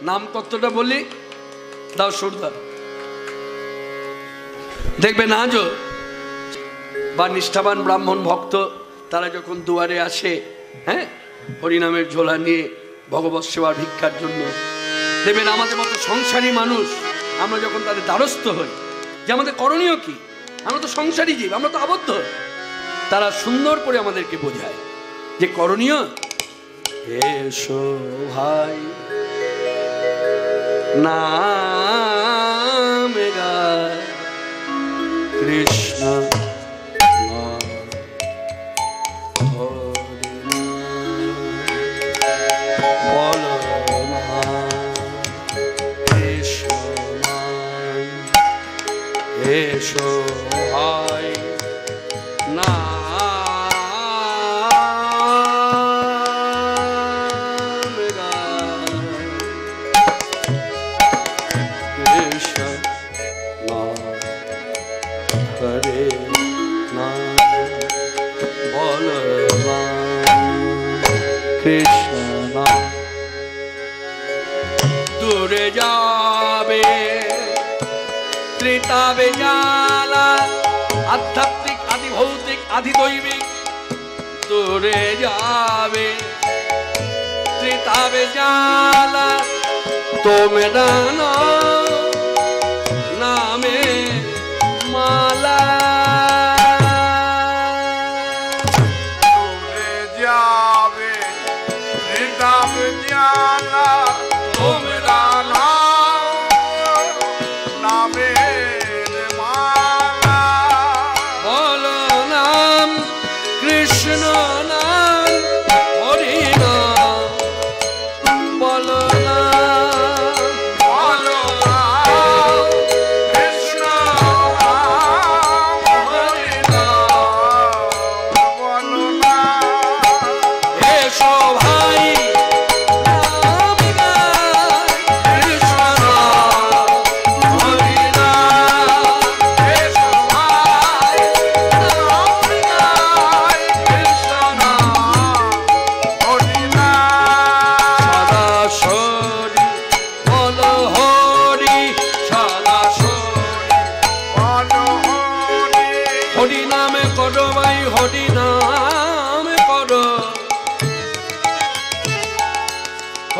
নাম তত্ত্বটা বলি দাও সুরদা দেখবেন আজও বা নিষ্ঠাবান ব্রাহ্মণ ভক্ত তারা যখন দুয়ারে আসে হ্যাঁ হরিনামের ঝোলা নিয়ে ভগবৎ সেবার ভিক্ষার জন্য দেখবেন আমাদের মতো সংসারী মানুষ আমরা যখন তাদের দ্বারস্থ হই যে আমাদের করণীয় কি আমরা তো সংসারী জীব আমরা তো আবদ্ধ তারা সুন্দর করে আমাদেরকে বোঝায় যে করণীয় এসো ভাই নাম গায় কৃষ্ণ বল কৃষ্ণ এসো ভাই না কৃষ্ণ দূরে যাবে ত্রিতাবে জালা আধ্যাত্মিক আদি ভৌতিক আদি দৈবিক দূরে যাবে ত্রিতাবে জালা তোমরা নামে মালা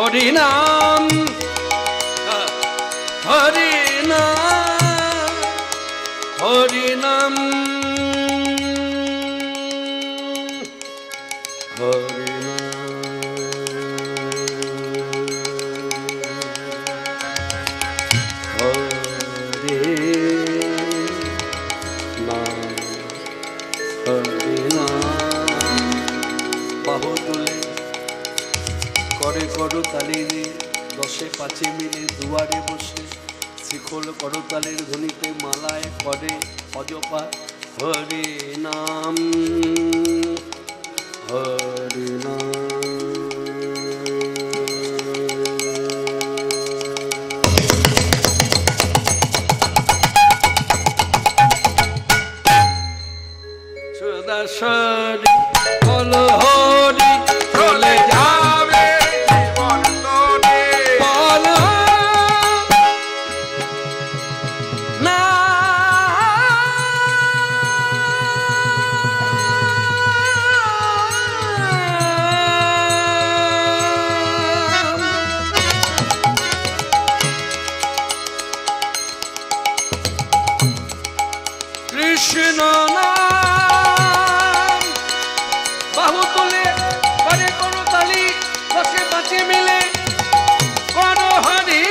হরিনাম হরিনাম হরিনাম সকল করতালের ধ্বনিতে মালায় করে অজপা হরে নাম হরে নাম। সদাসরি বল হরি চলে যাবে জীবন তোরে বল না কৃষ্ণ নাম বাহু তুলে করে করো তালি বসে বাঁচে মিলে করো হরি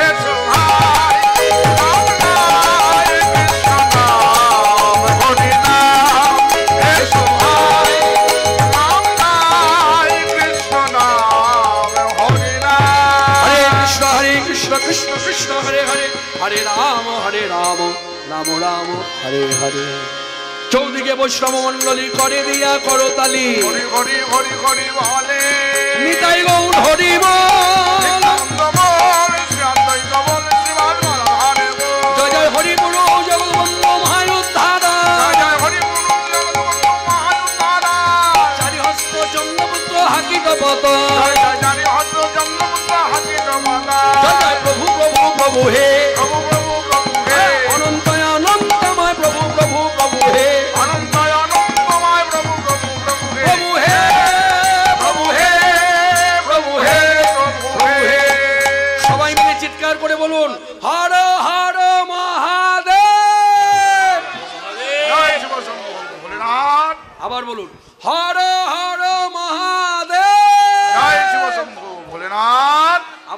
এসো ভাই বাংলায় কৃষ্ণ নাম হরি নাম এসো ভাই বাংলায় কৃষ্ণ নাম হরি নাম হরে কৃষ্ণ কৃষ্ণ কৃষ্ণ হরে হরে হরে রাম রাম রাম হরে হরে। চৌদিকে বৈষ্ণব মণ্ডলী করে দিয়া করো তালি হরি হরি হরি হরি বলে নিতাই গৌর হরি জয় জয় হরি পুরো জগৎবন্ধু মহায়ুদ্ধারা চারি হস্ত চন্দ্রপুত্র হাকিত পত জয় জয় প্রভু প্রভু প্রভু হে অনন্ত অনন্তময় প্রভু প্রভু প্রভু হে প্রভু হে প্রভু হে প্রভু হে প্রভু হে। সবাই মিলে চিৎকার করে বলুন হর হর মহাদেব। আবার বলুন হর হর মহাদেব।